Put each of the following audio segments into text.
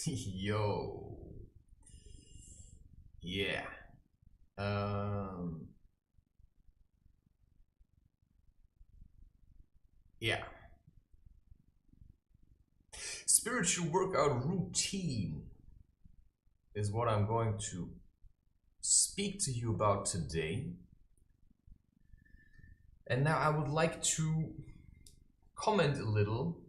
Yo. Yeah. Yeah. Spiritual workout routine is what I'm going to speak to you about today. And now I would like to comment a little.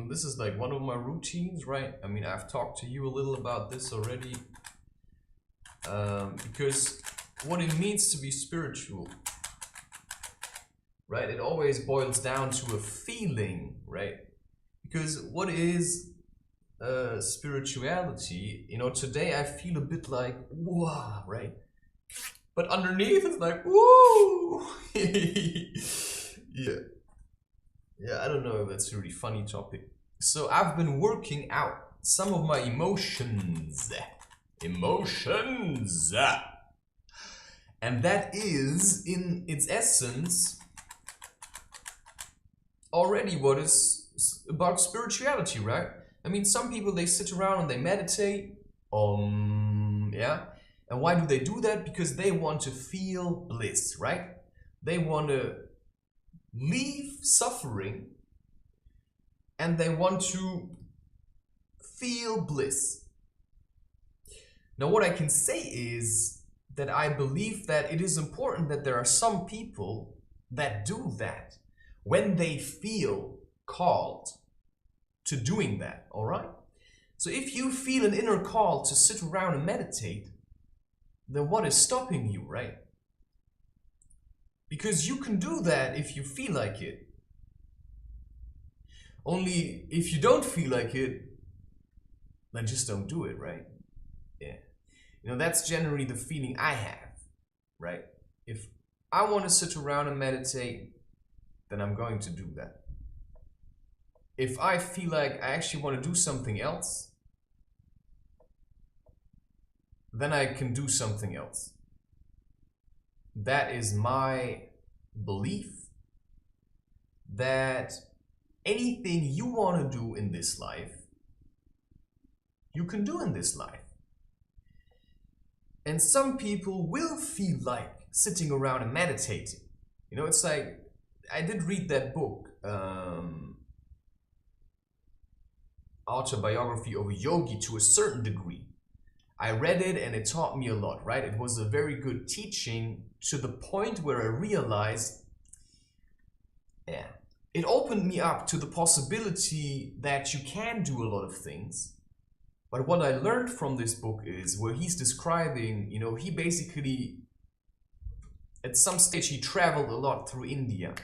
This is like one of my routines, right? I mean, I've talked to you a little about this already. Because what it means to be spiritual, right? It always boils down to a feeling, right? Because what is spirituality? Today I feel a bit like, wow, right? But underneath it's like, woo! Yeah. Yeah, I don't know if that's a really funny topic. So I've been working out some of my emotions. And that is, in its essence, already what is about spirituality, right? I mean, some people, they sit around and they meditate. Yeah. And why do they do that? Because they want to feel bliss, right? They want to leave suffering and they want to feel bliss. Now, what I can say is that I believe that it is important that there are some people that do that when they feel called to doing that, all right? So if you feel an inner call to sit around and meditate, then what is stopping you, right? Because you can do that if you feel like it. Only if you don't feel like it, then just don't do it, right? Yeah. That's generally the feeling I have, right? If I want to sit around and meditate, then I'm going to do that. If I feel like I actually want to do something else, then I can do something else. That is my belief that anything you want to do in this life, you can do in this life. And some people will feel like sitting around and meditating. It's like, I did read that book, Autobiography of a Yogi, to a certain degree. I read it and it taught me a lot, right? It was a very good teaching to the point where I realized, yeah, it opened me up to the possibility that you can do a lot of things. But what I learned from this book is where he's describing, he basically, at some stage, he traveled a lot through India.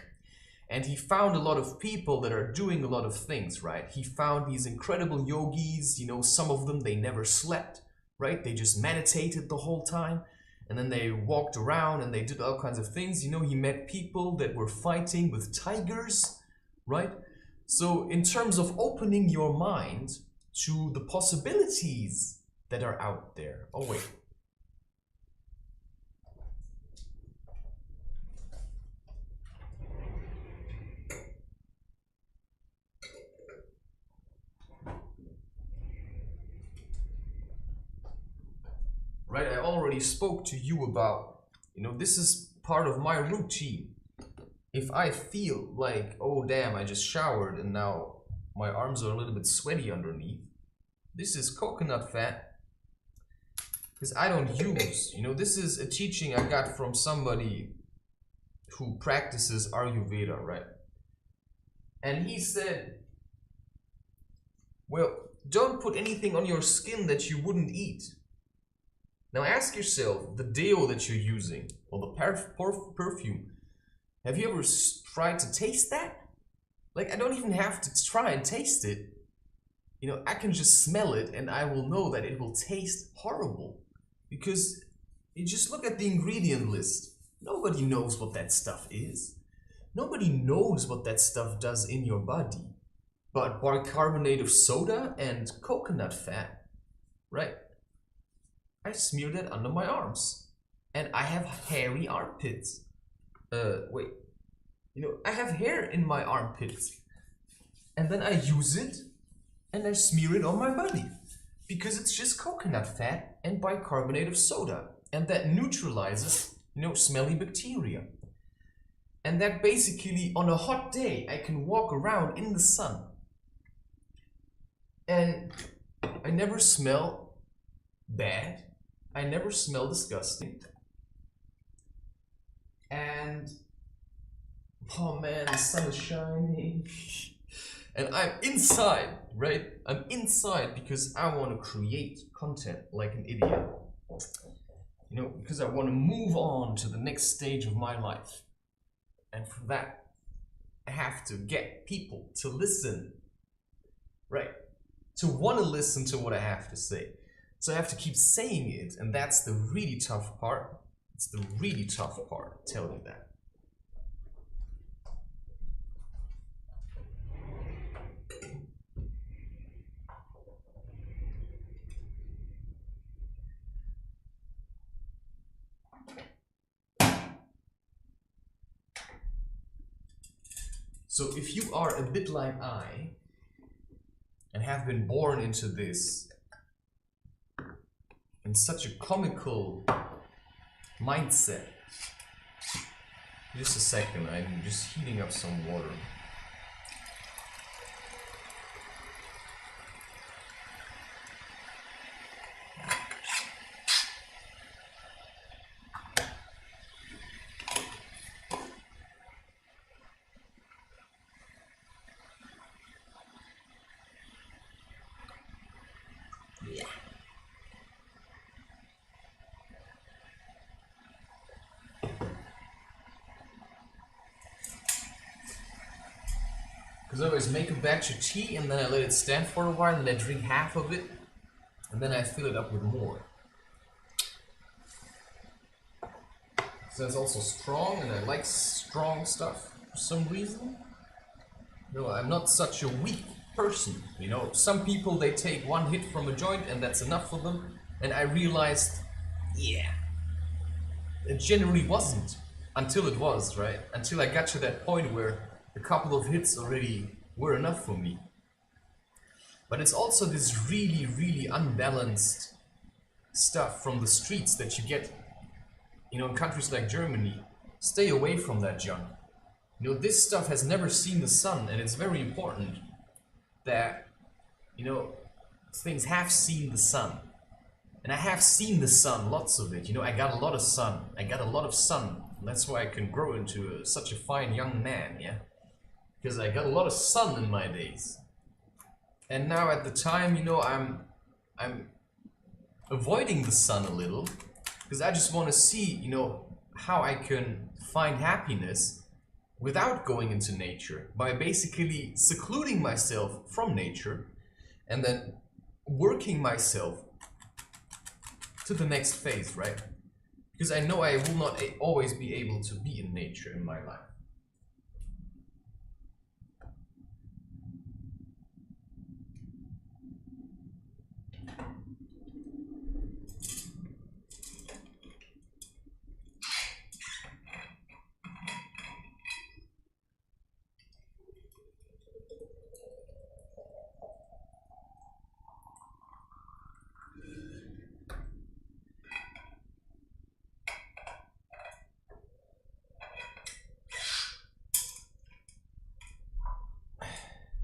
And he found a lot of people that are doing a lot of things, right? He found these incredible yogis, some of them, they never slept, right? They just meditated the whole time. And then they walked around and they did all kinds of things. He met people that were fighting with tigers, right? So in terms of opening your mind to the possibilities that are out there. Oh, wait. Right, I already spoke to you about, this is part of my routine. If I feel like, oh damn, I just showered and now my arms are a little bit sweaty underneath, this is coconut fat, because I don't use, this is a teaching I got from somebody who practices Ayurveda, right? And he said, well, don't put anything on your skin that you wouldn't eat. Now ask yourself, the deo that you're using, or the perfume, have you ever tried to taste that? Like, I don't even have to try and taste it. I can just smell it and I will know that it will taste horrible. Because you just look at the ingredient list. Nobody knows what that stuff is. Nobody knows what that stuff does in your body. But bicarbonate of soda and coconut fat, right? I smear that under my arms. And I have hairy armpits. Wait. I have hair in my armpits. And then I use it and I smear it on my body because it's just coconut fat and bicarbonate of soda, and that neutralizes, you know, smelly bacteria. And that basically on a hot day I can walk around in the sun and I never smell bad, I never smell disgusting. And oh man, the sun is shining. And I'm inside, right? I'm inside because I want to create content like an idiot. You know, because I want to move on to the next stage of my life. And for that, I have to get people to listen, right? To want to listen to what I have to say. So I have to keep saying it, and that's the really tough part. It's the really tough part, I tell you that. So if you are a bit like I, and have been born into this in such a comical mindset, just a second, I'm just heating up some water. Because I always make a batch of tea and then I let it stand for a while and I drink half of it and then I fill it up with more. So it's also strong and I like strong stuff for some reason. You know, I'm not such a weak person, you know. Some people, they take one hit from a joint and that's enough for them. And I realized, yeah, it generally wasn't until it was, right? Until I got to that point where a couple of hits already were enough for me. But it's also this really, really unbalanced stuff from the streets that you get, you know, in countries like Germany. Stay away from that junk. You know, this stuff has never seen the sun, and it's very important that, you know, things have seen the sun. And I have seen the sun, lots of it. You know, I got a lot of sun. I got a lot of sun. That's why I can grow into such a fine young man, yeah? Because I got a lot of sun in my days. And now at the time, you know, I'm avoiding the sun a little. Because I just want to see, you know, how I can find happiness without going into nature. By basically secluding myself from nature and then working myself to the next phase, right? Because I know I will not always be able to be in nature in my life.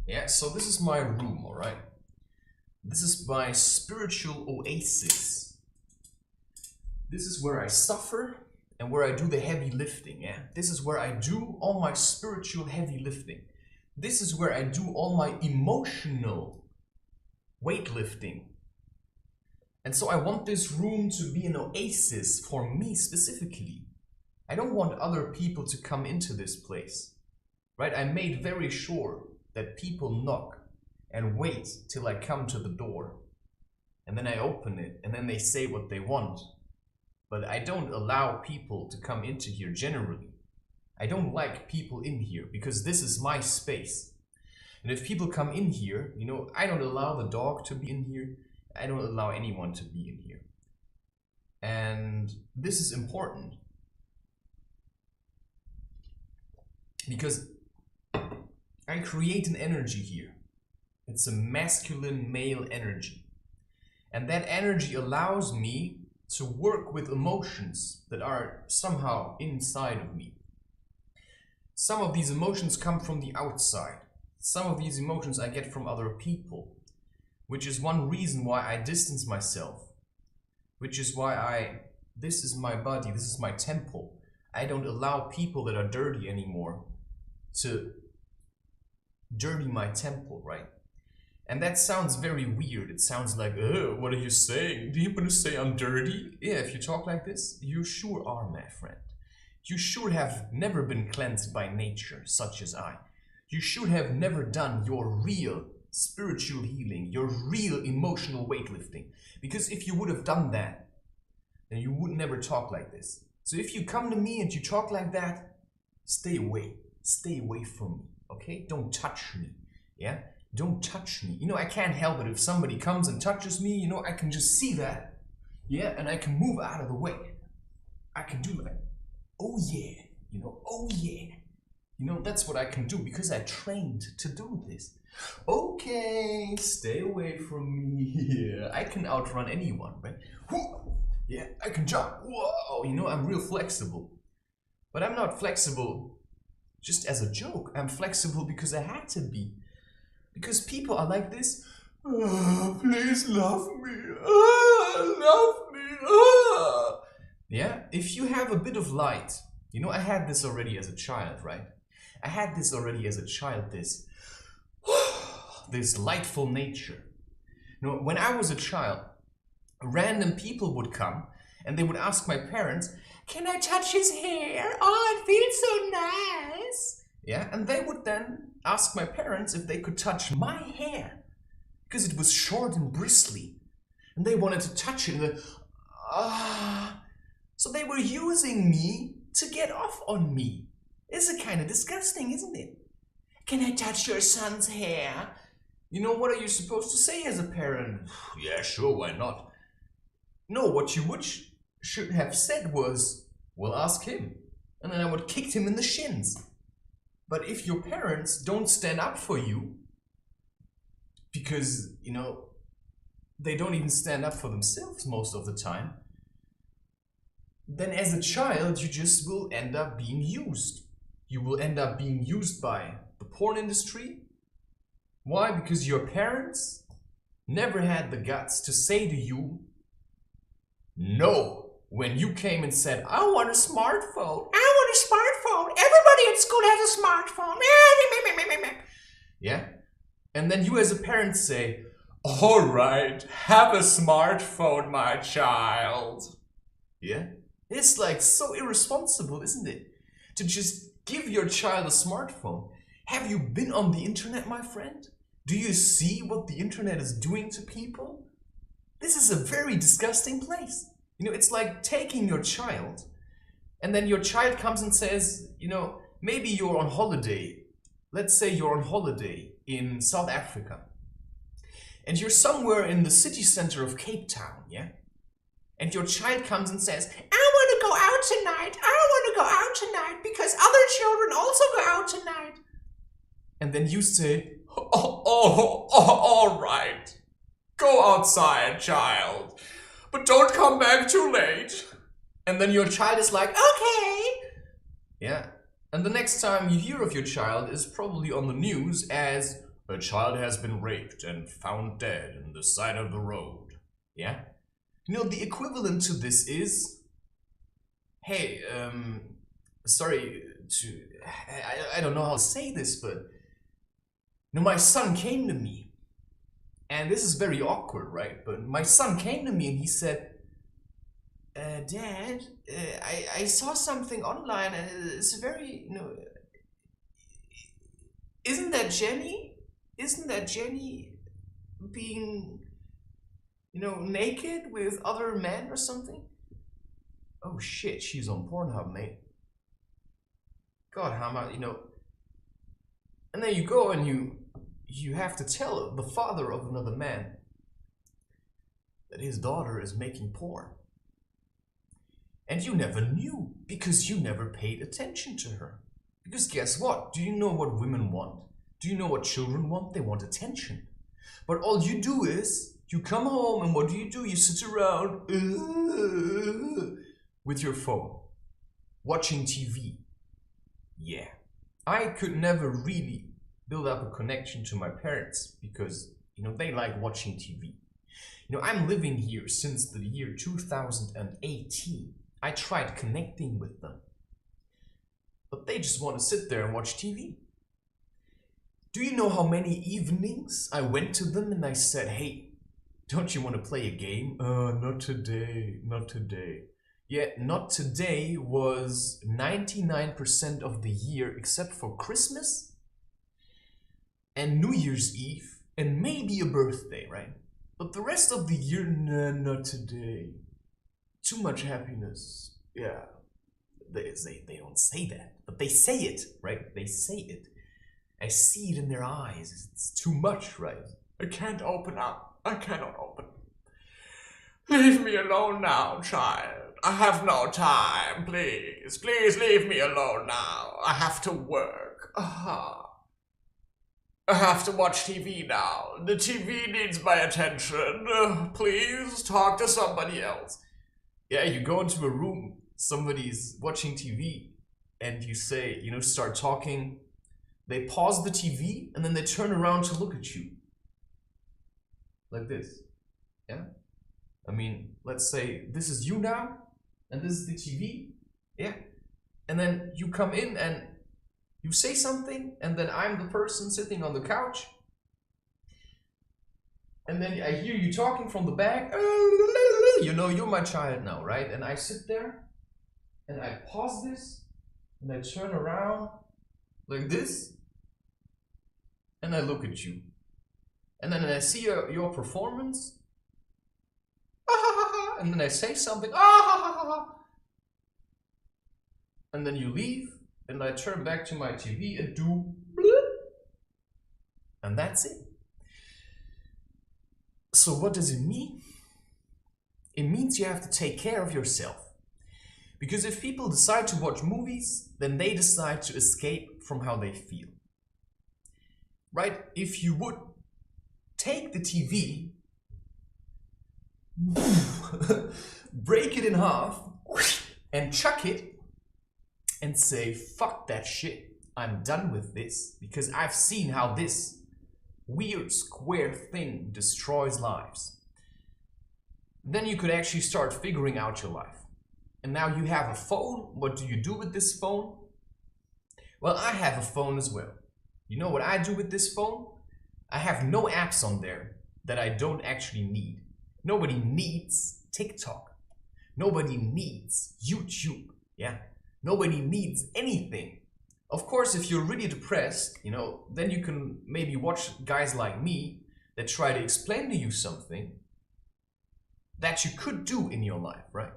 Yeah, so this is my room, alright? This is my spiritual oasis. This is where I suffer and where I do the heavy lifting, yeah? This is where I do all my spiritual heavy lifting. This is where I do all my emotional weightlifting. And so I want this room to be an oasis for me specifically. I don't want other people to come into this place, right? I made very sure that people knock and wait till I come to the door. And then I open it and then they say what they want. But I don't allow people to come into here generally. I don't like people in here because this is my space. And if people come in here, you know, I don't allow the dog to be in here. I don't allow anyone to be in here. And this is important because I create an energy here, a It's a masculine male energy. And that energy allows me to work with emotions that are somehow inside of me. Some of these emotions come from the outside. Some of these emotions I get from other people, which is one reason why I distance myself, which is why this is my body, this is my temple. I don't allow people that are dirty anymore to dirty my temple, right? And that sounds very weird. It sounds like, what are you saying? Do you want to say I'm dirty? Yeah, if you talk like this, you sure are, my friend. You sure have never been cleansed by nature, such as I. You should have never done your real spiritual healing, your real emotional weightlifting. Because if you would have done that, then you would never talk like this. So if you come to me and you talk like that, stay away. Stay away from me, okay? Don't touch me, yeah? Don't touch me. You know, I can't help it. If somebody comes and touches me, you know, I can just see that. Yeah, and I can move out of the way. I can do that. Oh yeah, you know, oh yeah. You know, that's what I can do because I trained to do this. Okay, stay away from me. Yeah, I can outrun anyone, right? Yeah, I can jump. Whoa, you know, I'm real flexible. But I'm not flexible just as a joke. I'm flexible because I had to be. Because people are like this. Oh, please love me. Oh, love me. Oh. Yeah, if you have a bit of light, you know, I had this already as a child, right? I had this already as a child, this lightful nature. You know, when I was a child, random people would come and they would ask my parents, can I touch his hair? Oh, it feels so nice. Yeah, and they would then ask my parents if they could touch my hair because it was short and bristly. And they wanted to touch it. And so they were using me to get off on me. It's kind of disgusting, isn't it? Can I touch your son's hair? You know, what are you supposed to say as a parent? Yeah, sure, why not? No, what you should have said was, well, ask him. And then I would have kicked him in the shins. But if your parents don't stand up for you, because, you know, they don't even stand up for themselves most of the time, then as a child, you just will end up being used. You will end up being used by the porn industry. Why? Because your parents never had the guts to say to you, no, when you came and said, I want a smartphone. I want a smartphone. Everybody at school has a smartphone. Yeah? And then you as a parent say, all right, have a smartphone, my child. Yeah? It's like so irresponsible, isn't it? To just give your child a smartphone. Have you been on the internet, my friend? Do you see what the internet is doing to people? This is a very disgusting place. You know, it's like taking your child and then your child comes and says, you know, maybe you're on holiday. Let's say you're on holiday in South Africa. And you're somewhere in the city center of Cape Town, yeah? And your child comes and says, I want to go out tonight. I want to go out tonight because other children also go out tonight. And then you say, all right. Go outside, child. But don't come back too late. And then your child is like, okay. Yeah. And the next time you hear of your child is probably on the news as a child has been raped and found dead on the side of the road. Yeah? You know, the equivalent to this is, hey, sorry to, I don't know how to say this, but, you know, my son came to me. And this is very awkward, right? But my son came to me and he said, Dad, I saw something online and it's very, you know, isn't that Jenny? Isn't that Jenny being, you know, naked with other men or something? Oh shit, she's on Pornhub, mate. God, how much, you know. And then you go and you have to tell the father of another man that his daughter is making porn. And you never knew because you never paid attention to her. Because guess what? Do you know what women want? Do you know what children want? They want attention. But all you do is, you come home and what do? You sit around with your phone, watching TV. Yeah. I could never really build up a connection to my parents because, they like watching TV. I'm living here since the year 2018. I tried connecting with them, but they just want to sit there and watch TV. Do you know how many evenings I went to them and I said, hey, don't you want to play a game? Not today, not today. Yeah, not today was 99% of the year except for Christmas and New Year's Eve and maybe a birthday, right? But the rest of the year, nah, not today. Too much happiness. Yeah, they don't say that, but they say it, right? They say it. I see it in their eyes. It's too much, right? I can't open up. I cannot open. Leave me alone now, child. I have no time, please. Please leave me alone now. I have to work. I have to watch TV now. The TV needs my attention. Please talk to somebody else. Yeah, you go into a room, somebody's watching TV, and you say, start talking. They pause the TV, and then they turn around to look at you. Like this. Yeah? I mean, let's say this is you now, and this is the TV. Yeah? And then you come in and you say something, and then I'm the person sitting on the couch. And then I hear you talking from the back. You're my child now, right? And I sit there, and I pause this, and I turn around like this, and I look at you. And then I see your performance, and then I say something, and then you leave, and I turn back to my TV and do, and that's it. So what does it mean? It means you have to take care of yourself. Because if people decide to watch movies, then they decide to escape from how they feel. Right? If you would take the TV, break it in half, and chuck it, and say, fuck that shit, I'm done with this, because I've seen how this weird square thing destroys lives. Then you could actually start figuring out your life. And now you have a phone. What do you do with this phone? Well, I have a phone as well. You know what I do with this phone? I have no apps on there that I don't actually need. Nobody needs TikTok. Nobody needs YouTube. Yeah? Nobody needs anything. Of course, if you're really depressed, then you can maybe watch guys like me that try to explain to you something that you could do in your life, right?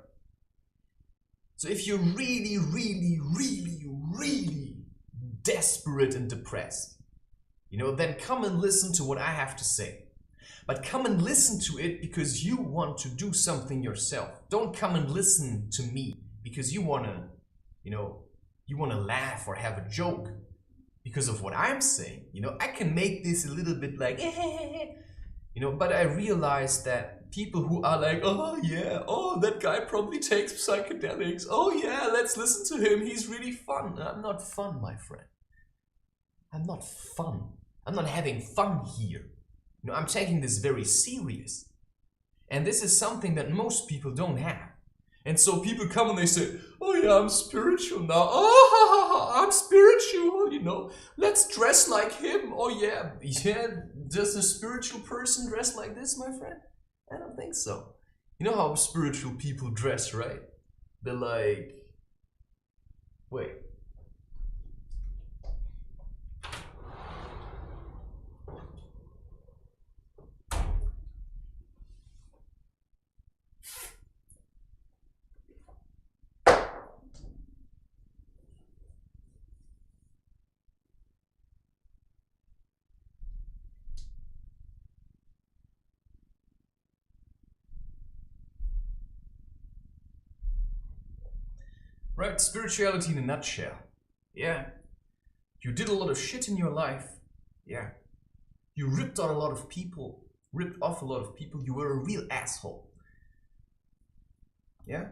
So if you're really, really, really, really desperate and depressed, then come and listen to what I have to say. But come and listen to it because you want to do something yourself. Don't come and listen to me because you want to, you want to laugh or have a joke because of what I'm saying. I can make this a little bit like, but I realize that people who are like, oh yeah, oh that guy probably takes psychedelics. Oh yeah, let's listen to him. He's really fun. I'm not fun, my friend. I'm not fun. I'm not having fun here. I'm taking this very serious. And this is something that most people don't have. And so people come and they say, oh yeah, I'm spiritual now. Oh, I'm spiritual, Let's dress like him. Oh yeah, does a spiritual person dress like this, my friend? I don't think so. You know how spiritual people dress, right? They're like, wait. Right, spirituality in a nutshell. Yeah. You did a lot of shit in your life. Yeah. You ripped off a lot of people. You were a real asshole. Yeah?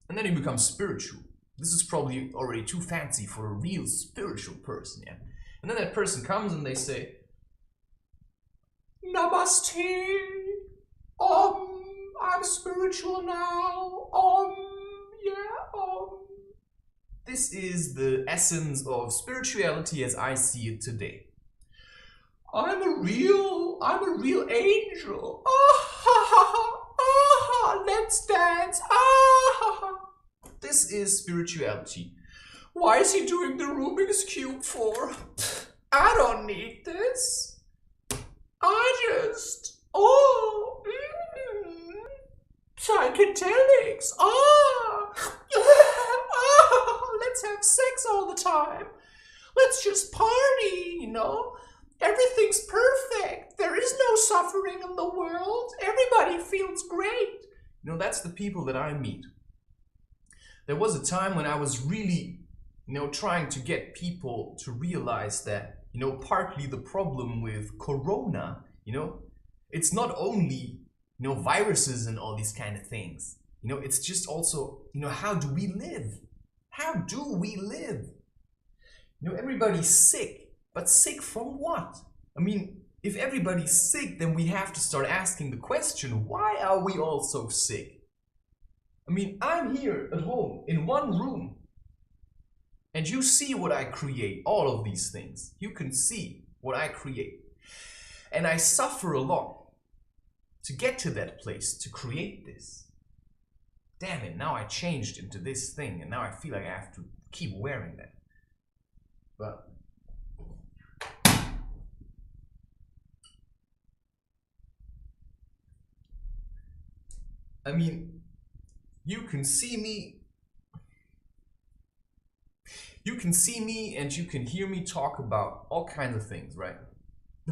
And then you become spiritual. This is probably already too fancy for a real spiritual person, yeah? And then that person comes and they say, Namaste, I'm spiritual now, yeah. This is the essence of spirituality as I see it today. I'm a real angel. Let's dance. This is spirituality. Why is he doing the Rubik's Cube for? I don't need this. Psychedelics. Let's have sex all the time. Let's just party, you know? Everything's perfect. There is no suffering in the world. Everybody feels great. You know, that's the people that I meet. There was a time when I was really, trying to get people to realize that, partly the problem with Corona, it's not only, viruses and all these kind of things. It's just also, how do we live? How do we live? Everybody's sick, but sick from what? I mean, if everybody's sick, then we have to start asking the question, why are we all so sick? I mean, I'm here at home in one room, and you see what I create, all of these things. You can see what I create. And I suffer a lot to get to that place, to create this. Damn it, now I changed into this thing, and now I feel like I have to keep wearing that. But I mean, you can see me and you can hear me talk about all kinds of things, right?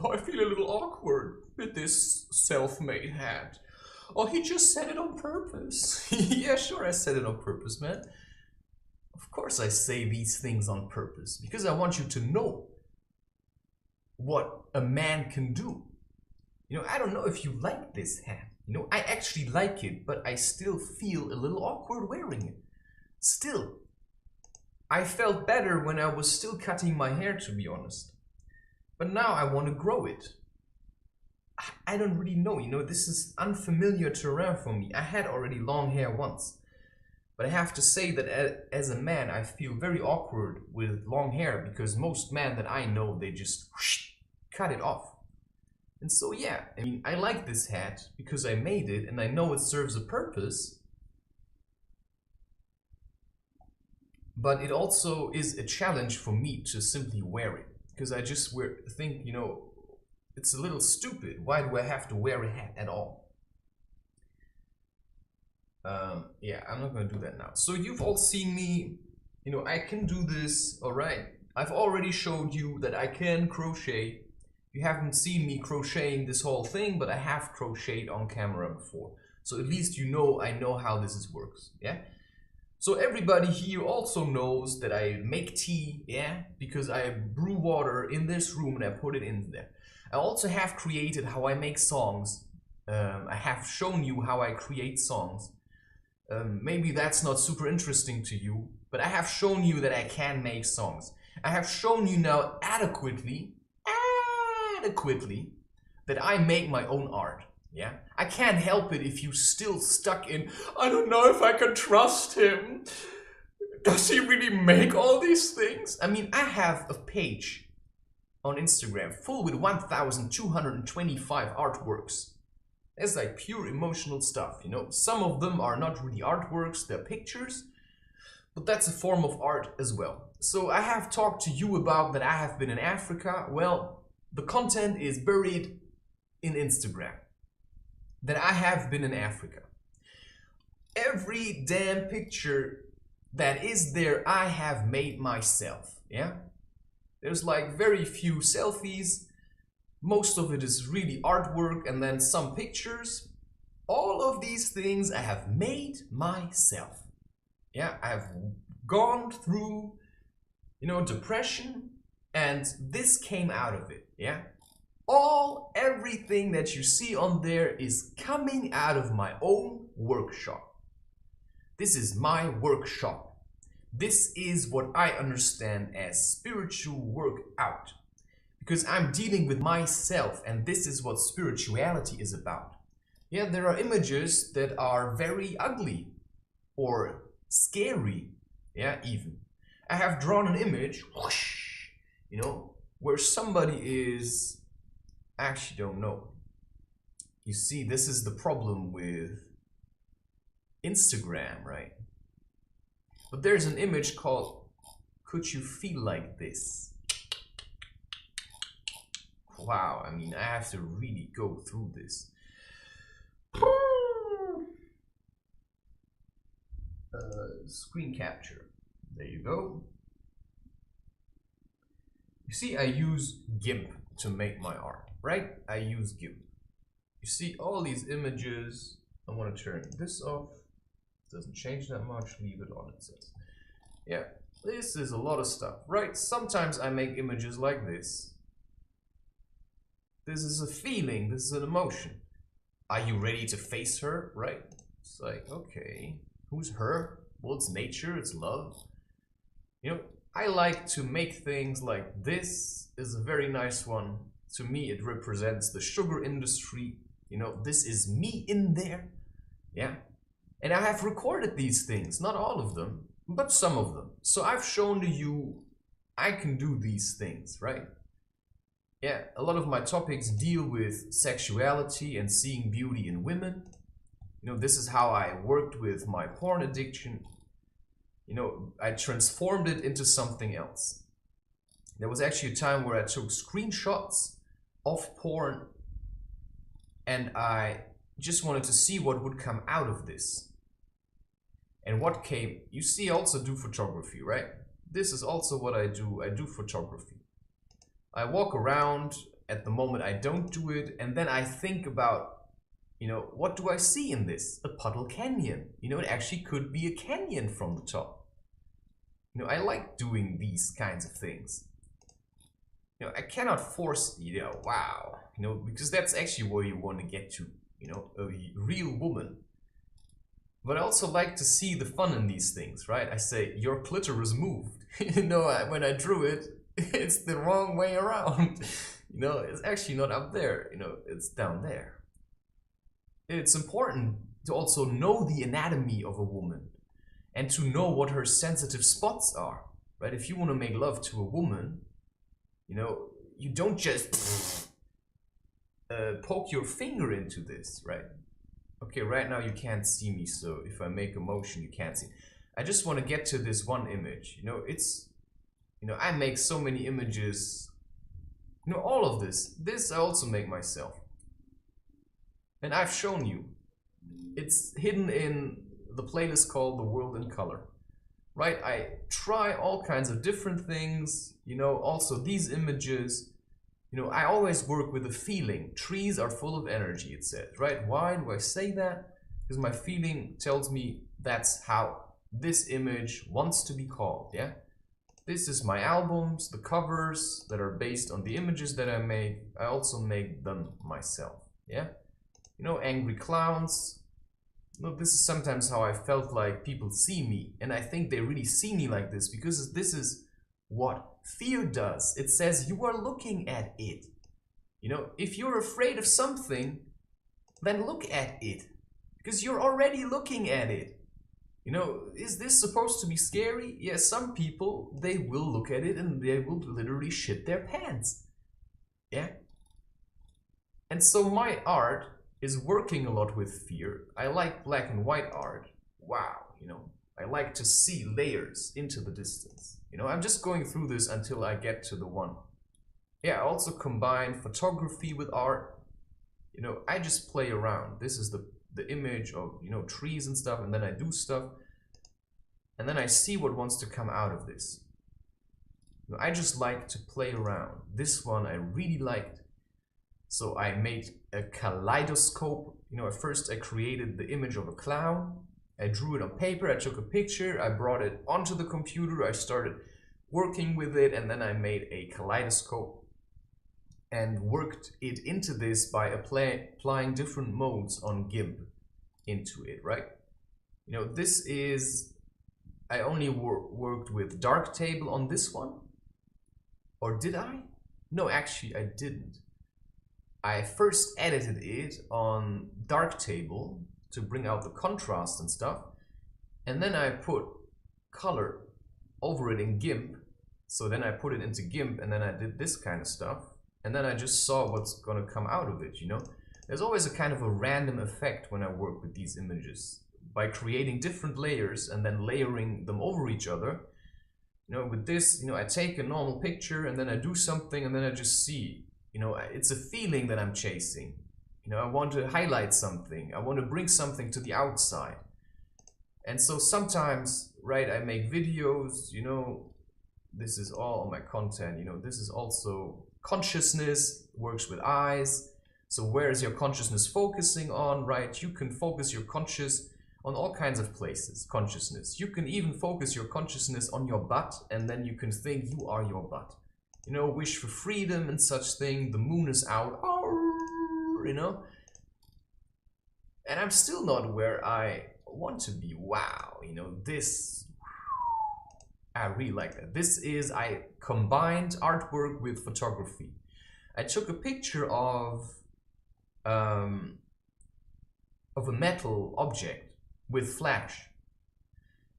Oh, I feel a little awkward with this self-made hat. Oh, he just said it on purpose. Yeah, sure, I said it on purpose, man. Of course I say these things on purpose, because I want you to know what a man can do. I don't know if you like this hat. I actually like it, but I still feel a little awkward wearing it. Still. I felt better when I was still cutting my hair, to be honest. But now I want to grow it. I don't really know, this is unfamiliar terrain for me. I had already long hair once. But I have to say that as a man, I feel very awkward with long hair, because most men that I know, they just cut it off. And so yeah, I mean, I like this hat because I made it and I know it serves a purpose. But it also is a challenge for me to simply wear it, because I just think, it's a little stupid. Why do I have to wear a hat at all? Yeah, I'm not gonna do that now. So you've all seen me, I can do this, all right. I've already showed you that I can crochet. You haven't seen me crocheting this whole thing, but I have crocheted on camera before. So at least I know how this works, yeah? So everybody here also knows that I make tea, yeah? Because I brew water in this room and I put it in there. I also have created how I make songs. I have shown you how I create songs. Maybe that's not super interesting to you, but I have shown you that I can make songs. I have shown you now adequately that I make my own art. Yeah, I can't help it if you still stuck in, I don't know if I can trust him. Does he really make all these things? I mean, I have a page on Instagram full with 1,225 artworks. It's like pure emotional stuff, Some of them are not really artworks, they're pictures, but that's a form of art as well. So I have talked to you about that I have been in Africa. Well, the content is buried in Instagram. That I have been in Africa. Every damn picture that is there, I have made myself, yeah? There's like very few selfies. Most of it is really artwork and then some pictures. All of these things I have made myself. Yeah, I've gone through, depression, and this came out of it, yeah? everything that you see on there is coming out of my own workshop. This is my workshop. This is what I understand as spiritual workout. Because I'm dealing with myself, and this is what spirituality is about. Yeah, there are images that are very ugly or scary, yeah, even. I have drawn an image, whoosh, you know, where somebody is, I actually don't know. You see, this is the problem with Instagram, right? But there's an image called, could you feel like this? Wow, I mean, I have to really go through this. Screen capture. There you go. You see, I use GIMP to make my art, right? I use GIMP. You see all these images. I want to turn this off. Doesn't change that much. Leave it on, it says. Yeah, this is a lot of stuff, right? Sometimes I make images like this. This is a feeling. This is an emotion. Are you ready to face her, right? It's like, okay, who's her? Well, it's nature, it's love. You know, I like to make things like this is a very nice one. To me, it represents the sugar industry. You know, this is me in there. Yeah. And I have recorded these things, not all of them, but some of them. So I've shown to you, I can do these things, right? Yeah, a lot of my topics deal with sexuality and seeing beauty in women. You know, this is how I worked with my porn addiction. You know, I transformed it into something else. There was actually a time where I took screenshots of porn and I just wanted to see what would come out of this. And what came, you see, I also do photography, right? This is also what I do. I do photography. I walk around, at the moment I don't do it, and then I think about, you know, what do I see in this? A puddle canyon. You know, it actually could be a canyon from the top. You know, I like doing these kinds of things. You know, I cannot force, you know, wow, you know, because that's actually where you want to get to, you know, a real woman. But I also like to see the fun in these things, right? I say, your clitoris moved. You know, when I drew it, it's the wrong way around. You know, it's actually not up there, you know, it's down there. It's important to also know the anatomy of a woman and to know what her sensitive spots are, right? If you want to make love to a woman, you know, you don't just poke your finger into this, right? Okay, right now you can't see me, so if I make a motion, you can't see. I just want to get to this one image. You know, it's, you know, I make so many images. You know, all of this. This I also make myself. And I've shown you. It's hidden in the playlist called The World in Color. Right? I try all kinds of different things. You know, also these images. You know, I always work with a feeling. Trees are full of energy, it says, right? Why do I say that? Because my feeling tells me that's how this image wants to be called, yeah? This is my albums, the covers that are based on the images that I make. I also make them myself, yeah? You know, angry clowns. You know, this is sometimes how I felt like people see me. And I think they really see me like this because this is what fear does. It says you are looking at it. You know, if you're afraid of something, then look at it. Because you're already looking at it. You know, is this supposed to be scary? Yes, some people, they will look at it and they will literally shit their pants. Yeah? And so my art is working a lot with fear. I like black and white art. Wow, you know, I like to see layers into the distance. You know, I'm just going through this until I get to the one. Yeah, I also combine photography with art. You know, I just play around. This is the image of, you know, trees and stuff, and then I do stuff. And then I see what wants to come out of this. You know, I just like to play around. This one I really liked. So I made a kaleidoscope. You know, at first I created the image of a clown. I drew it on paper, I took a picture, I brought it onto the computer, I started working with it, and then I made a kaleidoscope. and worked it into this by applying different modes on GIMP into it, right? You know, this is, I only worked with Darktable on this one. Or did I? No, actually I didn't. I first edited it on Darktable to bring out the contrast and stuff. And then I put color over it in GIMP. So then I put it into GIMP and then I did this kind of stuff. And then I just saw what's gonna come out of it, you know? There's always a kind of a random effect when I work with these images. By creating different layers and then layering them over each other. You know, with this, you know, I take a normal picture and then I do something and then I just see, you know, it's a feeling that I'm chasing. You know, I want to highlight something. I want to bring something to the outside. And so sometimes, right, I make videos, you know, this is all on my content, you know, this is also consciousness, works with eyes. So where is your consciousness focusing on, right? You can focus your conscious on all kinds of places, consciousness. You can even focus your consciousness on your butt and then you can think you are your butt. You know, wish for freedom and such thing, the moon is out, you know? And I'm still not where I want to be. Wow, you know, this, I really like that. This is, I combined artwork with photography. I took a picture of a metal object with flash.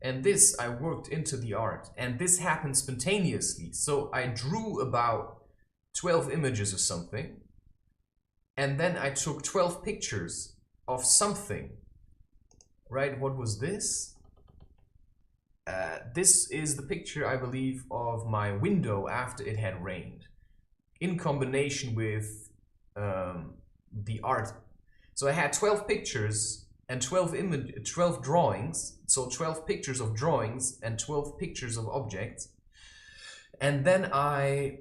And this I worked into the art. And this happened spontaneously. So I drew about 12 images or something. And then I took 12 pictures of something. Right, what was this? This is the picture, I believe, of my window after it had rained. In combination with the art. So I had 12 pictures and 12 drawings. So 12 pictures of drawings and 12 pictures of objects. And then I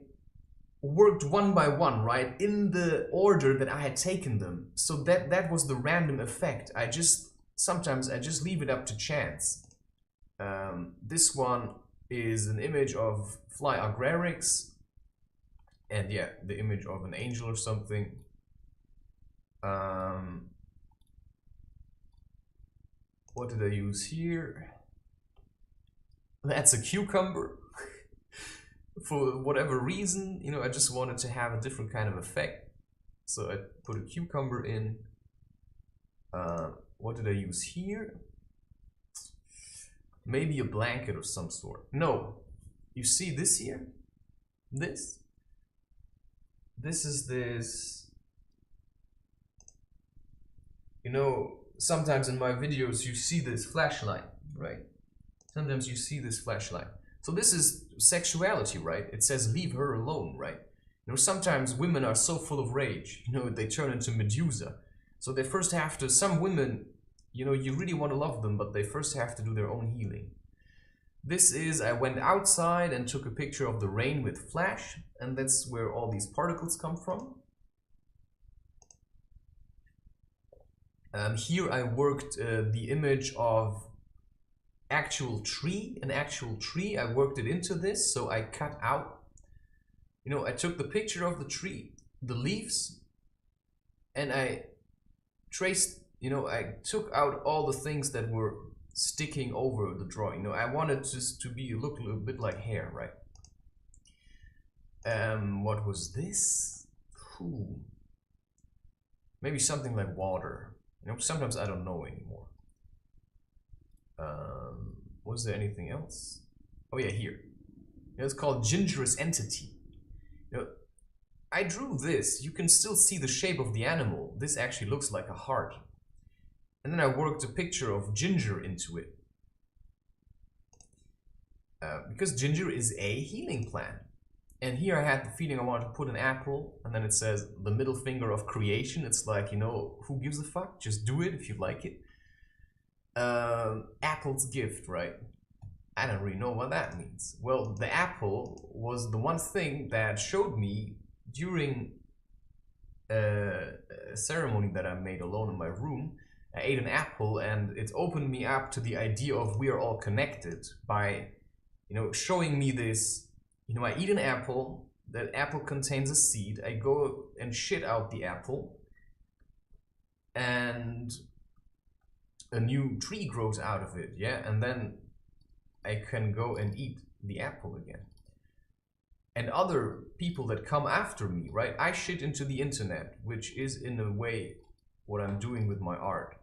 worked one by one, right, in the order that I had taken them. So that was the random effect. Sometimes I just leave it up to chance. This one is an image of Fly Agrarix. And yeah, the image of an angel or something. What did I use here? That's a cucumber. For whatever reason, you know, I just wanted to have a different kind of effect. So I put a cucumber in. What did I use here? Maybe a blanket of some sort. No, you see this here? This? This is this. You know, sometimes in my videos you see this flashlight, right? Sometimes you see this flashlight. So this is sexuality, right? It says leave her alone, right? You know, sometimes women are so full of rage, you know, they turn into Medusa. So they first have to, some women, you know, you really want to love them, but they first have to do their own healing. This is, I went outside and took a picture of the rain with flash, and that's where all these particles come from. Here I worked the image of an actual tree. I worked it into this, so I cut out, you know, I took the picture of the tree, the leaves, and I traced, you know, I took out all the things that were sticking over the drawing. You know, I wanted just to look a little bit like hair, right? What was this? Ooh. Maybe something like water. You know, sometimes I don't know anymore. Was there anything else? Oh yeah, here. You know, it's called Gingerous Entity. You know, I drew this. You can still see the shape of the animal. This actually looks like a heart. And then I worked a picture of ginger into it. Because ginger is a healing plant. And here I had the feeling I wanted to put an apple, and then it says the middle finger of creation. It's like, you know, who gives a fuck? Just do it if you like it. Apple's gift, right? I don't really know what that means. Well, the apple was the one thing that showed me during a ceremony that I made alone in my room. I ate an apple and it opened me up to the idea of we are all connected by, you know, showing me this. You know, I eat an apple, That apple contains a seed. I go and shit out the apple, and a new tree grows out of it, yeah? And then I can go and eat the apple again. And other people that come after me, right? I shit into the internet, which is in a way what I'm doing with my art.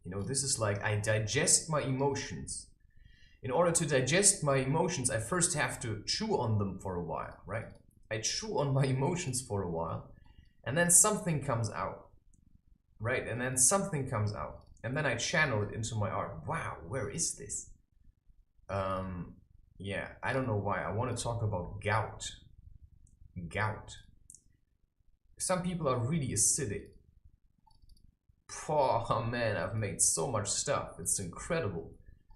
You know, this is like I digest my emotions. In order to digest my emotions, I first have to chew on them for a while, right? I chew on my emotions for a while, and then something comes out, right? And then something comes out, and then I channel it into my art. Wow, where is this? Yeah, I don't know why. I want to talk about gout. Gout. Some people are really acidic. Oh man, I've made so much stuff. It's incredible.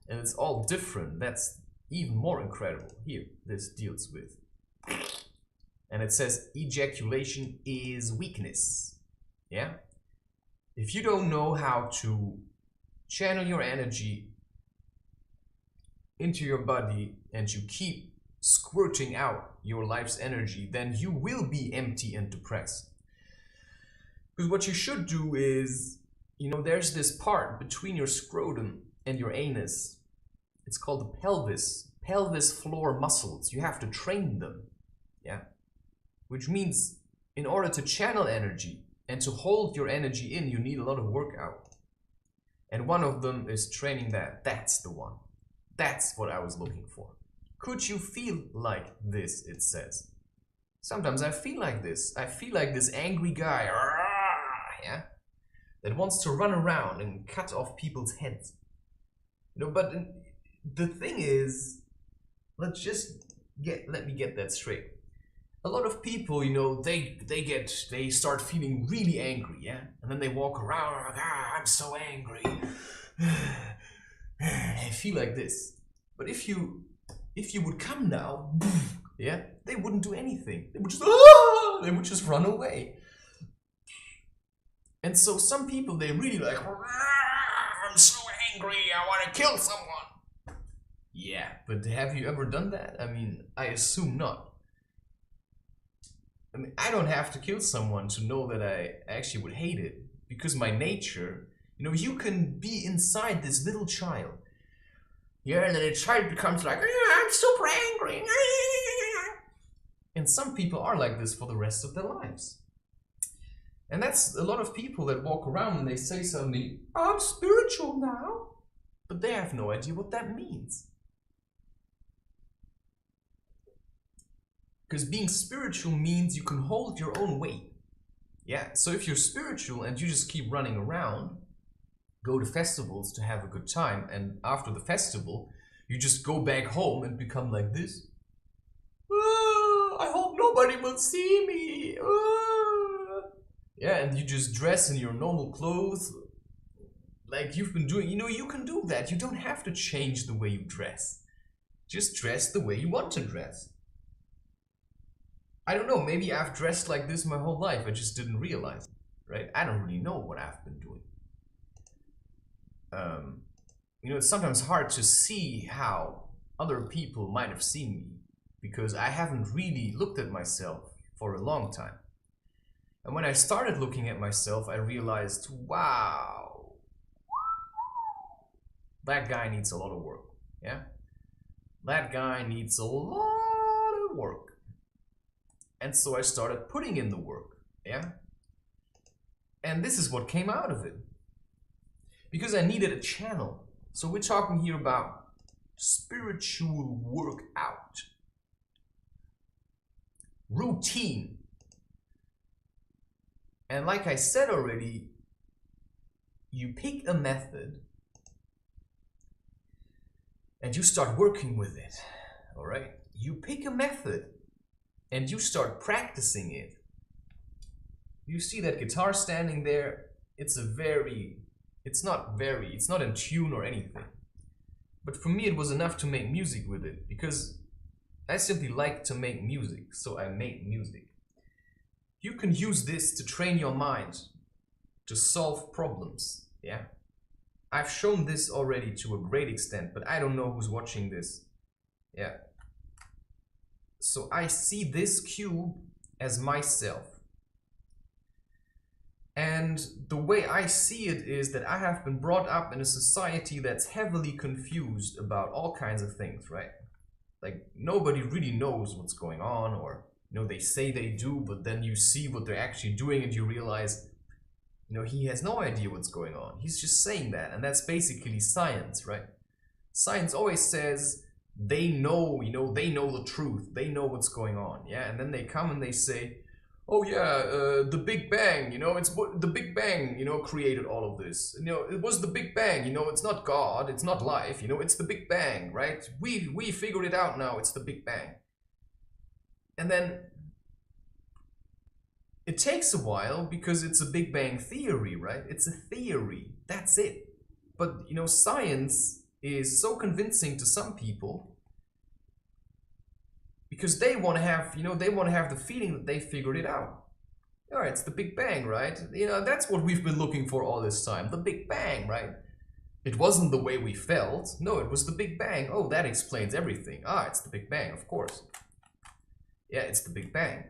And it's all different. That's even more incredible. Here, this deals with. And it says ejaculation is weakness. Yeah? If you don't know how to channel your energy into your body and you keep squirting out your life's energy, then you will be empty and depressed. Because what you should do is, you know, there's this part between your scrotum and your anus. It's called the pelvis floor muscles. You have to train them, yeah? Which means in order to channel energy and to hold your energy in, you need a lot of workout. And one of them is training that. That's the one. That's what I was looking for. Could you feel like this, it says. Sometimes I feel like this. I feel like this angry guy, yeah, that wants to run around and cut off people's heads. You know, but the thing is, let me get that straight. A lot of people, you know, they start feeling really angry, yeah? And then they walk around like, I'm so angry. They feel like this. But if you would come now, yeah, they wouldn't do anything. They would just run away. And so some people, they really like, I'm so angry, I want to kill someone. Yeah, but have you ever done that? I mean, I assume not. I mean, I don't have to kill someone to know that I actually would hate it. Because my nature, you know, you can be inside this little child. Yeah, and then the child becomes like, I'm super angry. And some people are like this for the rest of their lives. And that's a lot of people that walk around and they say suddenly, I'm spiritual now. But they have no idea what that means. Because being spiritual means you can hold your own weight. Yeah, so if you're spiritual and you just keep running around, go to festivals to have a good time, and after the festival, you just go back home and become like this. I hope nobody will see me. Yeah, and you just dress in your normal clothes, like you've been doing. You know, you can do that. You don't have to change the way you dress. Just dress the way you want to dress. I don't know, maybe I've dressed like this my whole life. I just didn't realize, right? I don't really know what I've been doing. You know, it's sometimes hard to see how other people might have seen me because I haven't really looked at myself for a long time. And when I started looking at myself, I realized, wow, that guy needs a lot of work, yeah? That guy needs a lot of work. And so I started putting in the work, yeah? And this is what came out of it. Because I needed a channel. So we're talking here about spiritual workout. Routine. And like I said already, you pick a method and you start working with it, all right? You pick a method and you start practicing it. You see that guitar standing there? It's not in tune or anything. But for me, it was enough to make music with it because I simply like to make music, so I made music. You can use this to train your mind to solve problems, yeah? I've shown this already to a great extent, but I don't know who's watching this. Yeah. So I see this cube as myself. And the way I see it is that I have been brought up in a society that's heavily confused about all kinds of things, right? Like nobody really knows what's going on, or they say they do, but then you see what they're actually doing and you realize, he has no idea what's going on. He's just saying that, and that's basically science, right? Science always says they know, they know the truth, they know what's going on, yeah? And then they come and they say, oh yeah, the Big Bang, it's the Big Bang, created all of this. It was the Big Bang, it's not God, it's not life, it's the Big Bang, right? We figured it out now, it's the Big Bang. And then it takes a while because it's a Big Bang theory, right? It's a theory, that's it. But, science is so convincing to some people because they want to have, the feeling that they figured it out. All right, it's the Big Bang, right? That's what we've been looking for all this time, the Big Bang, right? It wasn't the way we felt. No, it was the Big Bang. Oh, that explains everything. Ah, it's the Big Bang, of course. Yeah, it's the Big Bang.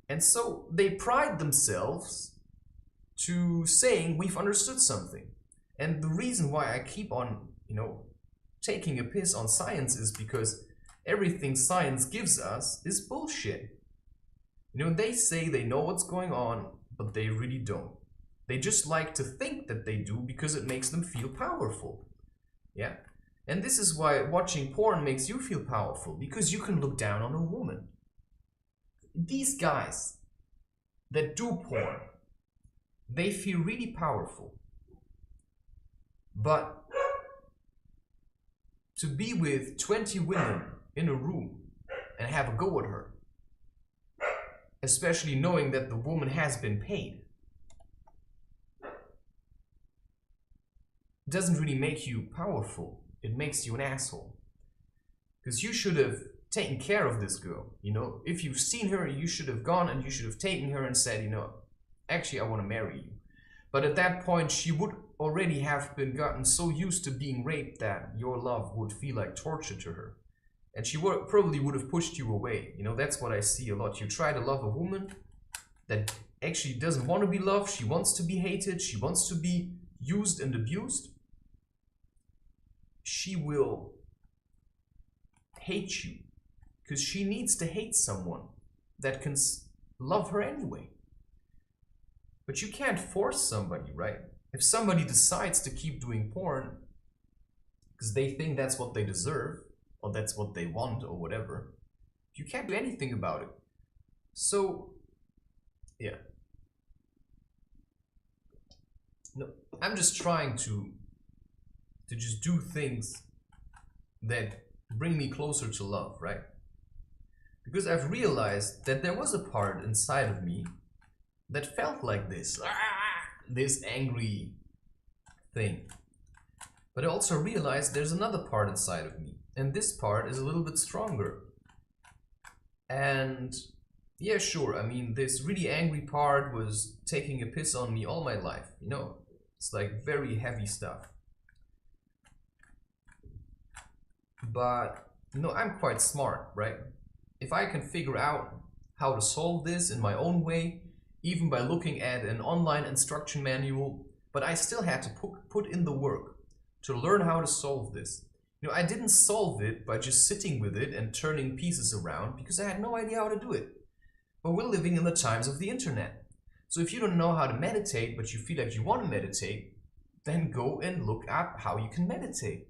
And so they pride themselves to saying we've understood something. And the reason why I keep on, taking a piss on science is because everything science gives us is bullshit. They say they know what's going on, but they really don't. They just like to think that they do because it makes them feel powerful. Yeah? And this is why watching porn makes you feel powerful, because you can look down on a woman. These guys that do porn, they feel really powerful. But to be with 20 women in a room and have a go at her, especially knowing that the woman has been paid, doesn't really make you powerful. It makes you an asshole. Because you should have taken care of this girl. If you've seen her, you should have gone and you should have taken her and said, actually I want to marry you. But at that point she would already have been gotten so used to being raped that your love would feel like torture to her. And she probably would have pushed you away. That's what I see a lot. You try to love a woman that actually doesn't want to be loved. She wants to be hated. She wants to be used and abused. She will hate you because she needs to hate someone that can love her anyway. But you can't force somebody, right? If somebody decides to keep doing porn because they think that's what they deserve, or that's what they want, or whatever, you can't do anything about it. So, yeah. No, I'm just trying to just do things that bring me closer to love, right? Because I've realized that there was a part inside of me that felt like this angry thing. But I also realized there's another part inside of me, and this part is a little bit stronger. And yeah, sure, I mean, this really angry part was taking a piss on me all my life, it's like very heavy stuff. But I'm quite smart, right? If I can figure out how to solve this in my own way, even by looking at an online instruction manual, but I still had to put in the work to learn how to solve this. I didn't solve it by just sitting with it and turning pieces around because I had no idea how to do it. But we're living in the times of the internet. So if you don't know how to meditate, but you feel like you want to meditate, then go and look up how you can meditate.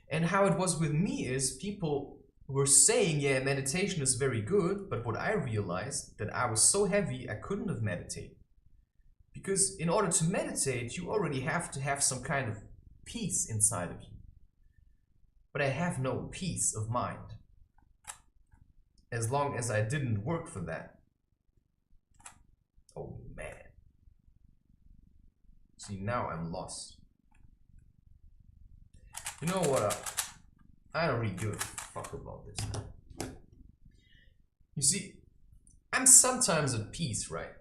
And how it was with me is people were saying, yeah, meditation is very good, but what I realized that I was so heavy I couldn't have meditated. Because in order to meditate, you already have to have some kind of peace inside of you. But I have no peace of mind as long as I didn't work for that. Oh man. See, now I'm lost. You know what? I don't really give a fuck about this now. You see, I'm sometimes at peace, right?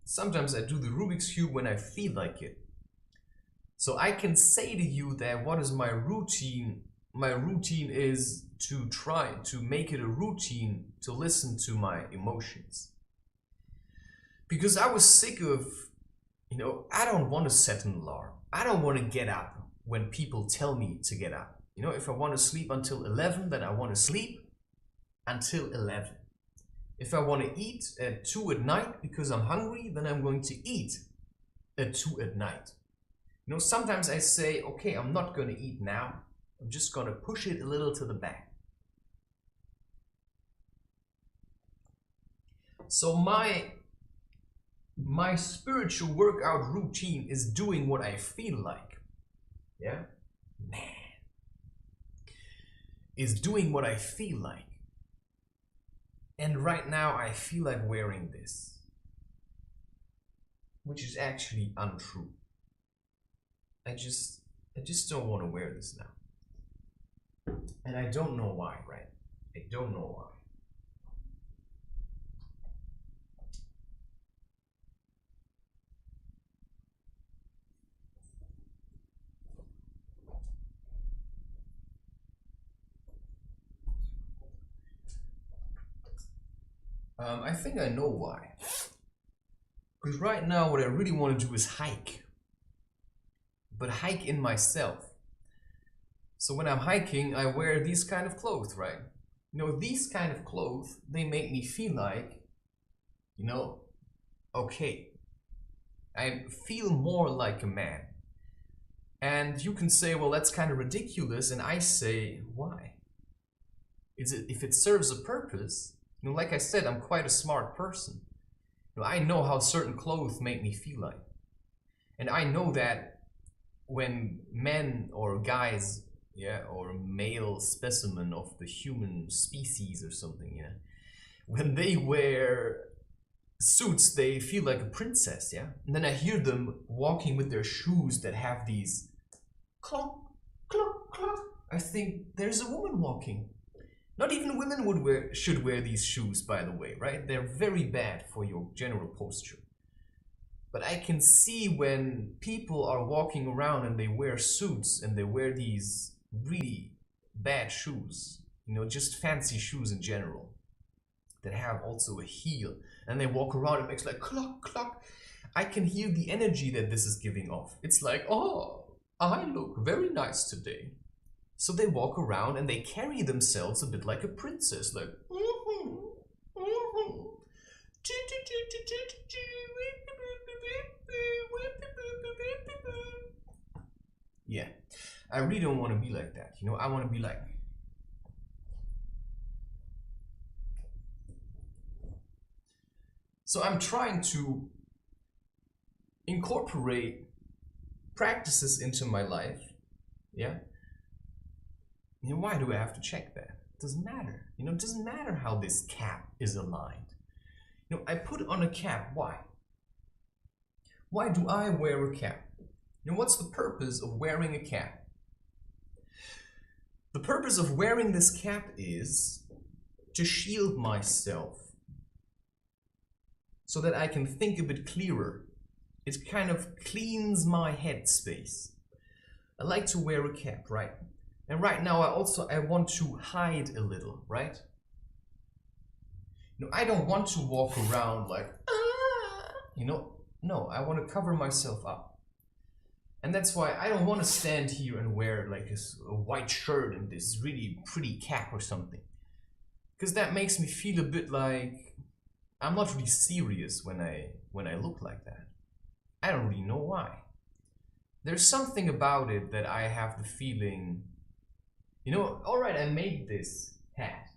Sometimes I do the Rubik's Cube when I feel like it. So I can say to you that what is my routine my routine is to try to make it a routine to listen to my emotions. Because I was sick of, I don't want to set an alarm. I don't want to get up when people tell me to get up. If I want to sleep until 11, then I want to sleep until 11. If I want to eat at 2 at night because I'm hungry, then I'm going to eat at 2 at night. Sometimes I say, okay, I'm not going to eat now. I'm just going to push it a little to the back. So my spiritual workout routine is doing what I feel like. Yeah? Man. Is doing what I feel like. And right now I feel like wearing this. Which is actually untrue. I just don't want to wear this now. And I don't know why, right? I don't know why. I think I know why. Because right now what I really want to do is hike. But hike in myself. So when I'm hiking, I wear these kind of clothes, right? These kind of clothes, they make me feel like, okay. I feel more like a man. And you can say, well, that's kind of ridiculous. And I say, why? If it serves a purpose, like I said, I'm quite a smart person. I know how certain clothes make me feel like. And I know that when men or guys, or male specimen of the human species or something, when they wear suits, they feel like a princess, And then I hear them walking with their shoes that have these clunk, clunk, clunk. I think there's a woman walking. Not even women should wear these shoes, by the way, right? They're very bad for your general posture. But I can see when people are walking around and they wear suits and they wear these really bad shoes, just fancy shoes in general, that have also a heel, and they walk around, it makes like clock, clock. I can hear the energy that this is giving off. It's like, oh, I look very nice today. So they walk around and they carry themselves a bit like a princess, like yeah, I really don't want to be like that. I want to be like, so I'm trying to incorporate practices into my life. Why do I have to check that? It doesn't matter. It doesn't matter how this cap is aligned. I put on a cap. Why? Why do I wear a cap? What's the purpose of wearing a cap? The purpose of wearing this cap is to shield myself so that I can think a bit clearer. It kind of cleans my head space. I like to wear a cap, right? And right now I want to hide a little, right? I don't want to walk around like, no, I want to cover myself up. And that's why I don't want to stand here and wear like a white shirt and this really pretty cap or something. Because that makes me feel a bit like I'm not really serious when I look like that. I don't really know why. There's something about it that I have the feeling, alright, I made this hat.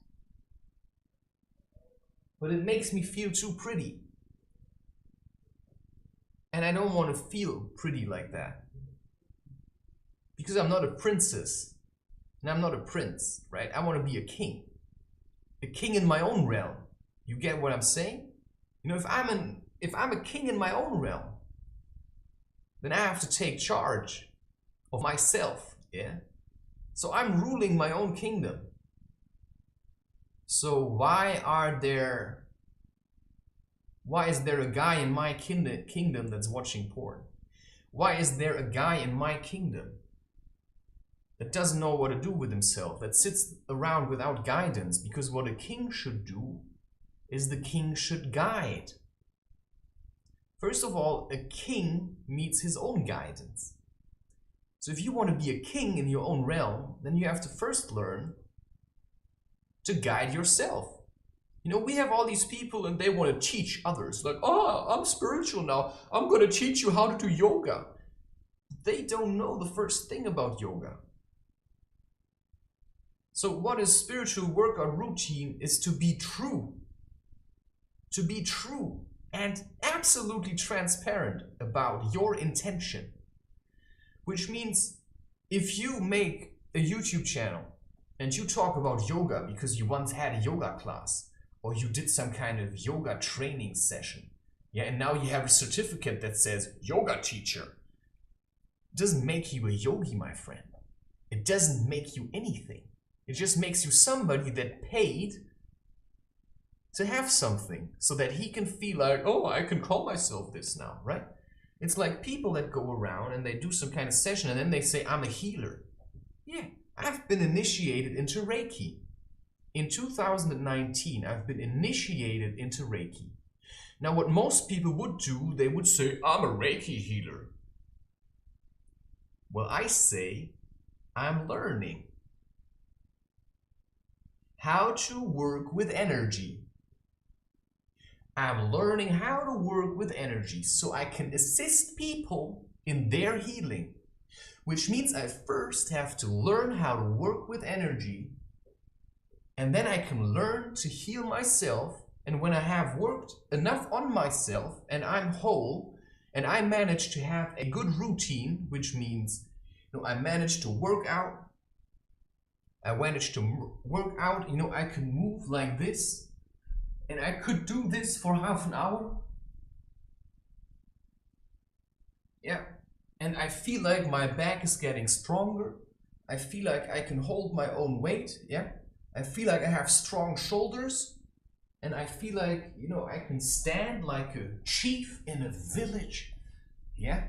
But it makes me feel too pretty. And I don't want to feel pretty like that. Because I'm not a princess. And I'm not a prince, right? I want to be a king. A king in my own realm. You get what I'm saying? If I'm a king in my own realm, then I have to take charge of myself, So I'm ruling my own kingdom. So why is there a guy in my kingdom that's watching porn? Why is there a guy in my kingdom that doesn't know what to do with himself, that sits around without guidance, because what a king should do is the king should guide. First of all, a king needs his own guidance. So if you want to be a king in your own realm, then you have to first learn to guide yourself. You know, we have all these people and they want to teach others. Like, oh, I'm spiritual now. I'm going to teach you how to do yoga. They don't know the first thing about yoga. So what is spiritual workout routine is to be true. To be true and absolutely transparent about your intention. Which means if you make a YouTube channel and you talk about yoga because you once had a yoga class, or you did some kind of yoga training session, yeah, and now you have a certificate that says yoga teacher, it doesn't make you a yogi, my friend. It doesn't make you anything. It just makes you somebody that paid to have something so that he can feel like, oh, I can call myself this now, right? It's like people that go around and they do some kind of session and then they say, I'm a healer. Yeah, I've been initiated into Reiki. In 2019, I've been initiated into Reiki. Now, what most people would do, they would say, I'm a Reiki healer. Well, I say, I'm learning how to work with energy. I'm learning how to work with energy so I can assist people in their healing, which means I first have to learn how to work with energy, and then I can learn to heal myself. And when I have worked enough on myself and I'm whole and I manage to have a good routine, which means, you know, I managed to work out. I managed to work out, you know, I can move like this and I could do this for half an hour. Yeah. And I feel like my back is getting stronger. I feel like I can hold my own weight. Yeah. I feel like I have strong shoulders. And I feel like, you know, I can stand like a chief in a village. Yeah.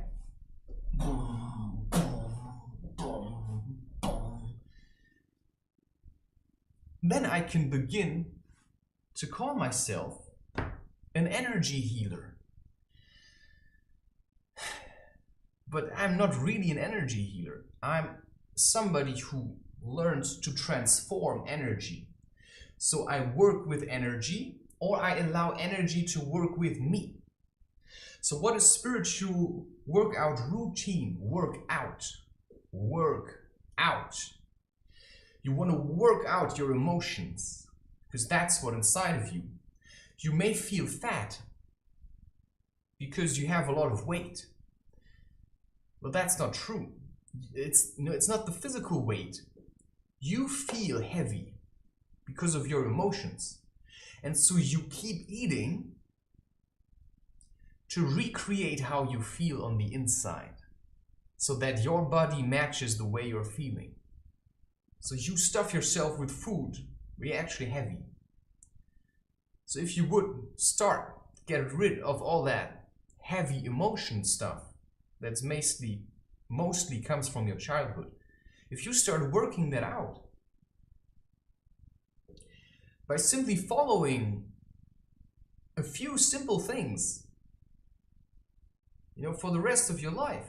Boom, boom, boom, boom. Then I can begin to call myself an energy healer. But I'm not really an energy healer. I'm somebody who learns to transform energy. So I work with energy, or I allow energy to work with me. So what is spiritual workout routine? Work out. Work out. You want to work out your emotions, because that's what inside of you. You may feel fat because you have a lot of weight. Well, that's not true. It's not the physical weight. You feel heavy because of your emotions. And so you keep eating to recreate how you feel on the inside, so that your body matches the way you're feeling. So you stuff yourself with food where you're actually heavy. So if you would start get rid of all that heavy emotion stuff that's mostly comes from your childhood, if you start working that out by simply following a few simple things, you know, for the rest of your life.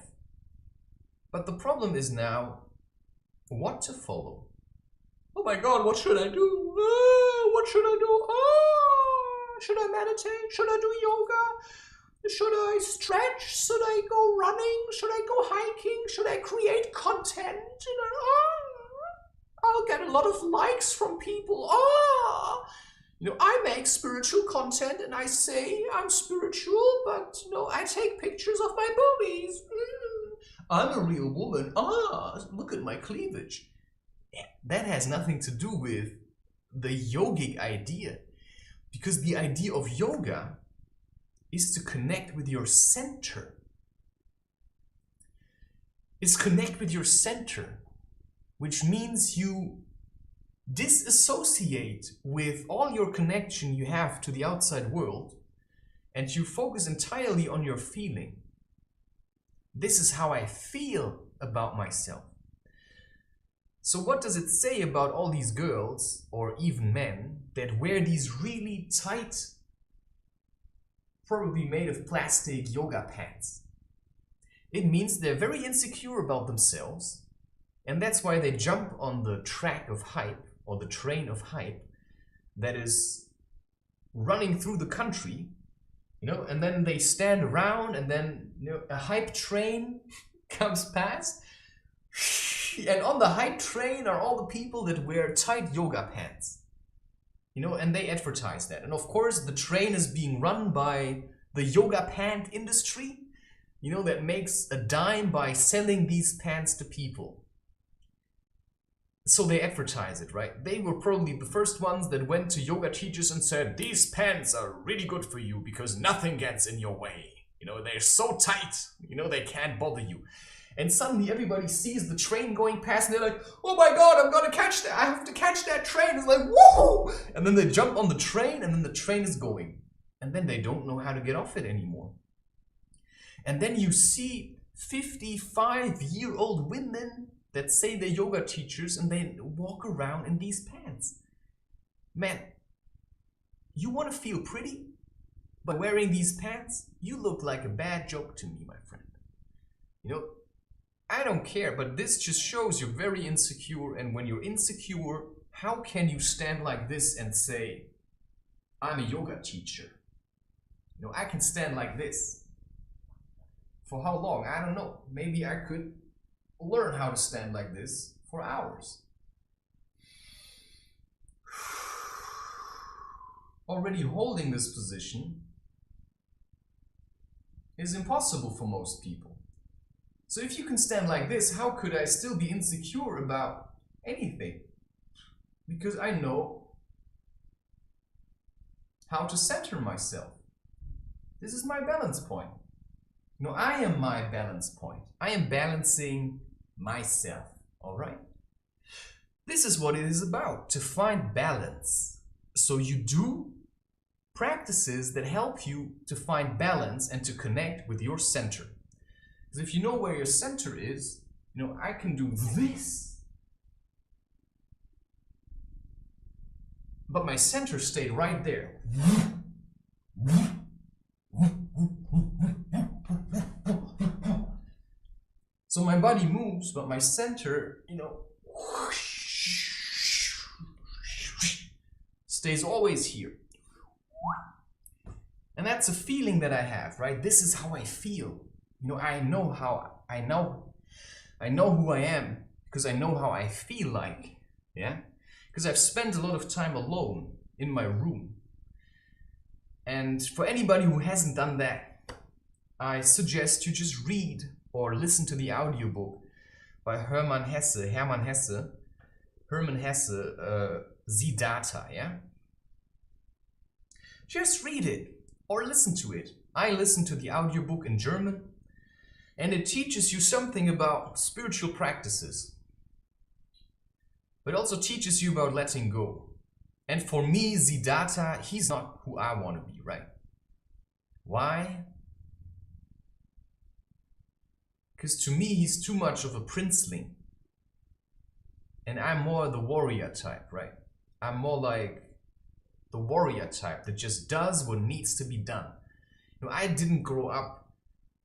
But the problem is now what to follow. Oh my God, what should I do? What should I do? Should I meditate? Should I do yoga? Should I stretch? Should I go running? Should I go hiking? Should I create content? You know, I'll get a lot of likes from people. You know, I make spiritual content and I say I'm spiritual, but you know, I take pictures of my boobies. I'm a real woman. Look at my cleavage. That has nothing to do with the yogic idea, because the idea of yoga is to connect with your center. It's connect with your center, which means you disassociate with all your connection you have to the outside world and you focus entirely on your feeling. This is how I feel about myself. So what does it say about all these girls, or even men, that wear these really tight, probably made of plastic yoga pants? It means they're very insecure about themselves, and that's why they jump on the track of hype, or the train of hype, that is running through the country, and then they stand around, and then a hype train comes past, and on the hype train are all the people that wear tight yoga pants, and they advertise that. And of course, the train is being run by the yoga pant industry, that makes a dime by selling these pants to people. So they advertise it, right? They were probably the first ones that went to yoga teachers and said, these pants are really good for you because nothing gets in your way. They're so tight, they can't bother you. And suddenly everybody sees the train going past and they're like, oh my God, I'm gonna catch that. I have to catch that train. It's like, whoa! And then they jump on the train and then the train is going. And then they don't know how to get off it anymore. And then you see 55-year-old women that say they're yoga teachers and they walk around in these pants. Man, you want to feel pretty by wearing these pants? You look like a bad joke to me, my friend. I don't care, but this just shows you're very insecure, and when you're insecure, how can you stand like this and say, I'm a yoga teacher? I can stand like this. For how long? I don't know. Maybe I could learn how to stand like this for hours. Already holding this position is impossible for most people. So if you can stand like this, how could I still be insecure about anything? Because I know how to center myself. This is my balance point. I am my balance point. I am balancing myself, all right? This is what it is about, to find balance. So you do practices that help you to find balance and to connect with your center. Because if you know where your center is, I can do this. But my center stayed right there. So my body moves, but my center, stays always here. And that's a feeling that I have, right? This is how I feel. I know who I am because I know how I feel like, yeah? Because I've spent a lot of time alone in my room. And for anybody who hasn't done that, I suggest you just read or listen to the audiobook by Hermann Hesse, Siddhartha, yeah? Just read it or listen to it. I listened to the audiobook in German, and it teaches you something about spiritual practices, but also teaches you about letting go. And for me, Siddhartha, he's not who I want to be, right? Why? Because to me, he's too much of a princeling. And I'm more the warrior type, right? I'm more like the warrior type that just does what needs to be done. I didn't grow up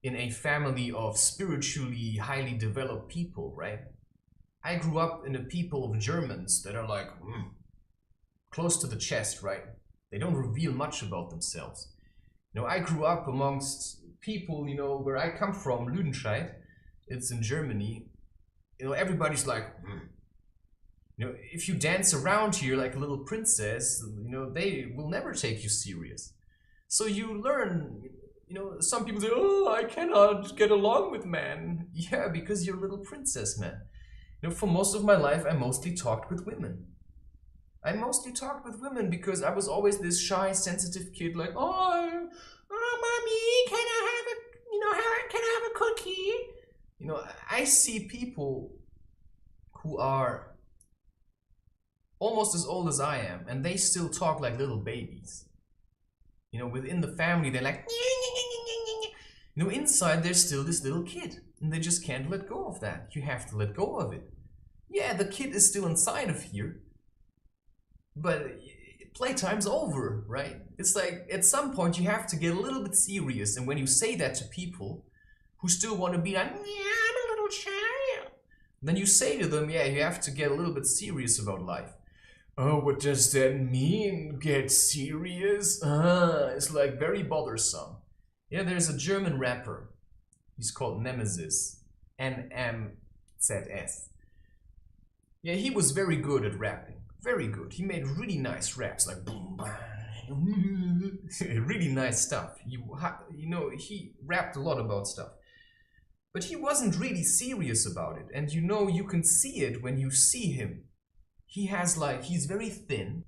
in a family of spiritually highly developed people, right? I grew up in a people of Germans that are like close to the chest, right? They don't reveal much about themselves. I grew up amongst people, where I come from, Lunatic, it's in Germany. Everybody's like, if you dance around here like a little princess, they will never take you serious. So you learn, some people say, oh, I cannot get along with men. Yeah, because you're a little princess, man. For most of my life, I mostly talked with women. I mostly talked with women because I was always this shy, sensitive kid, like, oh, mommy, can I have a cookie? I see people who are almost as old as I am, and they still talk like little babies. Within the family, they're like, inside there's still this little kid, and they just can't let go of that. You have to let go of it. Yeah, the kid is still inside of here, but playtime's over, right? It's like at some point you have to get a little bit serious, and when you say that to people who still want to be like, yeah, I'm a little child, then you say to them, yeah, you have to get a little bit serious about life. Oh, what does that mean, get serious? It's like very bothersome. Yeah, there's a German rapper. He's called Nemesis. NMZS. Yeah, he was very good at rapping. Very good. He made really nice raps, like boom, bang, really nice stuff. You know, he rapped a lot about stuff. But he wasn't really serious about it. And you know, you can see it when you see him. He's very thin.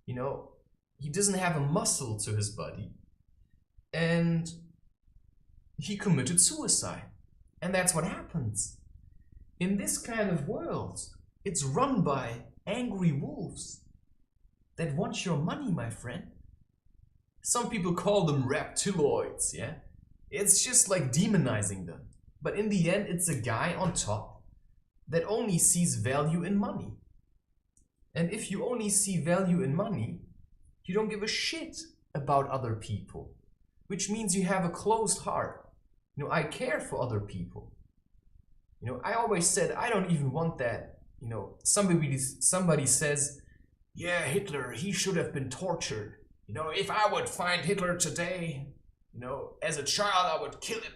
You know, he doesn't have a muscle to his body. And he committed suicide. And that's what happens. In this kind of world, it's run by angry wolves that want your money, my friend. Some people call them reptiloids, yeah? It's just like demonizing them. But in the end, it's a guy on top that only sees value in money. And if you only see value in money, you don't give a shit about other people, which means you have a closed heart. You know, I care for other people. You know, I always said I don't even want that. You know, somebody says, yeah, Hitler, he should have been tortured. You know, if I would find Hitler today, you know, as a child, I would kill him,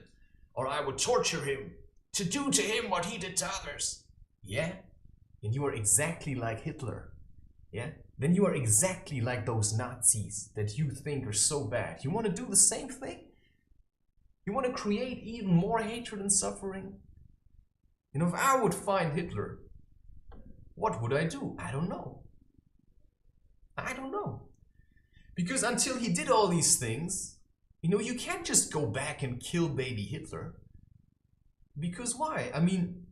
or I would torture him to do to him what he did to others. Yeah? And you are exactly like Hitler. Yeah? Then you are exactly like those Nazis that you think are so bad. You want to do the same thing? You want to create even more hatred and suffering? You know, if I would find Hitler, what would I do? I don't know. I don't know. Because until he did all these things, you know, you can't just go back and kill baby Hitler. Because why? I mean,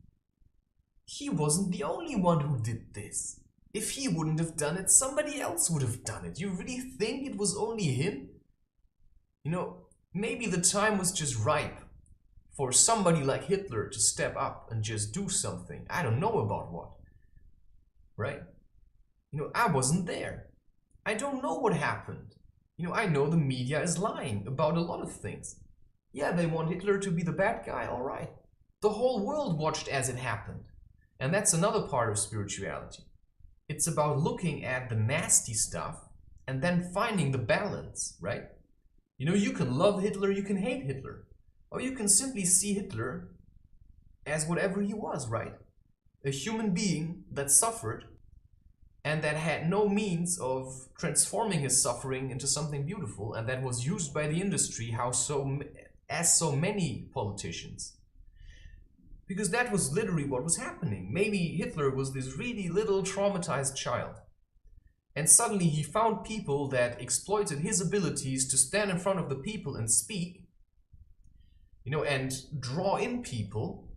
he wasn't the only one who did this. If he wouldn't have done it, somebody else would have done it. You really think it was only him? You know, maybe the time was just ripe for somebody like Hitler to step up and just do something. I don't know about what. Right? You know, I wasn't there. I don't know what happened. You know, I know the media is lying about a lot of things. Yeah, they want Hitler to be the bad guy, all right. The whole world watched as it happened. And that's another part of spirituality. It's about looking at the nasty stuff and then finding the balance, right? You know, you can love Hitler, you can hate Hitler. Or you can simply see Hitler as whatever he was, right? A human being that suffered and that had no means of transforming his suffering into something beautiful, and that was used by the industry as so many politicians. Because that was literally what was happening. Maybe Hitler was this really little traumatized child. And suddenly he found people that exploited his abilities to stand in front of the people and speak, you know, and draw in people.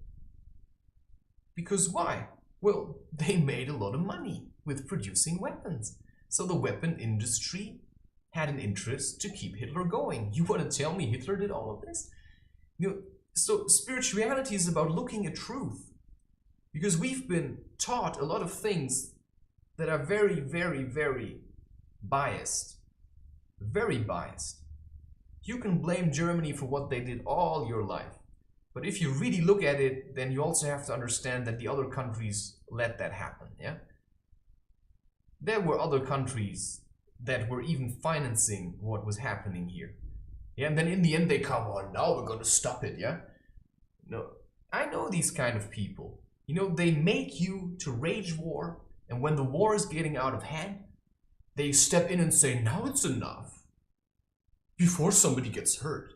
Because why? Well, they made a lot of money with producing weapons. So the weapon industry had an interest to keep Hitler going. You want to tell me Hitler did all of this? You know, so spirituality is about looking at truth. Because we've been taught a lot of things that are very, very, very biased. Very biased. You can blame Germany for what they did all your life. But if you really look at it, then you also have to understand that the other countries let that happen, yeah? There were other countries that were even financing what was happening here. Yeah, and then in the end they come on, now we're gonna stop it, yeah? No, I know these kind of people. You know, they make you to wage war, and when the war is getting out of hand, they step in and say, now it's enough, before somebody gets hurt.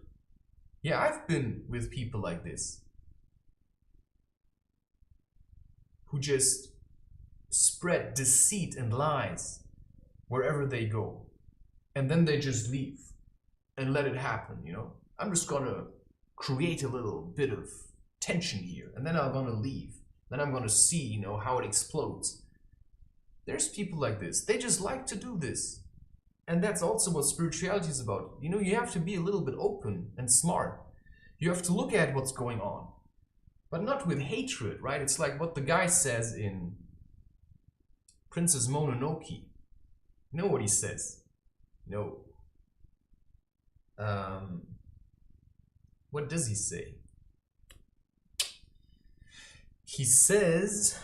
Yeah, I've been with people like this, who just spread deceit and lies wherever they go. And then they just leave and let it happen, you know. I'm just gonna create a little bit of tension here, and then I'm gonna leave. Then I'm gonna see, you know, how it explodes. There's people like this. They just like to do this. And that's also what spirituality is about. You know, you have to be a little bit open and smart. You have to look at what's going on. but not with hatred, right? It's like what the guy says in Princess Mononoke. You know what he says? You know, what does he say? He says,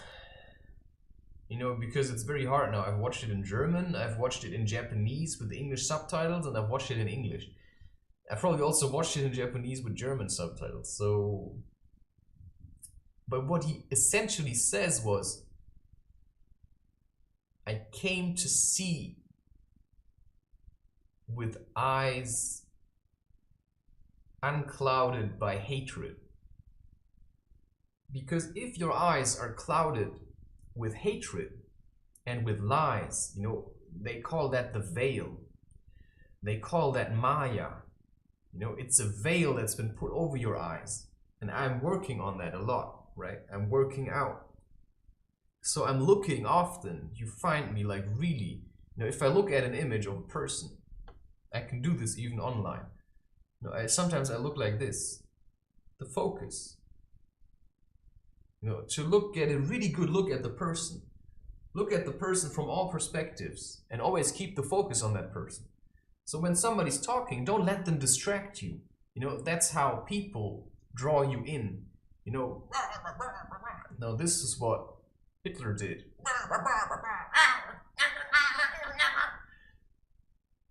you know, because it's very hard now. I've watched it in German, I've watched it in Japanese with English subtitles, and I've watched it in English. I've probably also watched it in Japanese with German subtitles, so... But what he essentially says was, I came to see with eyes unclouded by hatred. Because if your eyes are clouded with hatred and with lies, you know, they call that the veil. They call that Maya. You know, it's a veil that's been put over your eyes. And I'm working on that a lot, right? I'm working out. So I'm looking often. You find me like really, you know, if I look at an image of a person, I can do this even online. You know, sometimes I look like this. The focus. You know, to get a really good look at the person. Look at the person from all perspectives and always keep the focus on that person. So when somebody's talking, don't let them distract you. You know, that's how people draw you in. You know, no, this is what Hitler did.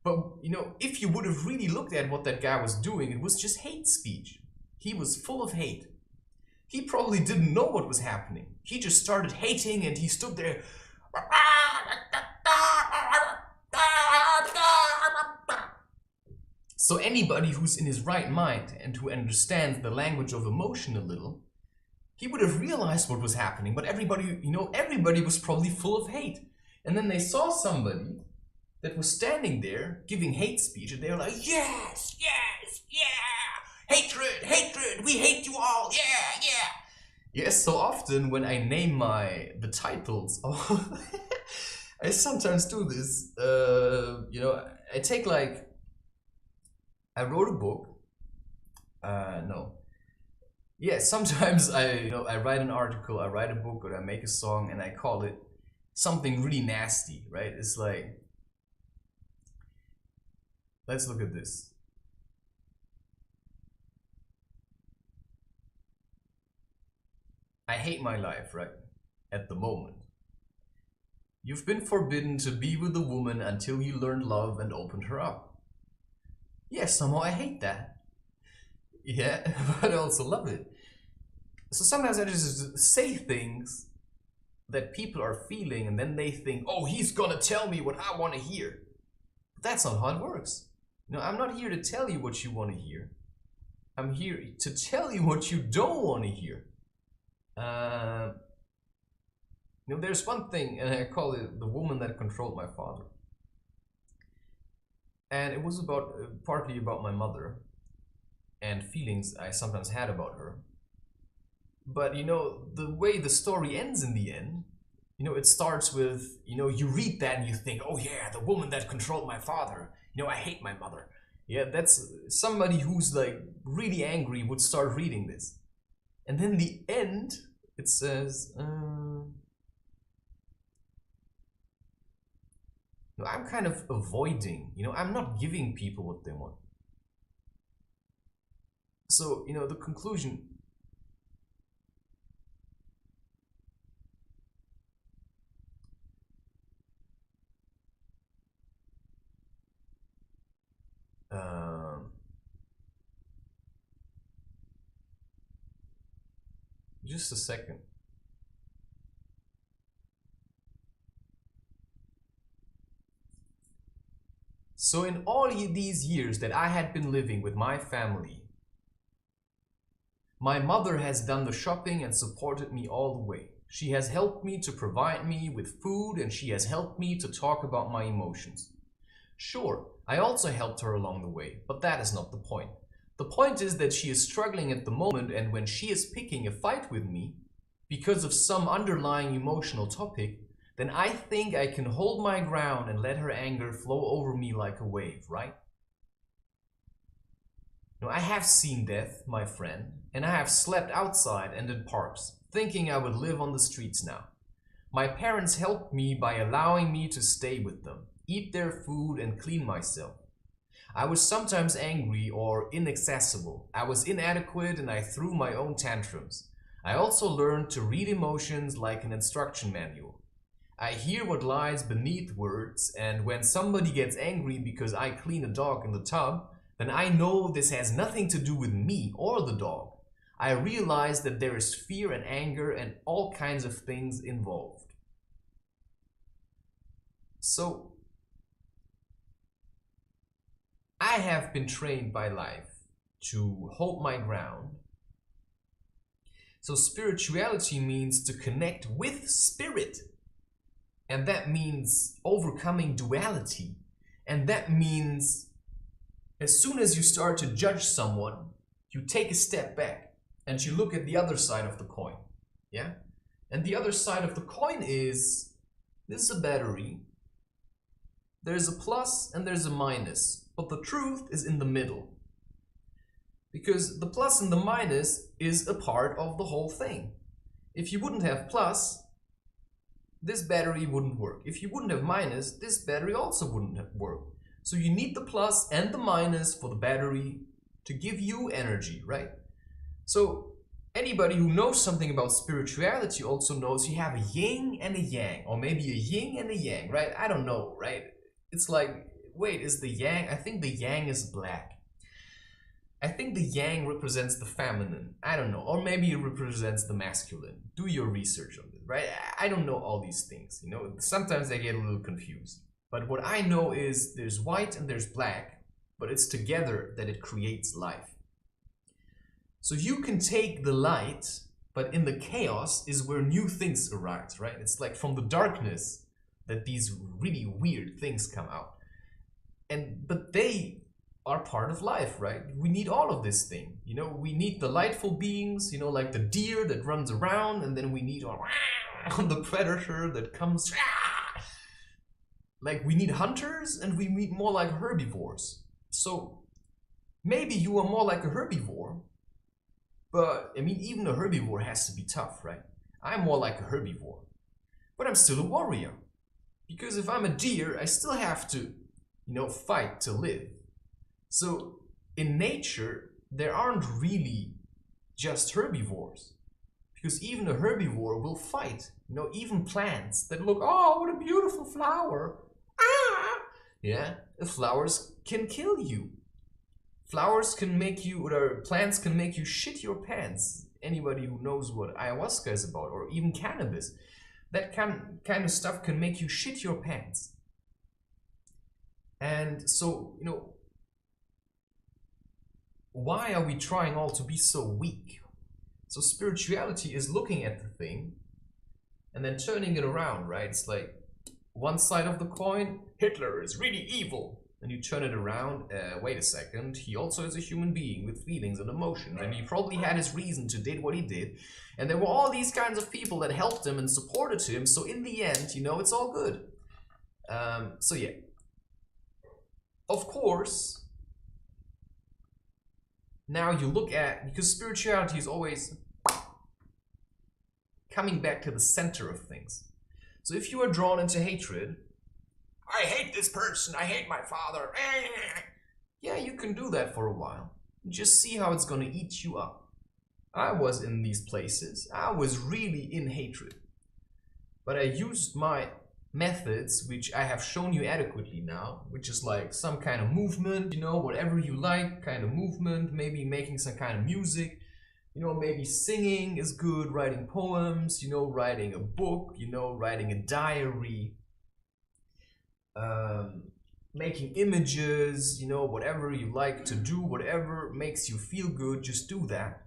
But, you know, if you would have really looked at what that guy was doing, it was just hate speech. He was full of hate. He probably didn't know what was happening. He just started hating and he stood there. So anybody who's in his right mind and who understands the language of emotion a little, he would have realized what was happening. But everybody, you know, everybody was probably full of hate. And then they saw somebody that was standing there giving hate speech and they were like, yes, yes, yeah, hatred, hatred, we hate you all, yeah, yeah. Yes, so often when I name the titles, I sometimes do this, you know, I take like, I wrote a book, no. Yeah, sometimes I write an article, I write a book, or I make a song and I call it something really nasty, right? It's like, let's look at this. I hate my life, right? At the moment. You've been forbidden to be with a woman until you learned love and opened her up. Yes, somehow I hate that. Yeah, but I also love it. So sometimes I just say things that people are feeling and then they think, oh, he's gonna tell me what I want to hear. But that's not how it works. You know, I'm not here to tell you what you want to hear. I'm here to tell you what you don't want to hear. You know, there's one thing, and I call it the woman that controlled my father. And it was about partly about my mother and feelings I sometimes had about her. But you know, the way the story ends in the end, you know, it starts with, you know, you read that and you think, oh yeah, the woman that controlled my father. You know, I hate my mother. Yeah, that's somebody who's like really angry would start reading this. And then the end, it says, no, I'm kind of avoiding, you know, I'm not giving people what they want. So, you know, the conclusion, just a second. So in all these years that I had been living with my family, my mother has done the shopping and supported me all the way. She has helped me to provide me with food and she has helped me to talk about my emotions. Sure, I also helped her along the way, but that is not the point. The point is that she is struggling at the moment, and when she is picking a fight with me because of some underlying emotional topic, then I think I can hold my ground and let her anger flow over me like a wave, right? I have seen death, my friend, and I have slept outside and in parks, thinking I would live on the streets now. My parents helped me by allowing me to stay with them, eat their food and clean myself. I was sometimes angry or inaccessible. I was inadequate and I threw my own tantrums. I also learned to read emotions like an instruction manual. I hear what lies beneath words, and when somebody gets angry because I clean a dog in the tub, then I know this has nothing to do with me or the dog. I realize that there is fear and anger and all kinds of things involved. So, I have been trained by life to hold my ground. So spirituality means to connect with spirit. And that means overcoming duality. And that means as soon as you start to judge someone, you take a step back and you look at the other side of the coin. Yeah? And the other side of the coin is, this is a battery. There's a plus and there's a minus. But the truth is in the middle. Because the plus and the minus is a part of the whole thing. If you wouldn't have plus, this battery wouldn't work. If you wouldn't have minus, this battery also wouldn't work. So you need the plus and the minus for the battery to give you energy, right? So anybody who knows something about spirituality also knows you have a yin and a yang, or maybe a yin and a yang, right? I don't know, right? It's like, wait, is the yang? I think the yang is black. I think the yang represents the feminine. I don't know. Or maybe it represents the masculine. Do your research on this, right? I don't know all these things, you know. Sometimes I get a little confused. But what I know is there's white and there's black, but it's together that it creates life. So you can take the light, but in the chaos is where new things arise, right? It's like from the darkness that these really weird things come out. But they are part of life, right? We need all of this thing. You know, we need the lightful beings, you know, like the deer that runs around, and then we need the predator that comes. Like we need hunters and we need more like herbivores. So maybe you are more like a herbivore, but I mean, even a herbivore has to be tough, right? I'm more like a herbivore, but I'm still a warrior. Because if I'm a deer, I still have to, you know, fight to live. So in nature, there aren't really just herbivores, because even a herbivore will fight. You know, even plants that look, oh, what a beautiful flower. Ah! Yeah, the flowers can kill you. Flowers can make you, or plants can make you shit your pants. Anybody who knows what ayahuasca is about, or even cannabis, that kind of stuff can make you shit your pants. And so, you know, why are we trying all to be so weak? So spirituality is looking at the thing and then turning it around, right? It's like one side of the coin, Hitler is really evil. And you turn it around, wait a second, he also is a human being with feelings and emotions, and he probably had his reason to did what he did. And there were all these kinds of people that helped him and supported him, so in the end, you know, it's all good. So yeah. Of course, now you look at, because spirituality is always coming back to the center of things. So if you are drawn into hatred, I hate this person, I hate my father. Yeah, you can do that for a while. Just see how it's gonna eat you up. I was in these places. I was really in hatred. But I used my methods, which I have shown you adequately now, which is like some kind of movement, you know, whatever you like, kind of movement, maybe making some kind of music, you know, maybe singing is good, writing poems, you know, writing a book, you know, writing a diary, making images, you know, whatever you like to do, whatever makes you feel good, just do that.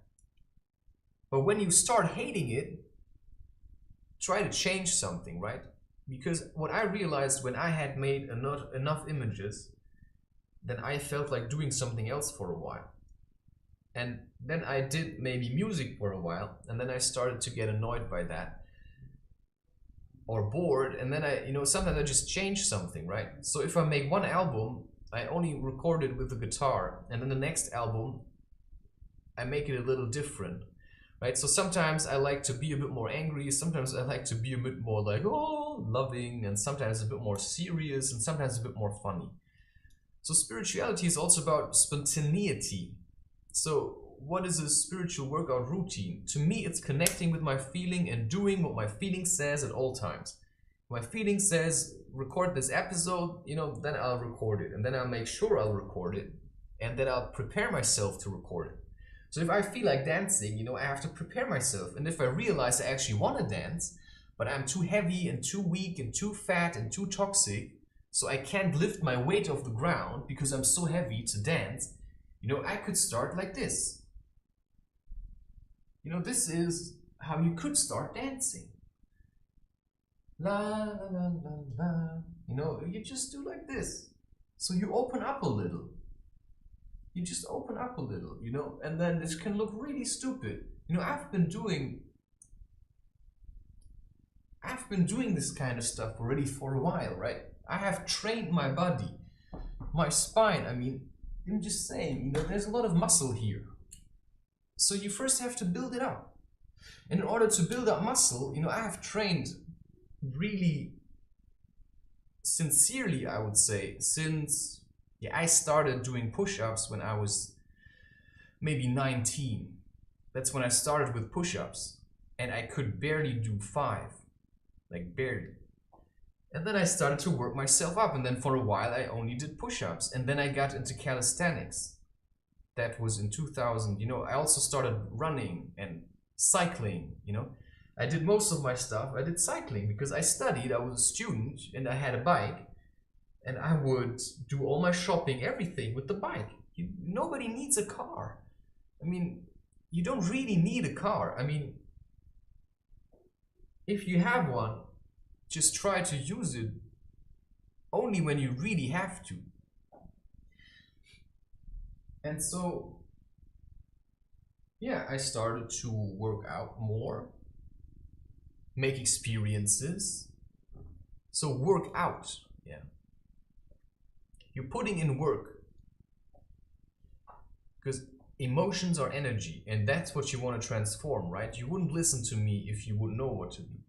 But when you start hating it, try to change something, right? Because what I realized when I had made enough images, then I felt like doing something else for a while. And then I did maybe music for a while, and then I started to get annoyed by that or bored, and then I, you know, sometimes I just change something, right? So if I make one album, I only recorded with the guitar, and then the next album I make it a little different, right? So sometimes I like to be a bit more angry, sometimes I like to be a bit more like, oh, loving, and sometimes a bit more serious, and sometimes a bit more funny. So spirituality is also about spontaneity. So what is a spiritual workout routine? To me, it's connecting with my feeling and doing what my feeling says at all times. My feeling says, record this episode, you know, then I'll record it. And then I'll make sure I'll record it. And then I'll prepare myself to record it. So if I feel like dancing, you know, I have to prepare myself. And if I realize I actually want to dance, but I'm too heavy and too weak and too fat and too toxic, so I can't lift my weight off the ground because I'm so heavy to dance, you know, I could start like this. You know, this is how you could start dancing. La la la la la. You know, you just do like this. So you open up a little. You just open up a little, you know, and then this can look really stupid. You know, I've been doing this kind of stuff already for a while, right? I have trained my body, my spine. I mean, I'm just saying, you know, there's a lot of muscle here. So you first have to build it up. And in order to build up muscle, you know, I have trained really sincerely, I would say, since I started doing push-ups when I was maybe 19. That's when I started with push-ups. And I could barely do 5. Like barely. And then I started to work myself up. And then for a while I only did push-ups. And then I got into calisthenics. That was in 2000. You know, I also started running and cycling, you know. I did most of my stuff. I did cycling because I studied. I was a student and I had a bike. And I would do all my shopping, everything with the bike. Nobody needs a car. I mean, you don't really need a car. I mean, if you have one, just try to use it only when you really have to. And so, yeah, I started to work out more, make experiences. So work out, yeah. You're putting in work. Because emotions are energy, and that's what you want to transform, right? You wouldn't listen to me if you wouldn't know what to do.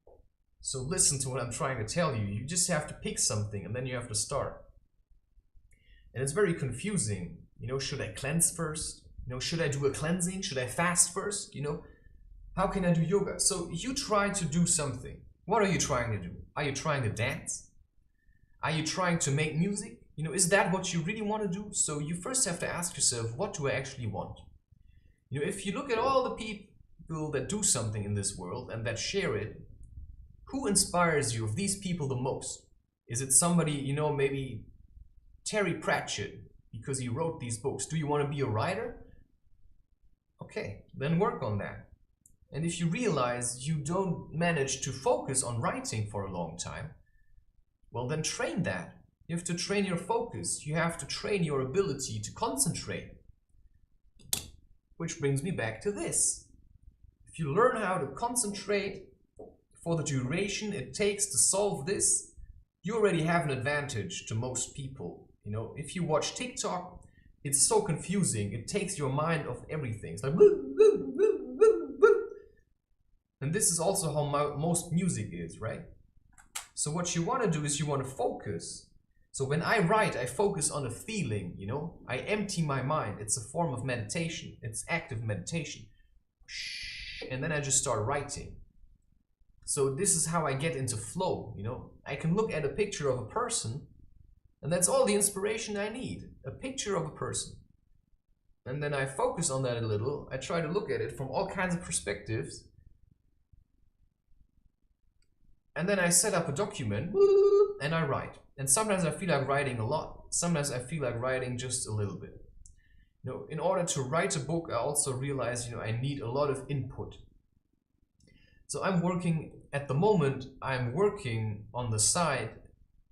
So listen to what I'm trying to tell you. You just have to pick something, and then you have to start. And it's very confusing. You know, should I cleanse first? You know, should I do a cleansing? Should I fast first? You know, how can I do yoga? So you try to do something. What are you trying to do? Are you trying to dance? Are you trying to make music? You know, is that what you really want to do? So you first have to ask yourself, what do I actually want? You know, if you look at all the people that do something in this world and that share it, who inspires you of these people the most? Is it somebody, you know, maybe Terry Pratchett, because he wrote these books? Do you want to be a writer? Okay, then work on that. And if you realize you don't manage to focus on writing for a long time, well, then train that. You have to train your focus. You have to train your ability to concentrate. Which brings me back to this. If you learn how to concentrate for the duration it takes to solve this, you already have an advantage to most people. You know, if you watch TikTok, it's so confusing. It takes your mind off everything. It's like, woo, woo, woo, woo, woo. And this is also how most music is, right? So what you want to do is you want to focus. So when I write, I focus on a feeling, you know? I empty my mind. It's a form of meditation. It's active meditation. And then I just start writing. So this is how I get into flow, you know? I can look at a picture of a person, and that's all the inspiration I need. A picture of a person. And then I focus on that a little. I try to look at it from all kinds of perspectives. And then I set up a document, and I write. And sometimes I feel like writing a lot. Sometimes I feel like writing just a little bit. You know, in order to write a book, I also realize, you know, I need a lot of input. So I'm working, at the moment, I'm working on the side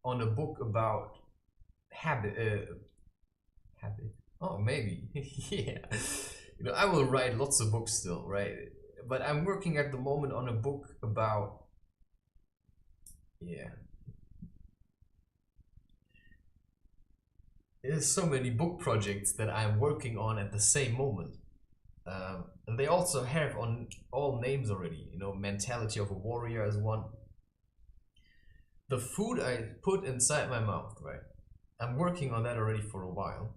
on a book about habit. Oh, maybe. Yeah. You know, I will write lots of books still, right? But I'm working at the moment on a book about, there's so many book projects that I'm working on at the same moment. And they also have on all names already. You know, Mentality of a Warrior is one. The food I put inside my mouth, right? I'm working on that already for a while.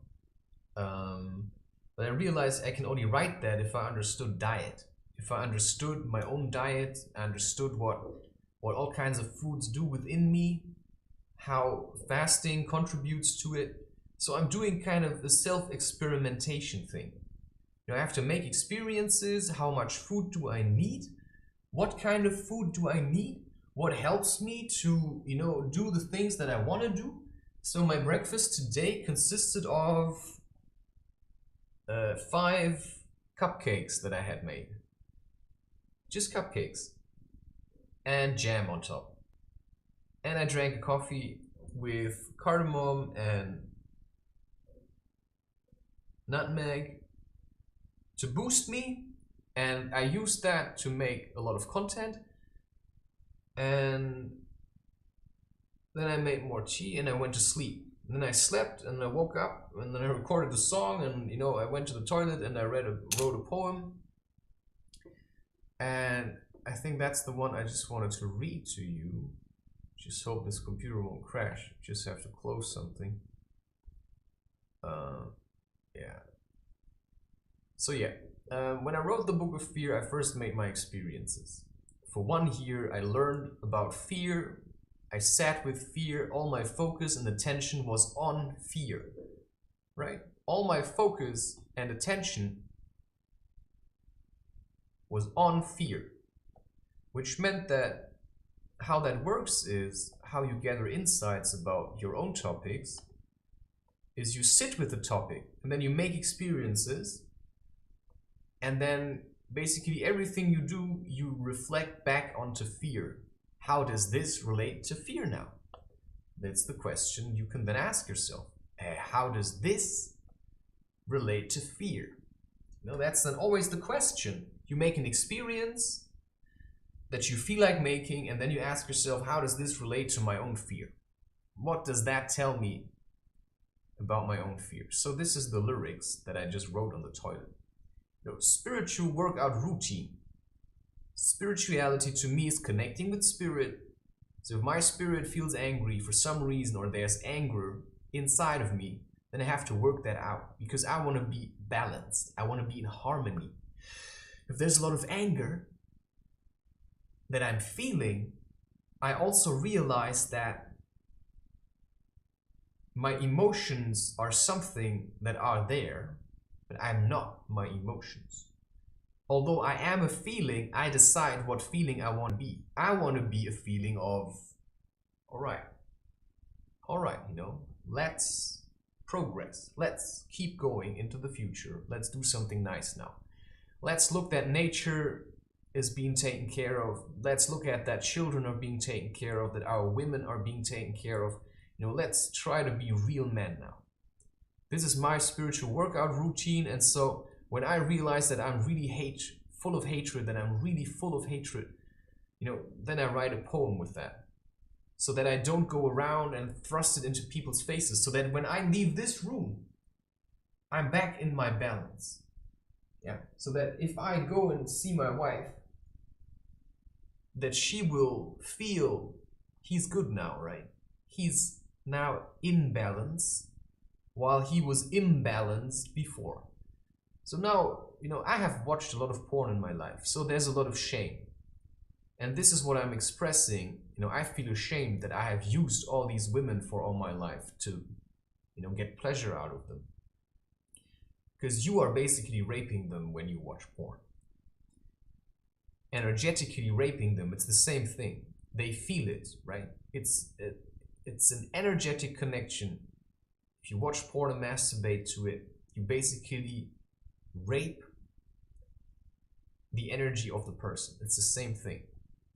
But I realized I can only write that if I understood diet. If I understood my own diet, I understood what all kinds of foods do within me, how fasting contributes to it. So I'm doing kind of a self-experimentation thing. You know, I have to make experiences. How much food do I need? What kind of food do I need? What helps me to, you know, do the things that I want to do? So my breakfast today consisted of 5 cupcakes that I had made. Just cupcakes. And jam on top. And I drank a coffee with cardamom and nutmeg to boost me, and I used that to make a lot of content. And then I made more tea and I went to sleep. And then I slept and I woke up and then I recorded the song, and you know, I went to the toilet and I wrote a poem. And I think that's the one I just wanted to read to you. Just hope this computer won't crash. Just have to close something. Yeah. So yeah, when I wrote the Book of Fear, I first made my experiences. For 1 year, I learned about fear. I sat with fear. All my focus and attention was on fear, right? All my focus and attention was on fear, which meant that how that works is, how you gather insights about your own topics is you sit with the topic and then you make experiences, and then basically everything you do, you reflect back onto fear. How does this relate to fear now? That's the question you can then ask yourself. How does this relate to fear? No, that's then always the question. You make an experience that you feel like making, and then you ask yourself, how does this relate to my own fear? What does that tell me about my own fear? So this is the lyrics that I just wrote on the toilet. You know, spiritual workout routine. Spirituality to me is connecting with spirit. So if my spirit feels angry for some reason, or there's anger inside of me, then I have to work that out, because I want to be balanced. I want to be in harmony. If there's a lot of anger that I'm feeling, I also realize that my emotions are something that are there, but I'm not my emotions. Although I am a feeling, I decide what feeling I want to be. I want to be a feeling of, all right, you know, let's progress. Let's keep going into the future. Let's do something nice now. Let's look that nature is being taken care of. Let's look at that children are being taken care of, that our women are being taken care of. You know, let's try to be real men now. This is my spiritual workout routine. And so when I realize that I'm really full of hatred, that I'm really full of hatred, you know, then I write a poem with that. So that I don't go around and thrust it into people's faces. So that when I leave this room, I'm back in my balance. Yeah. So that if I go and see my wife, that she will feel he's good now, right? He's now in balance, while he was imbalanced before. So now, you know, I have watched a lot of porn in my life, so there's a lot of shame. And this is what I'm expressing. You know, I feel ashamed that I have used all these women for all my life to, you know, get pleasure out of them. Because you are basically raping them when you watch porn. Energetically raping them, it's the same thing. They feel it, right? It's an energetic connection. If you watch porn and masturbate to it, you basically rape the energy of the person. It's the same thing.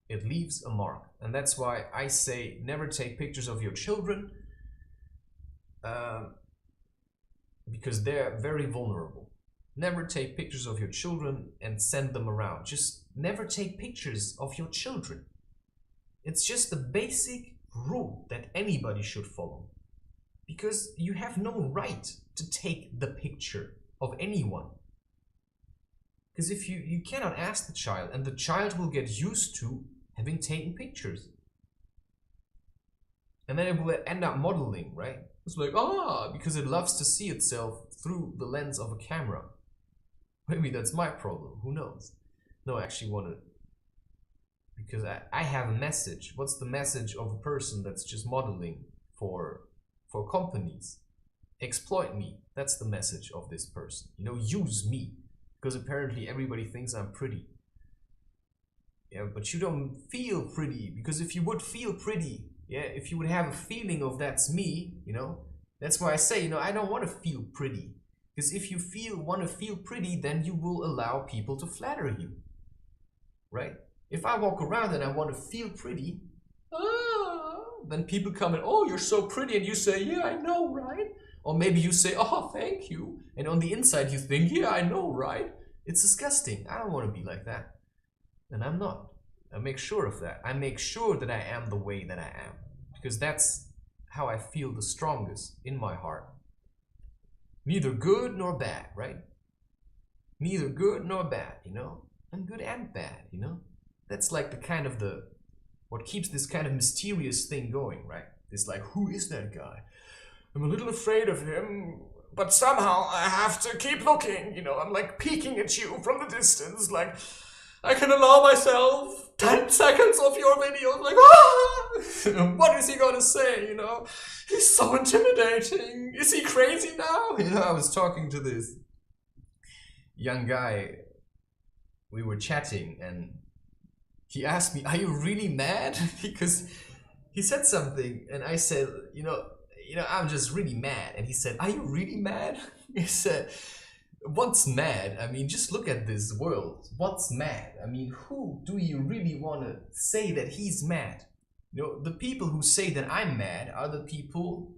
It leaves a mark. And that's why I say never take pictures of your children, because they're very vulnerable. Never take pictures of your children and send them around. Just never take pictures of your children. It's just the basic rule that anybody should follow. Because you have no right to take the picture of anyone. Because if you cannot ask the child, and the child will get used to having taken pictures. And then it will end up modeling, right? It's like, because it loves to see itself through the lens of a camera. Maybe that's my problem, who knows? No, I actually want to, because I have a message. What's the message of a person that's just modeling for companies? Exploit me. That's the message of this person. You know, use me. Because apparently everybody thinks I'm pretty. Yeah, but you don't feel pretty. Because if you would feel pretty, yeah, if you would have a feeling of that's me, you know, that's why I say, you know, I don't want to feel pretty. Because if you want to feel pretty, then you will allow people to flatter you. Right? If I walk around and I want to feel pretty, then people come and, oh, you're so pretty, and you say, yeah, I know, right? Or maybe you say, oh, thank you. And on the inside you think, yeah, I know, right? It's disgusting. I don't want to be like that. And I'm not. I make sure of that. I make sure that I am the way that I am. Because that's how I feel the strongest in my heart. Neither good nor bad, right? Neither good nor bad, you know? I'm good and bad, you know? That's like the kind of what keeps this kind of mysterious thing going, right? It's like, who is that guy? I'm a little afraid of him, but somehow I have to keep looking, you know? I'm like peeking at you from the distance, like I can allow myself 10 seconds of your video, like, what is he gonna say, you know? He's so intimidating. Is he crazy now? You know, I was talking to this young guy. We were chatting and he asked me, are you really mad? Because he said something and I said, you know, I'm just really mad. And he said, are you really mad? He said, what's mad? I mean, just look at this world. What's mad? I mean, who do you really want to say that he's mad? You know, the people who say that I'm mad are the people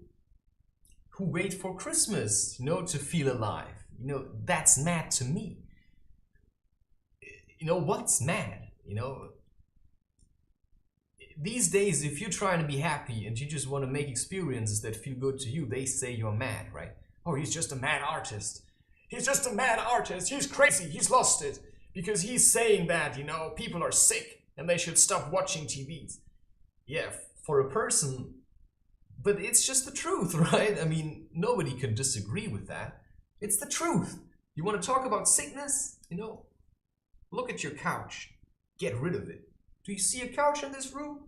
who wait for Christmas, you know, to feel alive. You know, that's mad to me. You know, what's mad? You know, these days, if you're trying to be happy and you just want to make experiences that feel good to you, they say you're mad, right? Oh, he's just a mad artist. He's just a mad artist. He's crazy. He's lost it. Because he's saying that, you know, people are sick and they should stop watching TVs. Yeah, for a person, but it's just the truth, right? I mean, nobody can disagree with that. It's the truth. You want to talk about sickness? You know, look at your couch. Get rid of it. Do you see a couch in this room?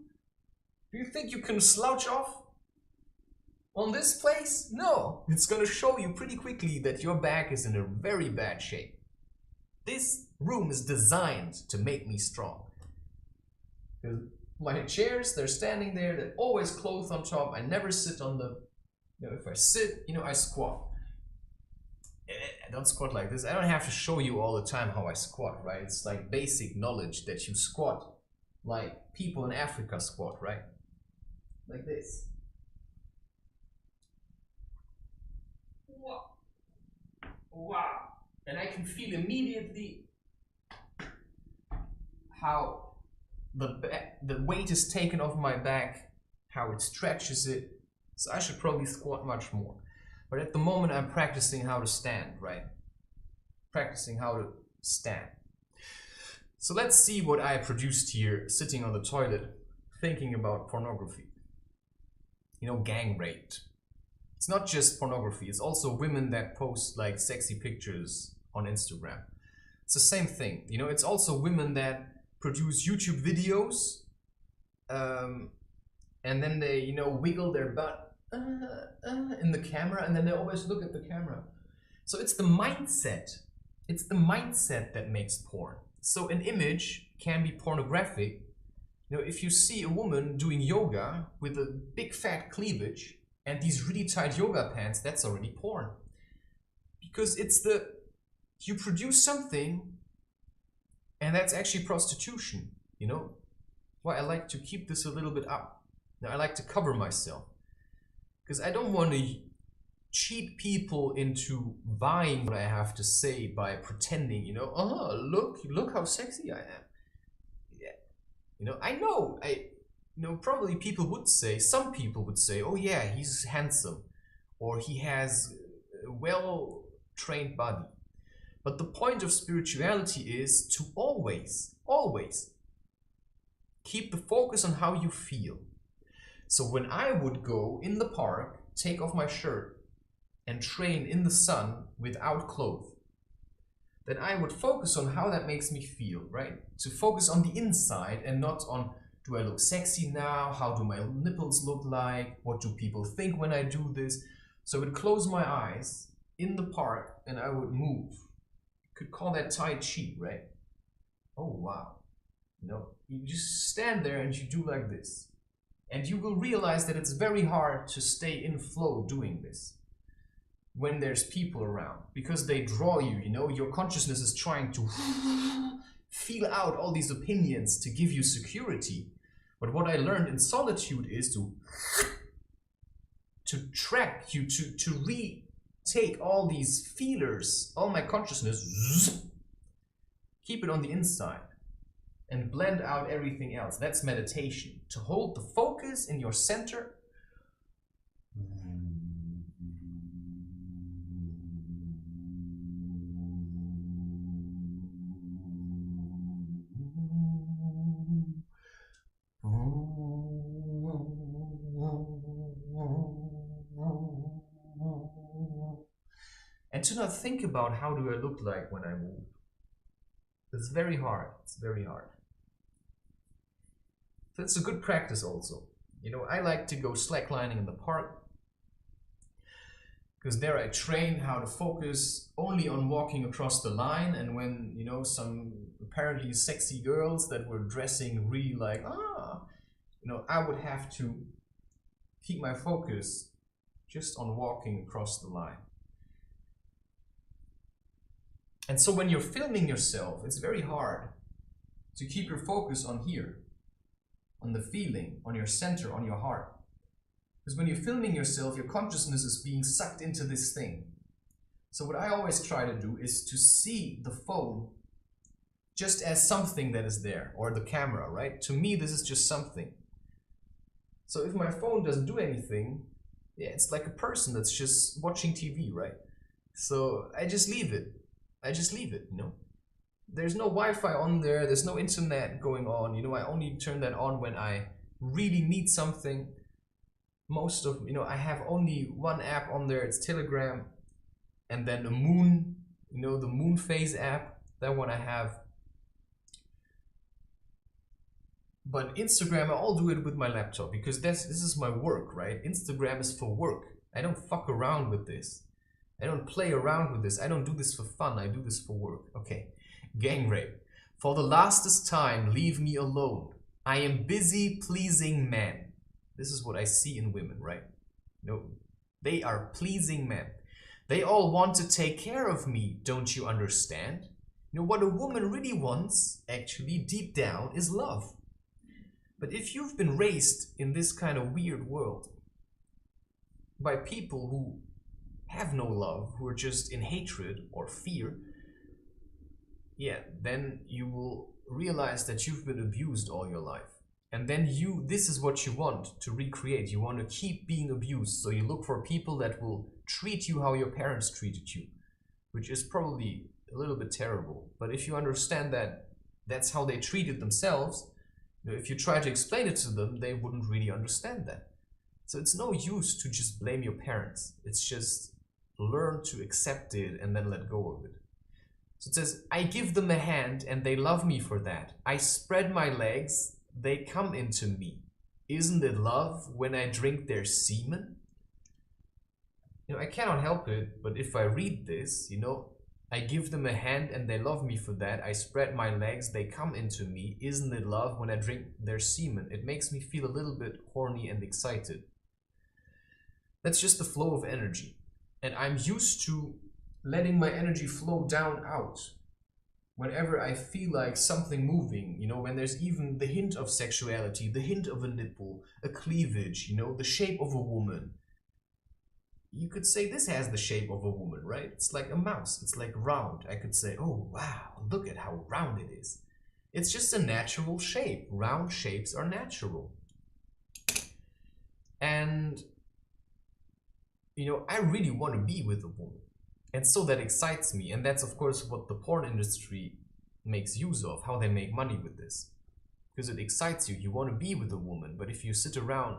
Do you think you can slouch off on this place? No, it's gonna show you pretty quickly that your back is in a very bad shape. This room is designed to make me strong. My chairs, they're standing there, they're always clothes on top. I never sit on the, you know, if I sit, you know, I squat. I don't squat like this. I don't have to show you all the time how I squat, right? It's like basic knowledge that you squat like people in Africa squat, right? Like this. Wow. Wow. And I can feel immediately how the weight is taken off my back, how it stretches it. So I should probably squat much more. But at the moment I'm practicing how to stand, right? Practicing how to stand. So let's see what I produced here, sitting on the toilet, thinking about pornography. You know, gang raped. It's not just pornography, it's also women that post like sexy pictures on Instagram. It's the same thing. You know, it's also women that produce YouTube videos and then they, you know, wiggle their butt in the camera and then they always look at the camera. So it's the mindset. It's the mindset that makes porn. So an image can be pornographic. You know, if you see a woman doing yoga with a big fat cleavage and these really tight yoga pants, that's already porn. Because it's you produce something and that's actually prostitution, you know? Why I like to keep this a little bit up. Now I like to cover myself. Because I don't want to cheat people into buying what I have to say by pretending, you know, oh, look how sexy I am. Yeah. You know, I know, you know, probably people would say, some people would say, oh yeah, he's handsome. or he has a well-trained body. But the point of spirituality is to always keep the focus on how you feel. So when I would go in the park, take off my shirt, and train in the sun without clothes, then I would focus on how that makes me feel, right? To focus on the inside and not on, do I look sexy now? How do my nipples look like? What do people think when I do this? So I would close my eyes in the park and I would move. You could call that Tai Chi, right? Oh, wow. You know, you just stand there and you do like this. And you will realize that it's very hard to stay in flow doing this when there's people around, because they draw you, you know, your consciousness is trying to feel out all these opinions to give you security. But what I learned in solitude is to track you, to retake all these feelers, all my consciousness, keep it on the inside and blend out everything else. That's meditation. To hold the focus in your center. And to not think about how do I look like when I move. It's very hard. It's very hard. So it's a good practice also. You know, I like to go slacklining in the park because there I train how to focus only on walking across the line. And when, you know, some apparently sexy girls that were dressing really like, you know, I would have to keep my focus just on walking across the line. And so when you're filming yourself, it's very hard to keep your focus on here, on the feeling, on your center, on your heart. Because when you're filming yourself, your consciousness is being sucked into this thing. So what I always try to do is to see the phone just as something that is there, or the camera, right? To me, this is just something. So if my phone doesn't do anything, yeah, it's like a person that's just watching TV, right? So I just leave it. You know. There's no Wi-Fi on there, there's no internet going on, you know, I only turn that on when I really need something. Most of, you know, I have only one app on there, it's Telegram, and then the Moon, you know, the Moon Phase app, that one I have. But Instagram, I all do it with my laptop, because this is my work, right? Instagram is for work. I don't fuck around with this. I don't play around with this. I don't do this for fun. I do this for work. Okay. Gang rape. For the lastest time, leave me alone. I am busy pleasing men. This is what I see in women, right? No, they are pleasing men. They all want to take care of me. Don't you understand? You know, what a woman really wants, actually, deep down, is love. But if you've been raised in this kind of weird world by people who have no love, who are just in hatred or fear, yeah, then you will realize that you've been abused all your life. And then this is what you want to recreate. You want to keep being abused. So you look for people that will treat you how your parents treated you, which is probably a little bit terrible. But if you understand that that's how they treated themselves, you know, if you try to explain it to them, they wouldn't really understand that. So it's no use to just blame your parents. It's just learn to accept it and then let go of it. So it says, I give them a hand and they love me for that. I spread my legs, they come into me. Isn't it love when I drink their semen? You know, I cannot help it, but if I read this, you know, I give them a hand and they love me for that. I spread my legs, they come into me. Isn't it love when I drink their semen? It makes me feel a little bit horny and excited. That's just the flow of energy. And I'm used to letting my energy flow down out. Whenever I feel like something moving, you know, when there's even the hint of sexuality, the hint of a nipple, a cleavage, you know, the shape of a woman. You could say this has the shape of a woman, right? It's like a mouse, it's like round. I could say, oh wow, look at how round it is. It's just a natural shape. Round shapes are natural. And you know, I really want to be with a woman. And so that excites me. And that's, of course, what the porn industry makes use of, how they make money with this. Because it excites you. You want to be with a woman. But if you sit around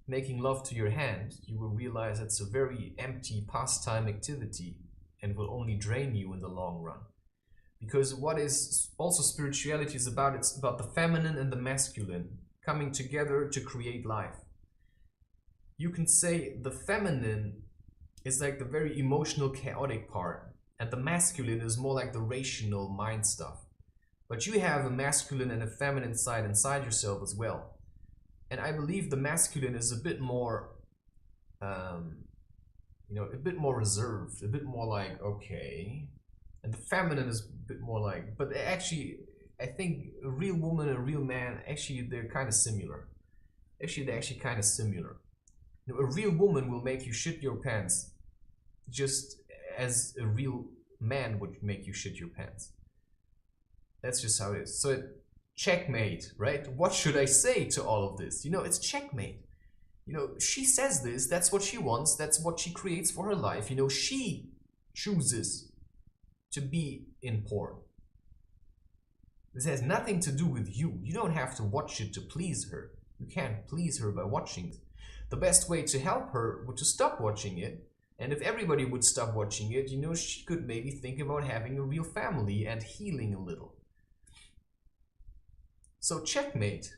making love to your hand, you will realize it's a very empty pastime activity and will only drain you in the long run. Because what is also spirituality is about, it's about the feminine and the masculine coming together to create life. You can say the feminine is like the very emotional, chaotic part, and the masculine is more like the rational mind stuff. But you have a masculine and a feminine side inside yourself as well. And I believe the masculine is a bit more, you know, a bit more reserved, a bit more like, okay. And the feminine is a bit more like, but actually, I think a real woman and a real man, actually, they're kind of similar. Actually, they're actually kind of similar. You know, a real woman will make you shit your pants just as a real man would make you shit your pants. That's just how it is. So, checkmate, right? What should I say to all of this? You know, it's checkmate. You know, she says this, that's what she wants, that's what she creates for her life. You know, she chooses to be in porn. This has nothing to do with you. You don't have to watch it to please her. You can't please her by watching it. The best way to help her would to stop watching it. And if everybody would stop watching it, you know, she could maybe think about having a real family and healing a little. So checkmate.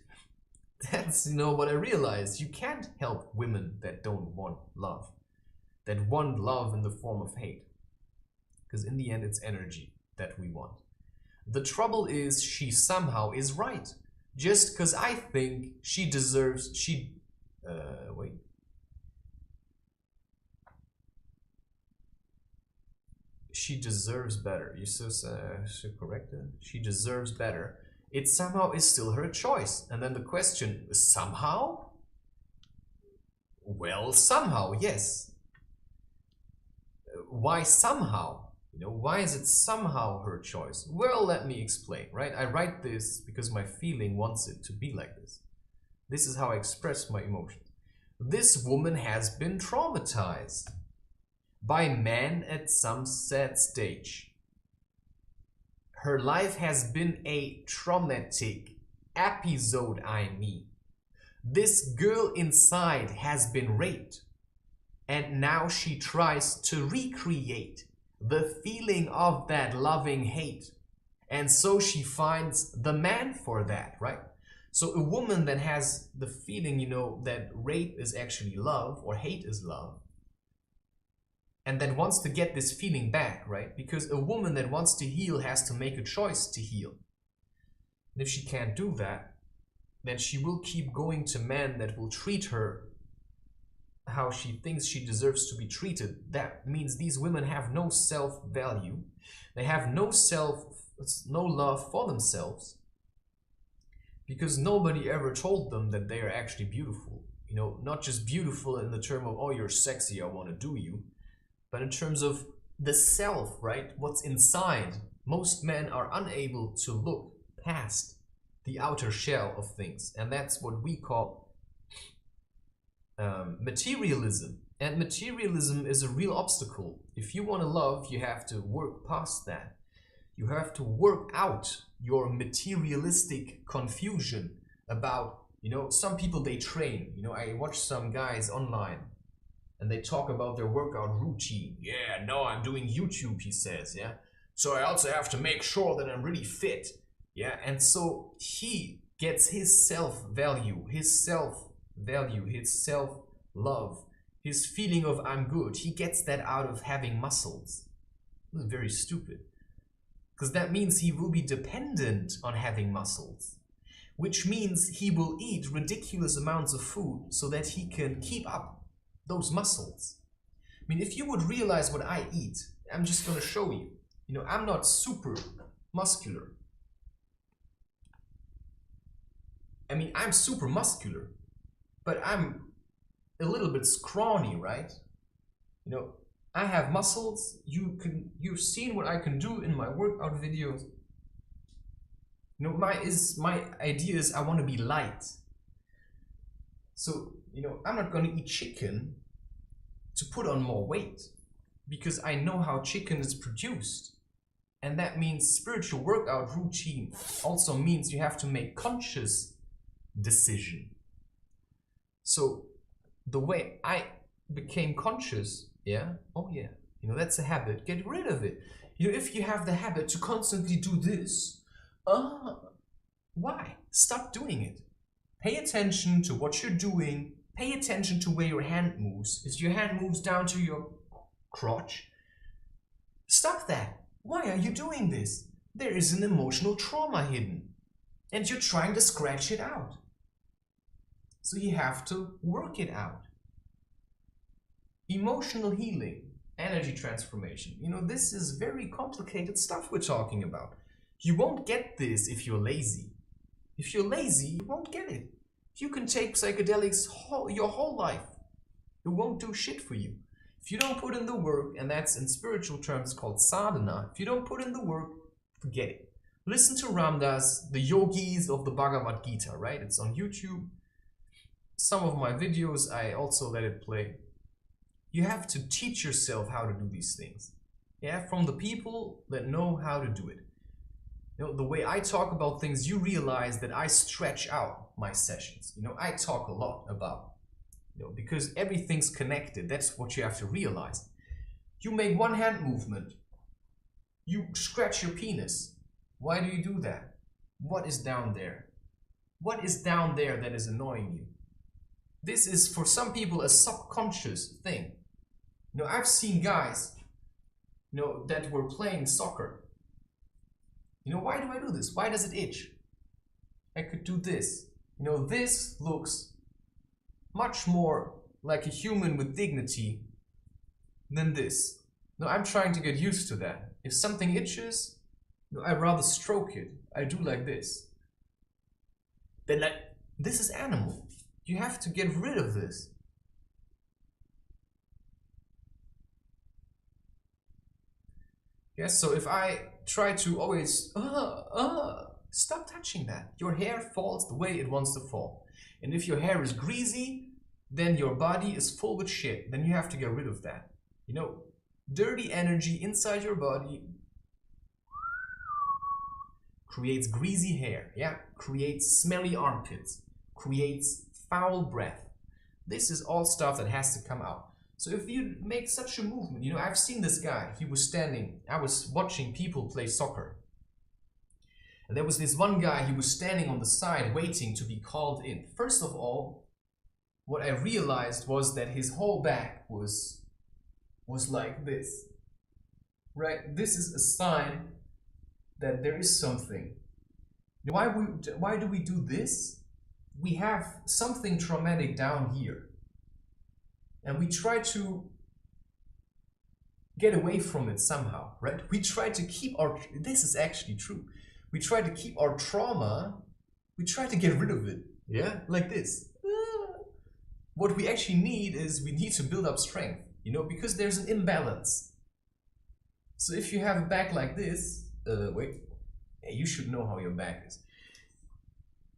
That's, you know, what I realized. You can't help women that don't want love. That want love in the form of hate. Because in the end, it's energy that we want. The trouble is, she somehow is right. Just because I think she deserves, she deserves better. You so correct it? She deserves better. It somehow is still her choice. And then the question, somehow? Well, somehow, yes. Why somehow? You know, why is it somehow her choice? Well, let me explain, right? I write this because my feeling wants it to be like this. This is how I express my emotions. This woman has been traumatized by men at some sad stage. Her life has been a traumatic episode, I mean. This girl inside has been raped, and now she tries to recreate the feeling of that loving hate. And so she finds the man for that, right? So a woman that has the feeling, you know, that rape is actually love or hate is love, and that wants to get this feeling back, right? Because a woman that wants to heal has to make a choice to heal. And if she can't do that, then she will keep going to men that will treat her how she thinks she deserves to be treated. That means these women have no self-value. They have no love for themselves, because nobody ever told them that they are actually beautiful. You know, not just beautiful in the term of, oh, you're sexy, I want to do you, but in terms of the self, right? What's inside. Most men are unable to look past the outer shell of things. And that's what we call materialism. And materialism is a real obstacle. If you want to love, you have to work past that. You have to work out your materialistic confusion about, you know, some people, they train. You know, I watch some guys online and they talk about their workout routine. Yeah, no, I'm doing YouTube, he says, yeah. So I also have to make sure that I'm really fit. Yeah, and so he gets his self-value, his self-love, his feeling of I'm good. He gets that out of having muscles. This is very stupid. Because that means he will be dependent on having muscles. Which means he will eat ridiculous amounts of food so that he can keep up those muscles. I mean, if you would realize what I eat, I'm just going to show you. You know, I'm not super muscular. I mean, I'm super muscular, but I'm a little bit scrawny, right? You know, I have muscles. You've seen what I can do in my workout videos. You know, my idea is I want to be light. So, you know, I'm not going to eat chicken to put on more weight because I know how chicken is produced. And that means spiritual workout routine also means you have to make conscious decision. So the way I became conscious, that's a habit. Get rid of it. If you have the habit to constantly do this, why? Stop doing it. Pay attention to what you're doing. Pay attention to where your hand moves. If your hand moves down to your crotch, stop that. Why are you doing this? There is an emotional trauma hidden, and you're trying to scratch it out. So you have to work it out. Emotional healing, energy transformation. This is very complicated stuff we're talking about. You won't get this if you're lazy. If you're lazy, you won't get it. You can take psychedelics your whole life. It won't do shit for you. If you don't put in the work, and that's in spiritual terms called sadhana, if you don't put in the work, forget it. Listen to Ram Dass, the yogis of the Bhagavad Gita, right? It's on YouTube. Some of my videos, I also let it play. You have to teach yourself how to do these things. From the people that know how to do it. The way I talk about things, you realize that I stretch out my sessions. I talk a lot about, because everything's connected. That's what you have to realize. You make one hand movement. You scratch your penis. Why do you do that? What is down there? What is down there that is annoying you? This is, for some people, a subconscious thing. I've seen guys, that were playing soccer. Why do I do this? Why does it itch? I could do this. This looks much more like a human with dignity than this. I'm trying to get used to that. If something itches, I'd rather stroke it. I do like this. Then this is animal. You have to get rid of this. Yes, so if I try to always, stop touching that. Your hair falls the way it wants to fall. And if your hair is greasy, then your body is full with shit. Then you have to get rid of that. Dirty energy inside your body creates greasy hair, creates smelly armpits, creates foul breath. This is all stuff that has to come out. So if you make such a movement, I've seen this guy, he was standing, I was watching people play soccer. And there was this one guy, he was standing on the side waiting to be called in. First of all, what I realized was that his whole back was like this, right? This is a sign that there is something. Why do we do this? We have something traumatic down here. And we try to get away from it somehow, right? We try to keep this is actually true. We try to keep our trauma, we try to get rid of it, like this. What we actually need is we need to build up strength, because there's an imbalance. So if you have a back like this, you should know how your back is.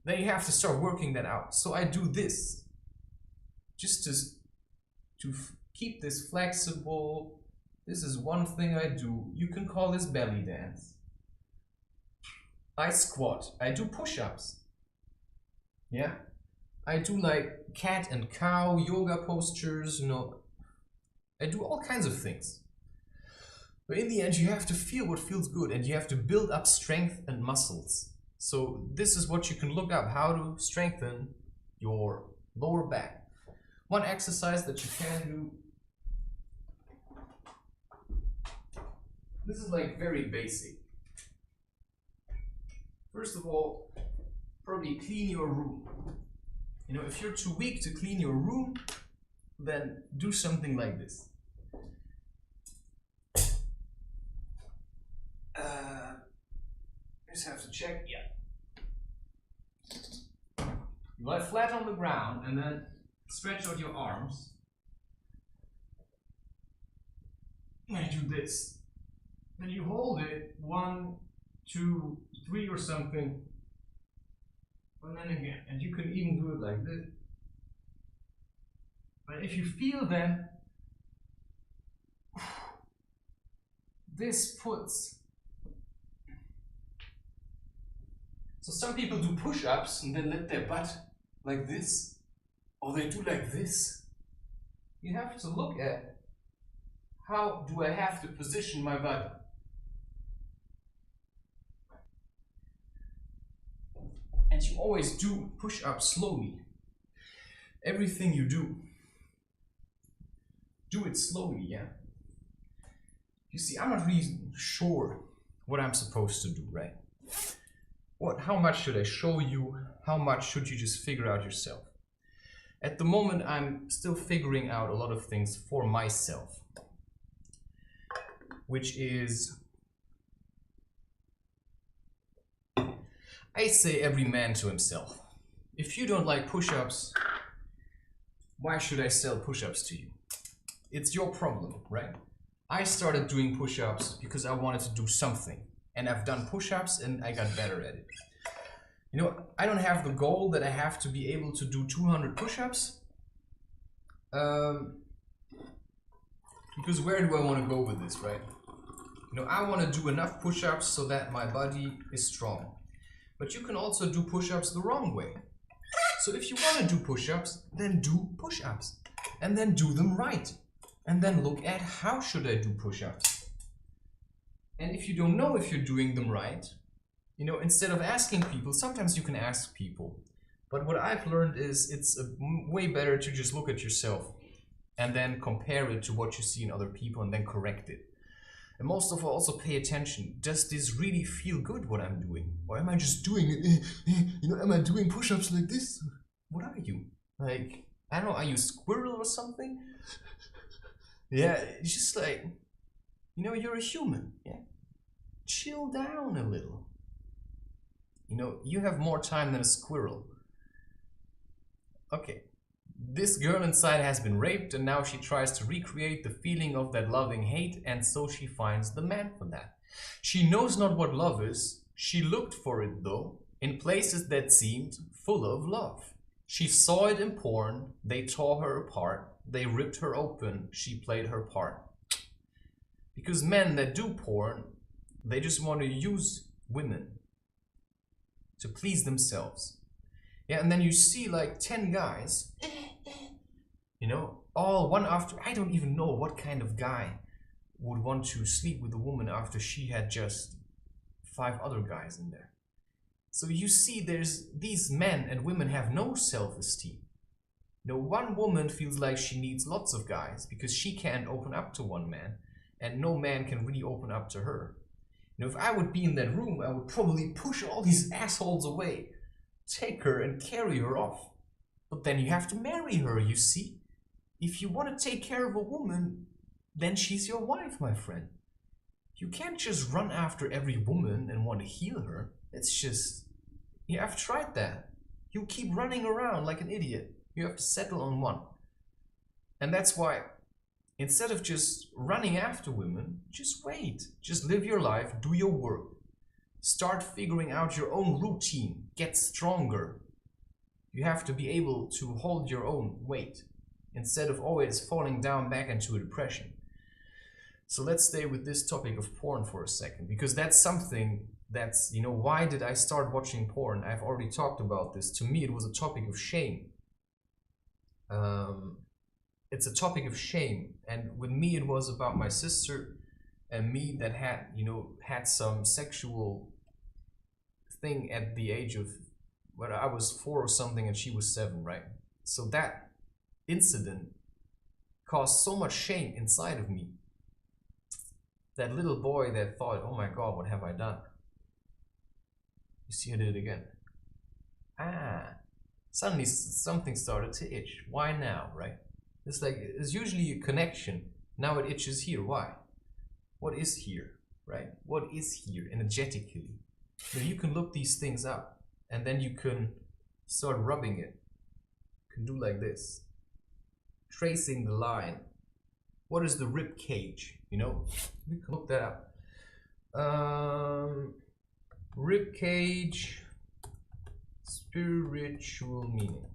Then you have to start working that out. So I do this, just to keep this flexible. This is one thing I do. You can call this belly dance. I squat. I do push-ups. I do like cat and cow yoga postures, I do all kinds of things. But in the end, you have to feel what feels good, and you have to build up strength and muscles. So this is what you can look up, how to strengthen your lower back. One exercise that you can do, this is like very basic. First of all, probably clean your room. If you're too weak to clean your room, then do something like this. Just have to check, You lie flat on the ground and then stretch out your arms. And do this. Then you hold it 1, 2, 3 or something. And then again, and you can even do it like this. But if you feel then this puts... So some people do push-ups and then let their butt like this, or they do like this. You have to look at how do I have to position my butt. And you always do push-ups slowly. Everything you do it slowly, yeah? You see, I'm not really sure what I'm supposed to do, right? How much should I show you? How much should you just figure out yourself? At the moment, I'm still figuring out a lot of things for myself, which is, I say every man to himself. If you don't like push-ups, why should I sell push-ups to you? It's your problem, right? I started doing push-ups because I wanted to do something. And I've done push-ups and I got better at it. You know, I don't have the goal that I have to be able to do 200 push-ups. Because where do I want to go with this, right? You know, I want to do enough push-ups so that my body is strong. But you can also do push-ups the wrong way. So if you want to do push-ups, then do push-ups. And then do them right. And then look at how should I do push-ups. And if you don't know if you're doing them right, you know, instead of asking people, sometimes you can ask people. But what I've learned is it's way better to just look at yourself and then compare it to what you see in other people and then correct it. And most of all, also pay attention. Does this really feel good, what I'm doing? Or am I just doing it? You know, am I doing push-ups like this? What are you? Like, I don't know, are you a squirrel or something? Yeah, it's just like, you know, you're a human, yeah? Chill down a little. You know, you have more time than a squirrel. Okay, this girl inside has been raped and now she tries to recreate the feeling of that loving hate, and so she finds the man for that. She knows not what love is. She looked for it though, in places that seemed full of love. She saw it in porn, they tore her apart, they ripped her open, she played her part. Because men that do porn, they just want to use women to please themselves. Yeah, and then you see like 10 guys, you know, all one after. I don't even know what kind of guy would want to sleep with a woman after she had just 5 other guys in there. So you see there's these men and women have no self-esteem. You know, one woman feels like she needs lots of guys because she can't open up to one man and no man can really open up to her. You know, if I would be in that room, I would probably push all these assholes away, take her and carry her off. But then you have to marry her, you see? If you want to take care of a woman, then she's your wife, my friend. You can't just run after every woman and want to heal her. It's just, yeah, I've tried that. You keep running around like an idiot. You have to settle on one. And that's why, instead of just running after women, just wait. Just live your life, do your work. Start figuring out your own routine. Get stronger. You have to be able to hold your own weight instead of always falling down back into a depression. So let's stay with this topic of porn for a second, because that's something that's, you know, why did I start watching porn? I've already talked about this. To me, it was a topic of shame. It's a topic of shame. And with me, it was about my sister and me that had, you know, had some sexual thing at the age of, well, I was 4 or something and she was 7, right? So that incident caused so much shame inside of me. That little boy that thought, oh my God, what have I done? You see, I did it again. Suddenly something started to itch. Why now, right? It's like, it's usually a connection. Now it itches here. Why? What is here, right? What is here energetically? Now you can look these things up and then you can start rubbing it. You can do like this. Tracing the line. What is the rib cage? You know, we can look that up. Rib cage, spiritual meaning.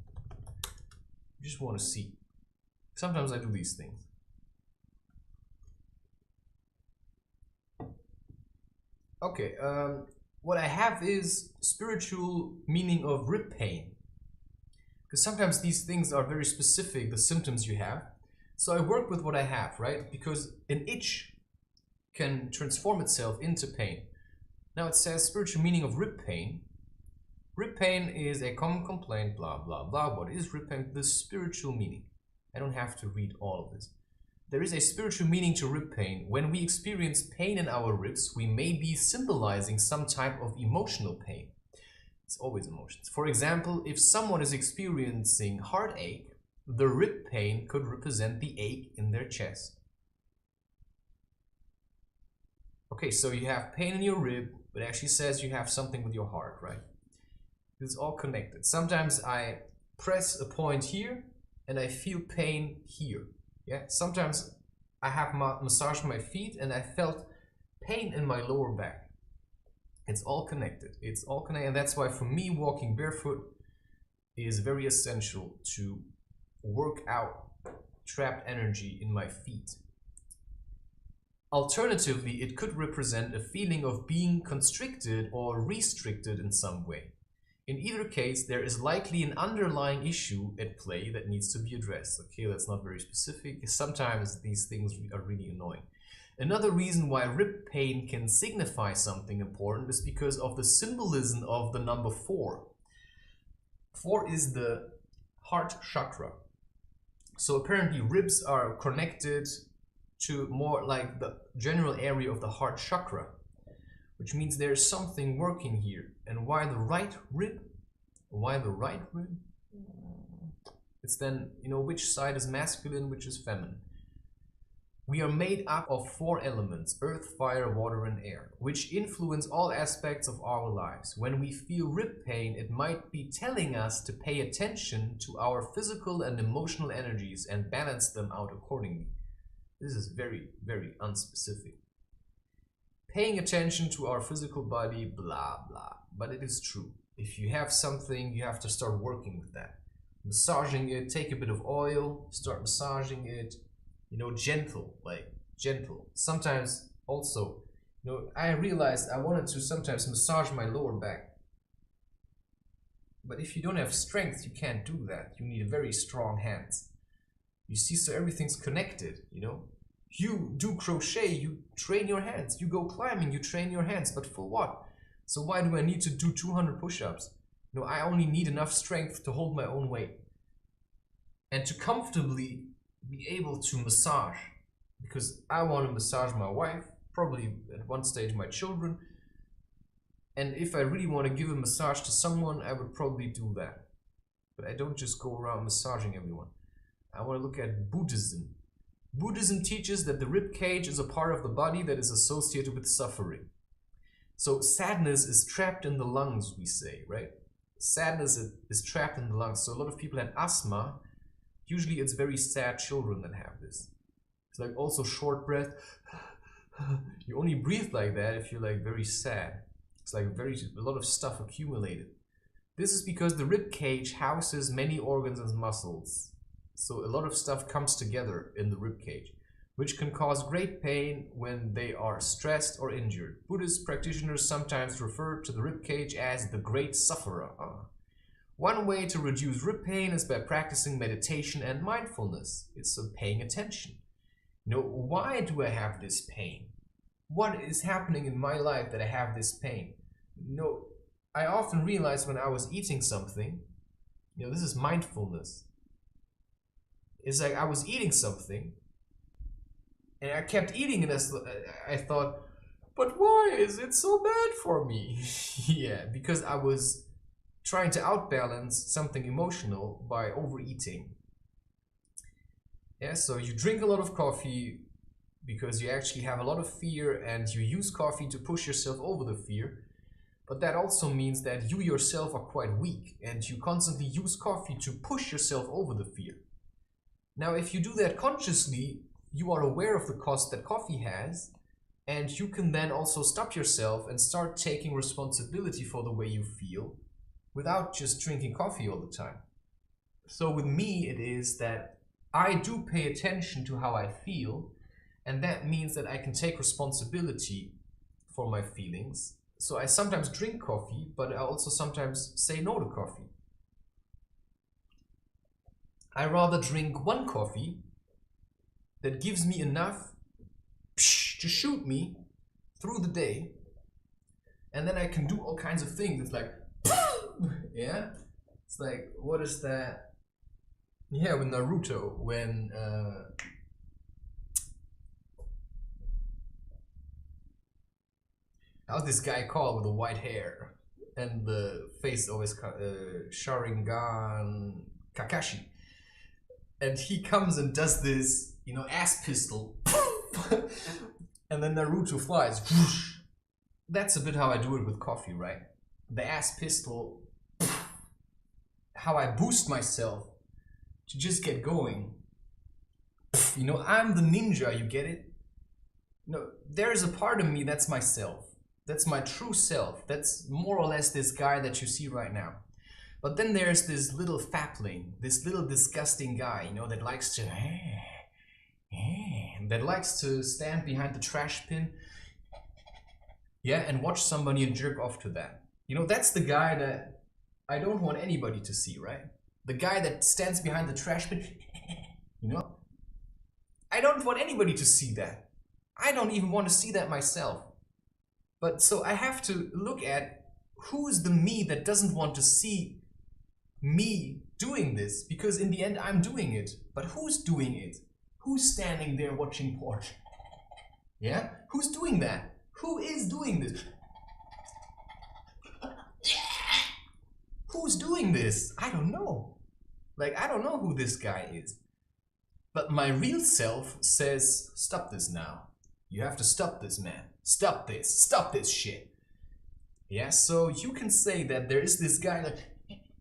You just want to see. Sometimes I do these things. Okay, what I have is spiritual meaning of rib pain. Because sometimes these things are very specific, the symptoms you have. So I work with what I have, right? Because an itch can transform itself into pain. Now it says spiritual meaning of rib pain. Rib pain is a common complaint, blah, blah, blah. What is rib pain? The spiritual meaning. I don't have to read all of this. There is a spiritual meaning to rib pain. When we experience pain in our ribs, we may be symbolizing some type of emotional pain. It's always emotions. For example, if someone is experiencing heartache, the rib pain could represent the ache in their chest. Okay, so you have pain in your rib, but it actually says you have something with your heart, right? It's all connected. Sometimes I press a point here and I feel pain here. Yeah, sometimes I have massaged my feet and I felt pain in my lower back. It's all connected. It's all connected, and that's why for me walking barefoot is very essential to work out trapped energy in my feet. Alternatively, it could represent a feeling of being constricted or restricted in some way. In either case, there is likely an underlying issue at play that needs to be addressed. Okay, that's not very specific. Sometimes these things are really annoying. Another reason why rib pain can signify something important is because of the symbolism of the number 4. 4 is the heart chakra. So apparently ribs are connected to more like the general area of the heart chakra, which means there's something working here. And why the right rib? Why the right rib? It's then, you know, which side is masculine, which is feminine. We are made up of 4 elements, earth, fire, water, and air, which influence all aspects of our lives. When we feel rib pain, it might be telling us to pay attention to our physical and emotional energies and balance them out accordingly. This is very, very unspecific. Paying attention to our physical body, blah, blah. But it is true. If you have something, you have to start working with that. Massaging it, take a bit of oil, start massaging it. You know, gentle, like gentle. Sometimes also, you know, I realized I wanted to sometimes massage my lower back. But if you don't have strength, you can't do that. You need very strong hands. You see, so everything's connected, you know. You do crochet, you train your hands. You go climbing, you train your hands. But for what? So why do I need to do 200 push-ups? You know, I only need enough strength to hold my own weight. And to comfortably be able to massage. Because I want to massage my wife, probably at one stage my children. And if I really want to give a massage to someone, I would probably do that. But I don't just go around massaging everyone. I want to look at Buddhism. Buddhism teaches that the rib cage is a part of the body that is associated with suffering. So sadness is trapped in the lungs, we say, right? Sadness is trapped in the lungs. So a lot of people have asthma. Usually it's very sad children that have this. It's like also short breath. You only breathe like that if you're like very sad. It's like a lot of stuff accumulated. This is because the rib cage houses many organs and muscles. So a lot of stuff comes together in the rib cage, which can cause great pain when they are stressed or injured. Buddhist practitioners sometimes refer to the rib cage as the great sufferer. One way to reduce rib pain is by practicing meditation and mindfulness. It's paying attention. You know, why do I have this pain? What is happening in my life that I have this pain? You know, I often realize when I was eating something, you know, this is mindfulness. It's like I was eating something and I kept eating and I thought, but why is it so bad for me? Yeah, because I was trying to outbalance something emotional by overeating. Yeah, so you drink a lot of coffee because you actually have a lot of fear and you use coffee to push yourself over the fear. But that also means that you yourself are quite weak and you constantly use coffee to push yourself over the fear. Now, if you do that consciously, you are aware of the cost that coffee has, and you can then also stop yourself and start taking responsibility for the way you feel without just drinking coffee all the time. So with me, it is that I do pay attention to how I feel, and that means that I can take responsibility for my feelings. So I sometimes drink coffee, but I also sometimes say no to coffee. I rather drink one coffee that gives me enough to shoot me through the day, and then I can do all kinds of things. It's like, yeah, it's like, what is that? Yeah, with Naruto, when how's this guy called with the white hair and the face always Sharingan Kakashi, and he comes and does this, you know, ass pistol, and then Naruto flies. That's a bit how I do it with coffee, right? The ass pistol, how I boost myself to just get going. You know, I'm the ninja, you get it? No, there's a part of me that's myself. That's my true self. That's more or less this guy that you see right now. But then there's this little fapling, this little disgusting guy, you know, that likes to stand behind the trash bin, yeah, and watch somebody and jerk off to that. You know, that's the guy that I don't want anybody to see, right? The guy that stands behind the trash bin, you know? I don't want anybody to see that. I don't even want to see that myself. But so I have to look at who is the me that doesn't want to see me doing this, because in the end I'm doing it. But who's doing it? Who's standing there watching porn? Yeah? Who's doing that? Who is doing this? Who's doing this? I don't know. Like, I don't know who this guy is. But my real self says, stop this now. You have to stop this, man. Stop this. Stop this shit. Yeah, so you can say that there is this guy that,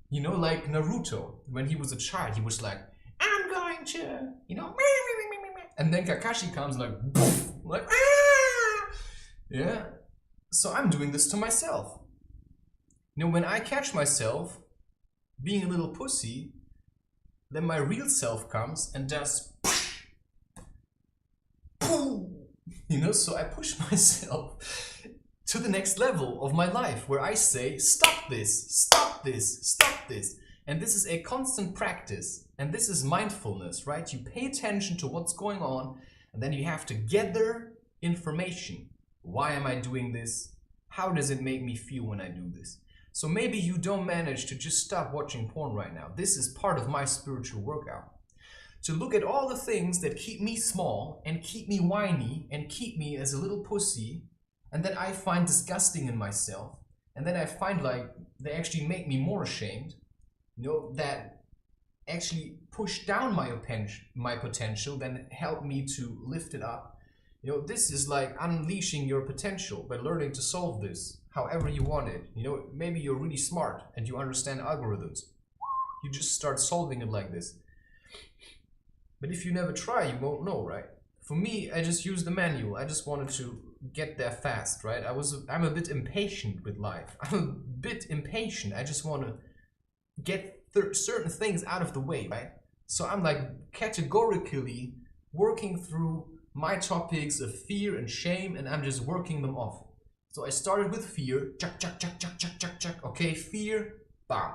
you know, like Naruto, when he was a child, he was like, I'm going to, you know, and then Kakashi comes like, poof, like, ah! Yeah, so I'm doing this to myself. You know, when I catch myself being a little pussy, then my real self comes and does, you know, so I push myself to the next level of my life where I say, stop this, stop this, stop this. And this is a constant practice. And this is mindfulness, right? You pay attention to what's going on, and then you have to gather information. Why am I doing this? How does it make me feel when I do this? So maybe you don't manage to just stop watching porn right now. This is part of my spiritual workout. To look at all the things that keep me small and keep me whiny and keep me as a little pussy, and that I find disgusting in myself, and then I find like they actually make me more ashamed, you know, that actually push down my potential, then help me to lift it up. You know, this is like unleashing your potential by learning to solve this however you want it. You know, maybe you're really smart and you understand algorithms. You just start solving it like this. But if you never try, you won't know, right? For me, I just used the manual. I just wanted to get there fast, right? I'm a bit impatient with life. I'm a bit impatient. I just want to get certain things out of the way, right? So I'm like categorically working through my topics of fear and shame, and I'm just working them off. So I started with fear, chuck, chuck, chuck, chuck, chuck, chuck, chuck. Okay, fear, bam.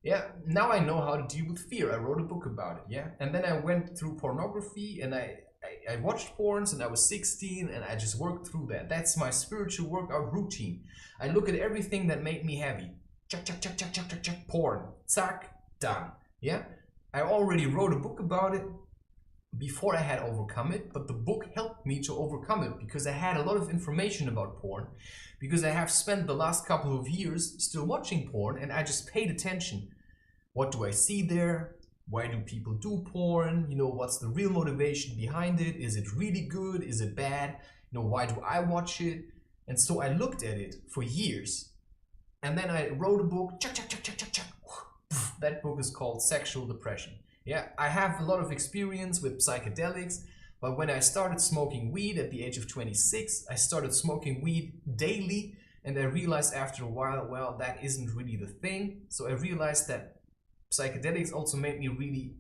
Yeah, now I know how to deal with fear. I wrote a book about it, yeah? And then I went through pornography, and I watched porns, and I was 16, and I just worked through that. That's my spiritual workout routine. I look at everything that made me heavy. Chuck, chuck, chuck, chuck, chuck, chuck, chuck, porn. Zack, done. Yeah? I already wrote a book about it before I had overcome it, but the book helped me to overcome it because I had a lot of information about porn, because I have spent the last couple of years still watching porn, and I just paid attention. What do I see there? Why do people do porn? You know, what's the real motivation behind it? Is it really good? Is it bad? You know, why do I watch it? And so I looked at it for years. And then I wrote a book. Chuck, chuck, chuck, chuck, chuck, chuck. That book is called Sexual Depression. Yeah, I have a lot of experience with psychedelics, but when I started smoking weed at the age of 26, I started smoking weed daily, and I realized after a while, well, that isn't really the thing. So I realized that psychedelics also made me really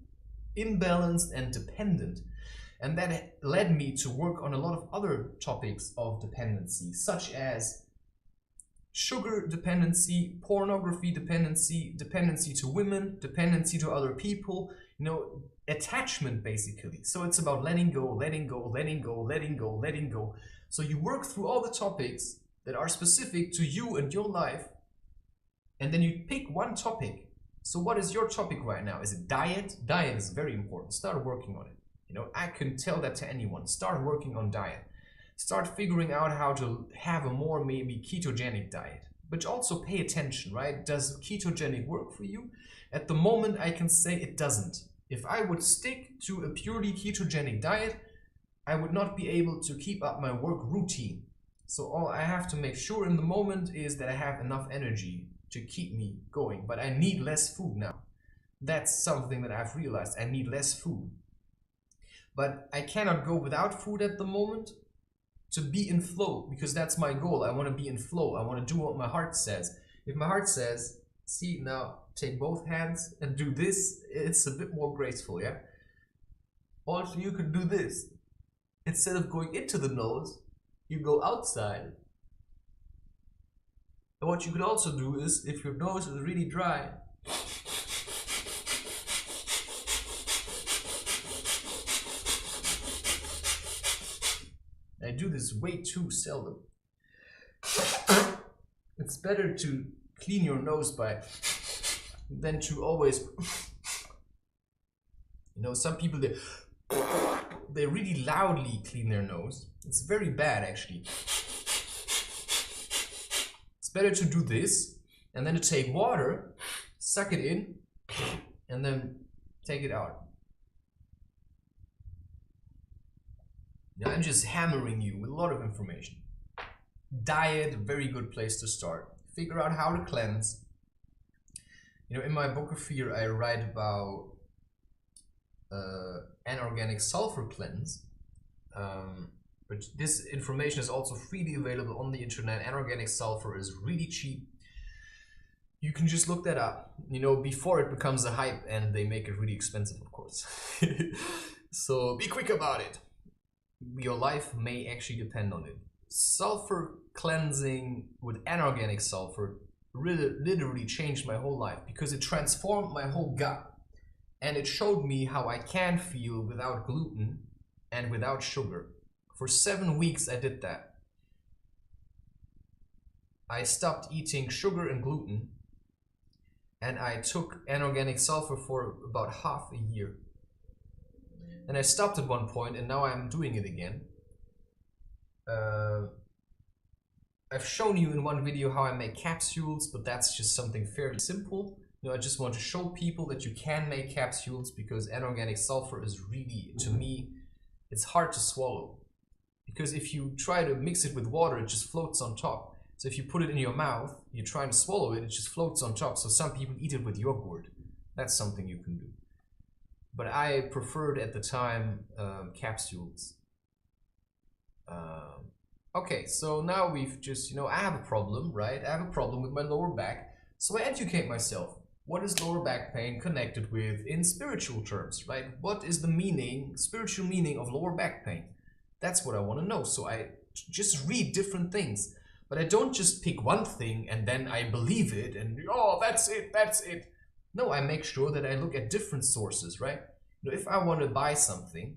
imbalanced and dependent. And that led me to work on a lot of other topics of dependency, such as sugar dependency, pornography dependency, dependency to women, dependency to other people, attachment basically. So it's about letting go, letting go, letting go, letting go, letting go. So you work through all the topics that are specific to you and your life, and then you pick one topic. So what is your topic right now? Is it diet? Diet is very important. Start working on it. I can tell that to anyone. Start working on diet. Start figuring out how to have a more maybe ketogenic diet. But also pay attention, right? Does ketogenic work for you? At the moment, I can say it doesn't. If I would stick to a purely ketogenic diet, I would not be able to keep up my work routine. So all I have to make sure in the moment is that I have enough energy to keep me going. But I need less food now. That's something that I've realized. I need less food. But I cannot go without food at the moment to be in flow, because that's my goal. I want to be in flow. I want to do what my heart says. If my heart says, see, now take both hands and do this, it's a bit more graceful, yeah? Also, you can do this. Instead of going into the nose, you go outside. And what you could also do is, if your nose is really dry, I do this way too seldom. It's better to clean your nose than to always, some people, they really loudly clean their nose. It's very bad, actually. It's better to do this, and then to take water, suck it in, and then take it out. I'm just hammering you with a lot of information. Diet, very good place to start. Figure out how to cleanse. In my book of fear, I write about anorganic sulfur cleanse. But this information is also freely available on the internet. Anorganic sulfur is really cheap. You can just look that up, before it becomes a hype and they make it really expensive, of course. So be quick about it. Your life may actually depend on it. Sulfur cleansing with anorganic sulfur literally changed my whole life, because it transformed my whole gut, and it showed me how I can feel without gluten and without sugar. For 7 weeks I did that. I stopped eating sugar and gluten, and I took anorganic sulfur for about half a year. And I stopped at one point, and now I'm doing it again. I've shown you in one video how I make capsules, but that's just something fairly simple. I just want to show people that you can make capsules, because anorganic sulfur is really, to me, it's hard to swallow. Because if you try to mix it with water, it just floats on top. So if you put it in your mouth, you try to swallow it, it just floats on top. So some people eat it with yogurt. That's something you can do. But I preferred at the time capsules. Okay, so now we've just, I have a problem, right? I have a problem with my lower back. So I educate myself. What is lower back pain connected with in spiritual terms, right? What is the spiritual meaning of lower back pain? That's what I want to know. So I just read different things. But I don't just pick one thing and then I believe it and, oh, that's it, that's it. No, I make sure that I look at different sources, right? If I want to buy something,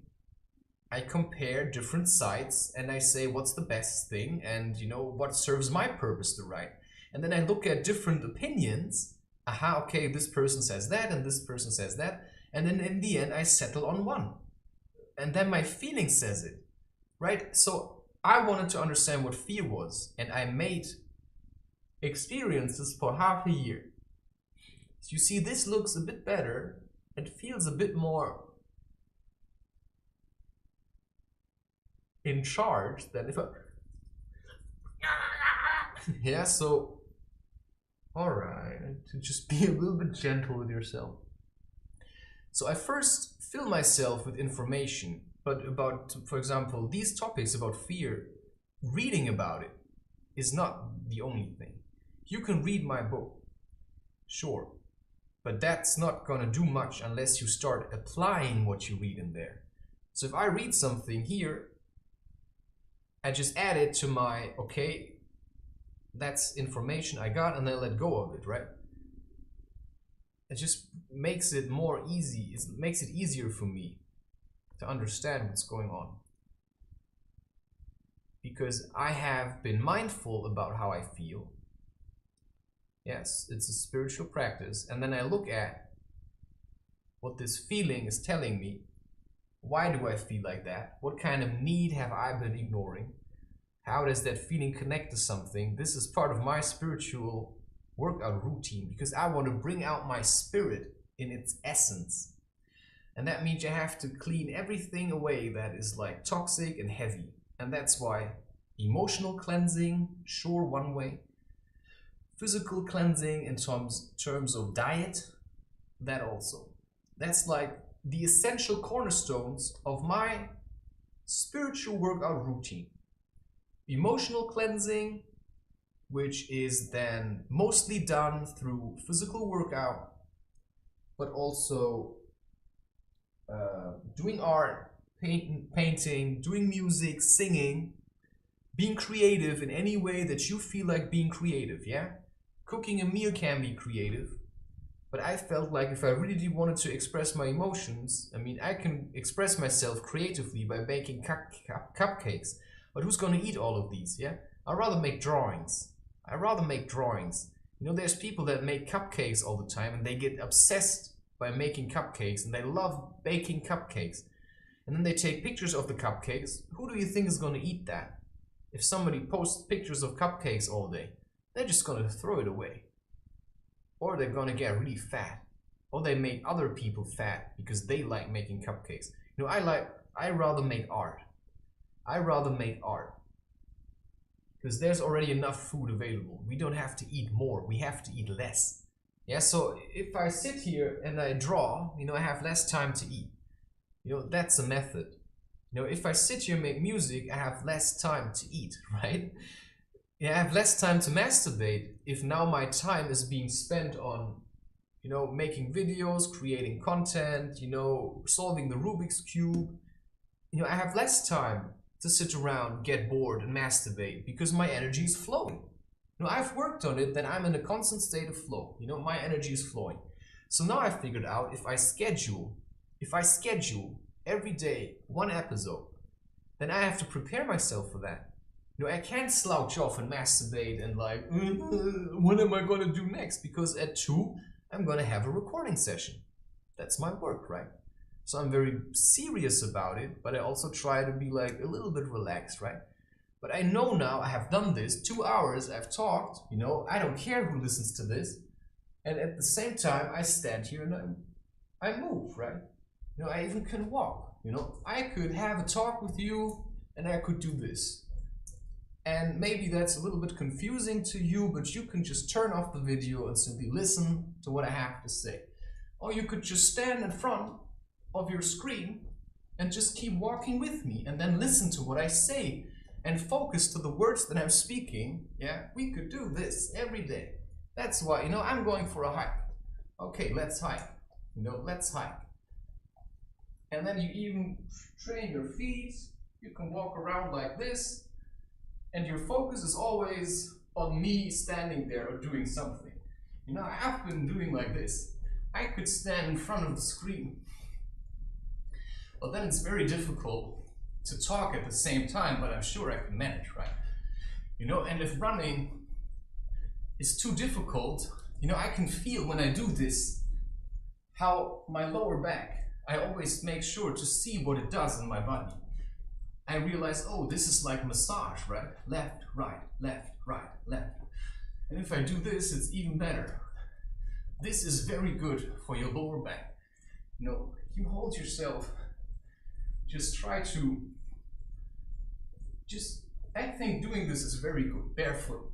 I compare different sites and I say what's the best thing and what serves my purpose the right. And then I look at different opinions. Aha, okay, this person says that and this person says that. And then in the end, I settle on one. And then my feeling says it, right? So I wanted to understand what fear was, and I made experiences for half a year. So you see, this looks a bit better. It feels a bit more in charge than if I... Yeah, so... Alright, to just be a little bit gentle with yourself. So I first fill myself with information, but about, for example, these topics about fear, reading about it is not the only thing. You can read my book, sure. But that's not going to do much unless you start applying what you read in there. So if I read something here, I just add it to my, okay, that's information I got, and then let go of it, right? It just makes it more easy. It makes it easier for me to understand what's going on. Because I have been mindful about how I feel. Yes, it's a spiritual practice. And then I look at what this feeling is telling me. Why do I feel like that? What kind of need have I been ignoring? How does that feeling connect to something? This is part of my spiritual workout routine because I want to bring out my spirit in its essence. And that means you have to clean everything away that is like toxic and heavy. And that's why emotional cleansing, sure, one way. Physical cleansing in terms of diet, that also. That's like the essential cornerstones of my spiritual workout routine. Emotional cleansing, which is then mostly done through physical workout, but also doing art, painting, doing music, singing, being creative in any way that you feel like being creative, yeah? Cooking a meal can be creative, but I felt like if I really wanted to express my emotions, I mean, I can express myself creatively by baking cupcakes, but who's gonna eat all of these, yeah? I'd rather make drawings. You know, there's people that make cupcakes all the time and they get obsessed by making cupcakes and they love baking cupcakes. And then they take pictures of the cupcakes. Who do you think is gonna eat that? If somebody posts pictures of cupcakes all day, they're just gonna throw it away. Or they're gonna get really fat. Or they make other people fat because they like making cupcakes. You know, I rather make art. Because there's already enough food available. We don't have to eat more, we have to eat less. Yeah, so if I sit here and I draw, you know, I have less time to eat. You know, that's a method. You know, if I sit here and make music, I have less time to eat, right? Yeah, I have less time to masturbate if now my time is being spent on, you know, making videos, creating content, you know, solving the Rubik's Cube. You know, I have less time to sit around, get bored and masturbate because my energy is flowing. You know, I've worked on it, then I'm in a constant state of flow. You know, my energy is flowing. So now I figured out if I schedule every day one episode, then I have to prepare myself for that. You know, I can't slouch off and masturbate and like, what am I gonna do next? Because at 2, I'm gonna have a recording session. That's my work, right? So I'm very serious about it, but I also try to be like a little bit relaxed, right? But I know now I have done this, 2 hours, I've talked, you know, I don't care who listens to this. And at the same time, I stand here and I move, right? You know, I even can walk, you know. I could have a talk with you and I could do this. And maybe that's a little bit confusing to you, but you can just turn off the video and simply listen to what I have to say. Or you could just stand in front of your screen and just keep walking with me and then listen to what I say and focus to the words that I'm speaking. Yeah, we could do this every day. That's why, you know, I'm going for a hike. Okay, let's hike. You know, let's hike. And then you even train your feet. You can walk around like this. And your focus is always on me standing there or doing something. You know, I've been doing like this. I could stand in front of the screen. Well, then it's very difficult to talk at the same time, but I'm sure I can manage, right? You know, and if running is too difficult, you know, I can feel when I do this, how my lower back, I always make sure to see what it does in my body. I realize, oh, this is like massage, right? Left, right, left, right, left. And if I do this, it's even better. This is very good for your lower back. You know, you hold yourself, just try to, I think doing this is very good. Barefoot.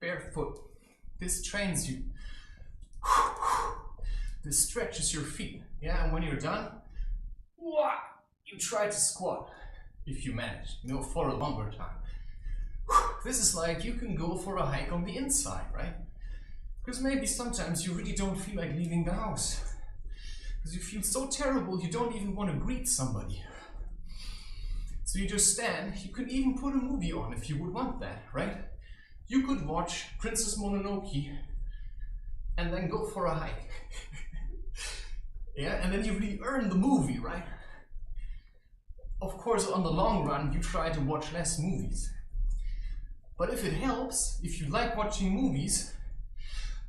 Barefoot. This trains you. This stretches your feet. Yeah, and when you're done, you try to squat if you manage, you know, for a longer time. This is like you can go for a hike on the inside, right? Because maybe sometimes you really don't feel like leaving the house. Because you feel so terrible, you don't even want to greet somebody. So you just stand. You could even put a movie on if you would want that, right? You could watch Princess Mononoke and then go for a hike. Yeah, and then you really earn the movie, right? Of course, on the long run, you try to watch less movies. But if it helps, if you like watching movies,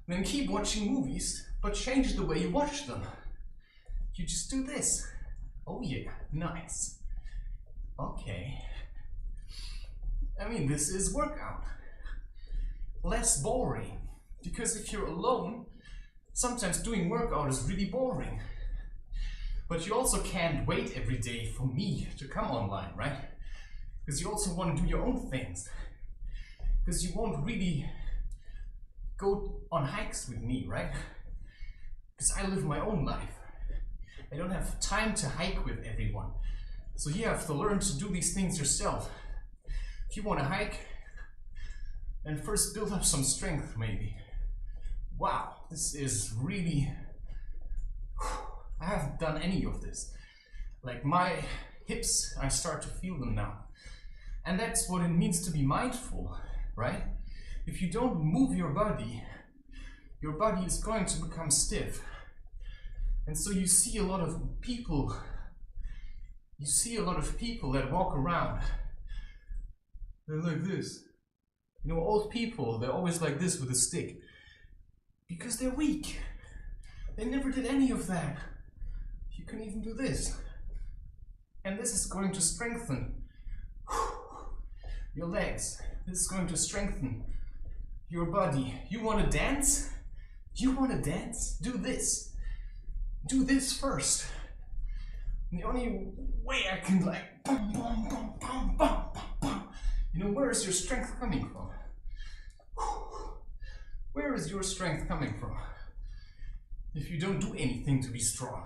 then keep watching movies, but change the way you watch them. You just do this. Oh yeah, nice. Okay. I mean, this is workout. Less boring. Because if you're alone, sometimes doing workout is really boring. But you also can't wait every day for me to come online, right? Because you also want to do your own things. Because you won't really go on hikes with me, right? Because I live my own life. I don't have time to hike with everyone. So you have to learn to do these things yourself. If you want to hike, then first build up some strength, maybe. Wow, this is really... I haven't done any of this. Like my hips, I start to feel them now. And that's what it means to be mindful, right? If you don't move your body is going to become stiff. And so you see a lot of people, that walk around. They're like this. You know, old people, they're always like this with a stick. Because they're weak. They never did any of that. You can even do this. And this is going to strengthen your legs. This is going to strengthen your body. You want to dance? You want to dance? Do this. Do this first. And the only way I can like bum, bum, bum, bum, bum, bum, bum. You know, where is your strength coming from? Where is your strength coming from? If you don't do anything to be strong.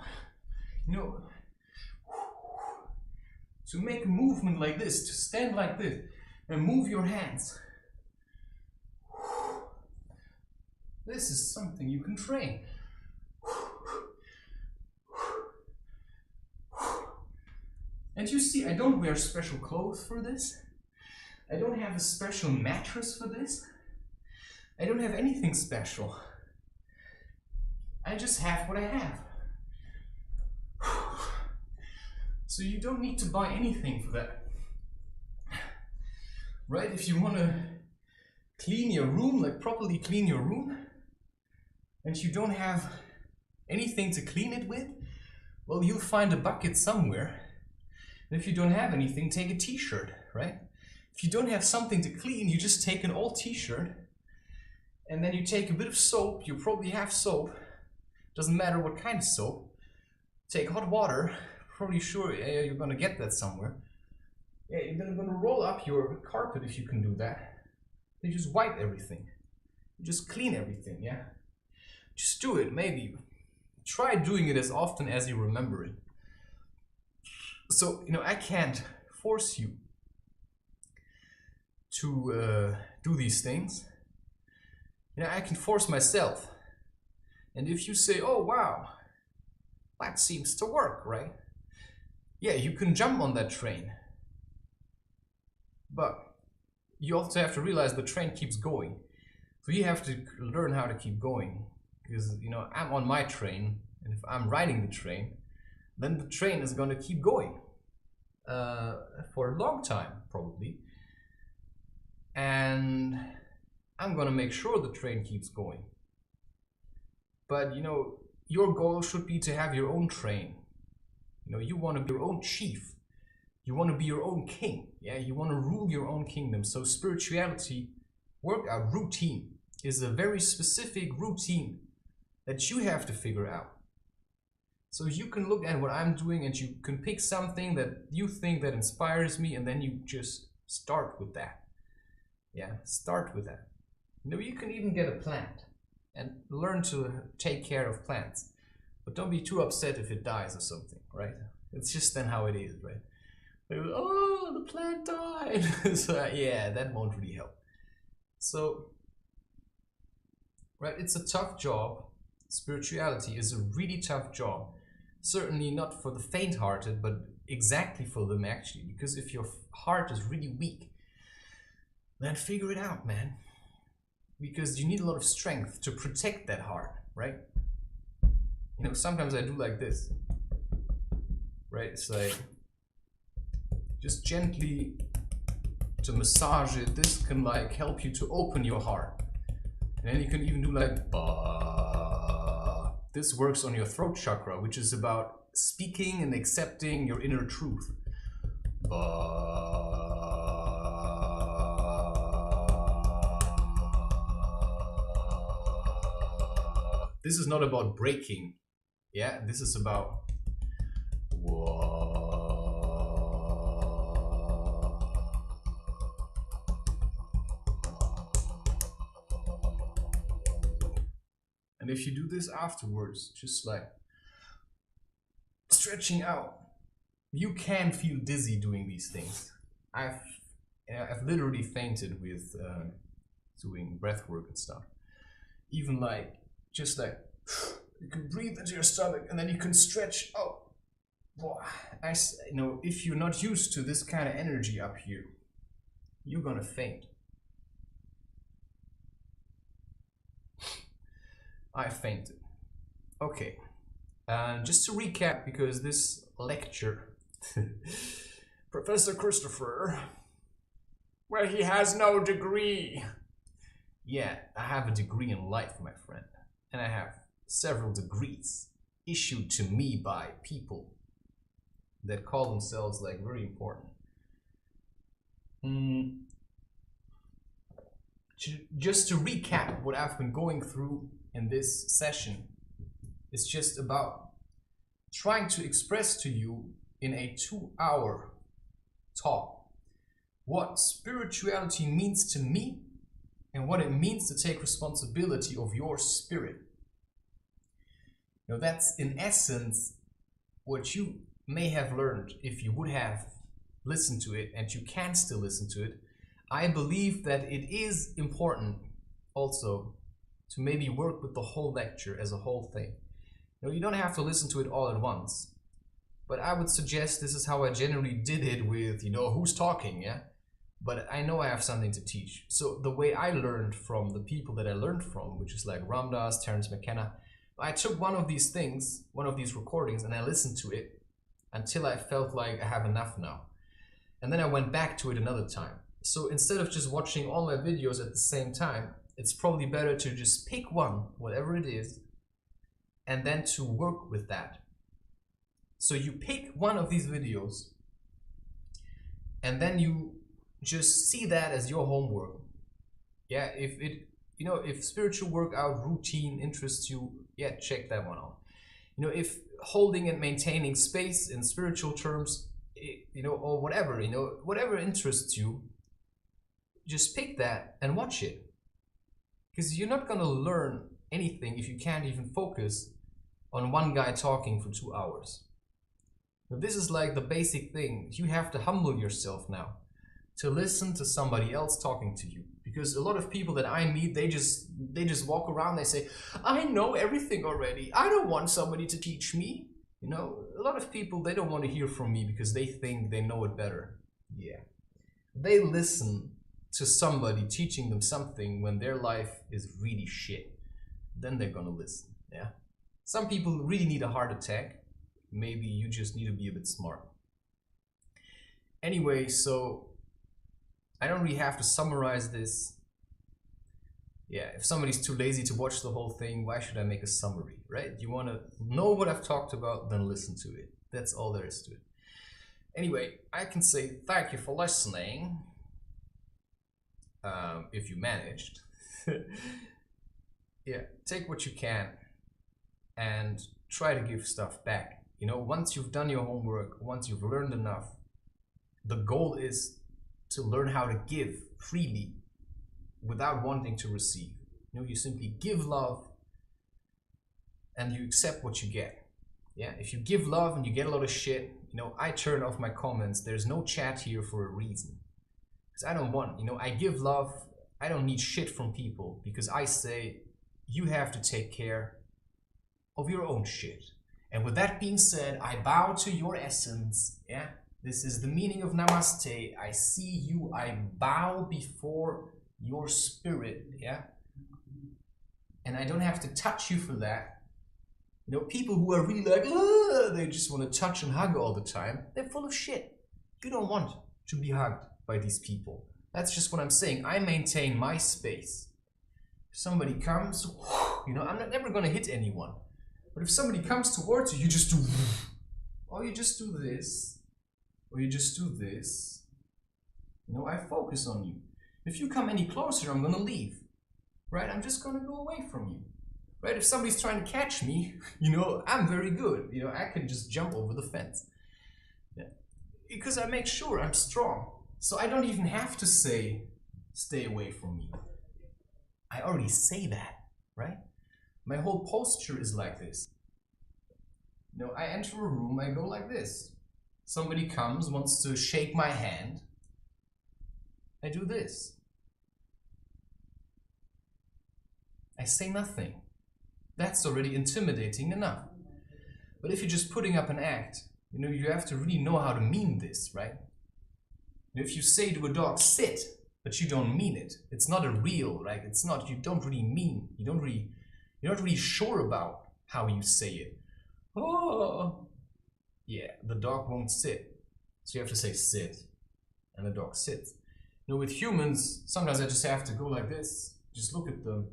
You know, to make a movement like this, to stand like this and move your hands. This is something you can train. And you see, I don't wear special clothes for this. I don't have a special mattress for this. I don't have anything special. I just have what I have. So you don't need to buy anything for that. Right? If you want to clean your room, like properly clean your room, and you don't have anything to clean it with, well, you'll find a bucket somewhere. And if you don't have anything, take a t-shirt, right? If you don't have something to clean, you just take an old t-shirt, and then you take a bit of soap. You probably have soap. Doesn't matter what kind of soap. Take hot water. Probably sure you're gonna get that somewhere. Yeah, you're gonna roll up your carpet if you can do that. You just wipe everything. You just clean everything, yeah? Just do it, maybe. Try doing it as often as you remember it. So, you know, I can't force you to do these things. You know, I can force myself. And if you say, oh wow, that seems to work, right? Yeah, you can jump on that train. But you also have to realize the train keeps going. So you have to learn how to keep going. Because, you know, I'm on my train, and if I'm riding the train, then the train is going to keep going. For a long time, probably. And I'm going to make sure the train keeps going. But, you know, your goal should be to have your own train. You know, you want to be your own chief. You want to be your own king. Yeah, you want to rule your own kingdom. So spirituality, workout routine is a very specific routine that you have to figure out. So you can look at what I'm doing and you can pick something that you think that inspires me, and then you just start with that. Yeah, start with that. You know, you can even get a plant and learn to take care of plants. But don't be too upset if it dies or something, right? It's just then how it is, right? Oh, the plant died. So, yeah, that won't really help. So, right, it's a tough job. Spirituality is a really tough job. Certainly not for the faint-hearted, but exactly for them actually. Because if your heart is really weak, then figure it out, man. Because you need a lot of strength to protect that heart, right? You know, sometimes I do like this, right? It's like just gently to massage it. This can like help you to open your heart. And then you can even do like bah. This works on your throat chakra, which is about speaking and accepting your inner truth. Bah. This is not about breaking. Yeah, this is about and if you do this afterwards, just like stretching out, you can feel dizzy doing these things. I've literally fainted with doing breath work and stuff. Even like just like you can breathe into your stomach and then you can stretch out. Boy, you know, if you're not used to this kind of energy up here, you're gonna faint. I fainted. Okay, just to recap, because this lecture, Professor Christopher, well, he has no degree. Yeah, I have a degree in life, my friend, and I have several degrees issued to me by people that call themselves like very important. Just to recap what I've been going through in this session, it's just about trying to express to you in a 2-hour talk what spirituality means to me and what it means to take responsibility of your spirit. You know, that's in essence what you may have learned if you would have listened to it, and you can still listen to it. I believe that it is important also to maybe work with the whole lecture as a whole thing. You know, you don't have to listen to it all at once, but I would suggest this is how I generally did it with, you know, who's talking, yeah? But I know I have something to teach. So the way I learned from the people that I learned from, which is like Ram Dass, Terence McKenna, I took one of these things, one of these recordings, and I listened to it until I felt like I have enough now. And then I went back to it another time. So instead of just watching all my videos at the same time, it's probably better to just pick one, whatever it is, and then to work with that. So you pick one of these videos, and then you just see that as your homework. Yeah, if it, you know, if spiritual workout routine interests you, yeah, check that one out. You know, if holding and maintaining space in spiritual terms, you know, or whatever, you know, whatever interests you, just pick that and watch it. Because you're not gonna learn anything if you can't even focus on one guy talking for 2 hours. Now, this is like the basic thing. You have to humble yourself now to listen to somebody else talking to you. Because a lot of people that I meet, they just walk around, they say, I know everything already. I don't want somebody to teach me. You know, a lot of people, they don't want to hear from me because they think they know it better. Yeah. They listen to somebody teaching them something when their life is really shit. Then they're gonna listen, yeah? Some people really need a heart attack. Maybe you just need to be a bit smart. Anyway, so I don't really have to summarize this. Yeah, if somebody's too lazy to watch the whole thing, why should I make a summary, right? You want to know what I've talked about, then listen to it. That's all there is to it. Anyway, I can say thank you for listening. If you managed. Yeah, take what you can and try to give stuff back. You know, once you've done your homework, once you've learned enough, the goal is to learn how to give freely without wanting to receive. You know, you simply give love and you accept what you get. Yeah, if you give love and you get a lot of shit, you know, I turn off my comments. There's no chat here for a reason. Because I don't want, you know, I give love. I don't need shit from people because I say you have to take care of your own shit. And with that being said, I bow to your essence. Yeah, this is the meaning of Namaste. I see you. I bow before your spirit. Yeah, and I don't have to touch you for that. You know, people who are really like, they just want to touch and hug all the time. They're full of shit. You don't want to be hugged by these people. That's just what I'm saying. I maintain my space. If somebody comes, you know, I'm never going to hit anyone. But if somebody comes towards you, you just do, or you just do this, or you just do this. You know, I focus on you. If you come any closer, I'm going to leave. Right? I'm just going to go away from you. Right? If somebody's trying to catch me, you know, I'm very good. You know, I can just jump over the fence. Yeah. Because I make sure I'm strong. So I don't even have to say, stay away from me. I already say that, right? My whole posture is like this. You know, I enter a room, I go like this. Somebody comes, wants to shake my hand. I do this. I say nothing. That's already intimidating enough. But if you're just putting up an act, you know, you have to really know how to mean this, right? If you say to a dog, sit, but you don't mean it, it's not a real, right? It's not, you don't really mean, you're not really sure about how you say it. Oh, yeah, the dog won't sit. So you have to say sit, and the dog sits. You know, with humans, sometimes I just have to go like this, just look at them.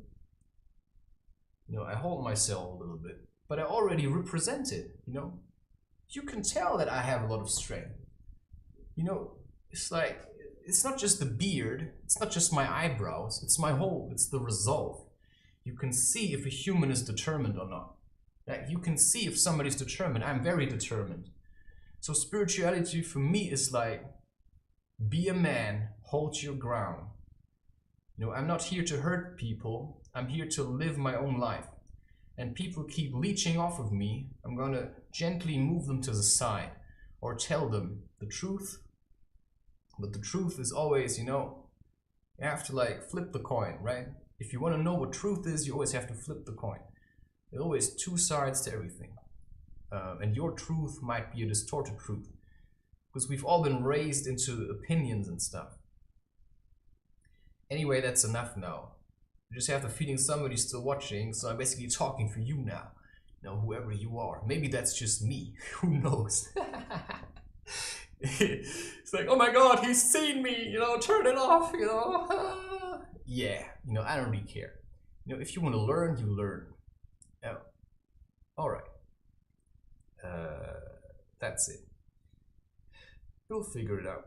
You know, I hold myself a little bit, but I already represent it, you know? You can tell that I have a lot of strength. You know, it's like, it's not just the beard, it's not just my eyebrows, it's my whole, it's the resolve. You can see if a human is determined or not. Like, you can see if somebody's determined. I'm very determined. So spirituality for me is like, be a man, hold your ground. You know, I'm not here to hurt people, I'm here to live my own life. And people keep leeching off of me, I'm gonna gently move them to the side or tell them the truth. But the truth is always, you know, you have to like flip the coin, right? If you want to know what truth is, you always have to flip the coin. There's always two sides to everything. And your truth might be a distorted truth. Because we've all been raised into opinions and stuff. Anyway, that's enough now. You just have the feeling somebody's still watching, so I'm basically talking for you now. You know, whoever you are. Maybe that's just me. Who knows? It's like, oh my god, he's seen me, you know, turn it off, you know. Yeah, you know, I don't really care. You know, if you want to learn, you learn. Oh, alright. That's it. You'll figure it out.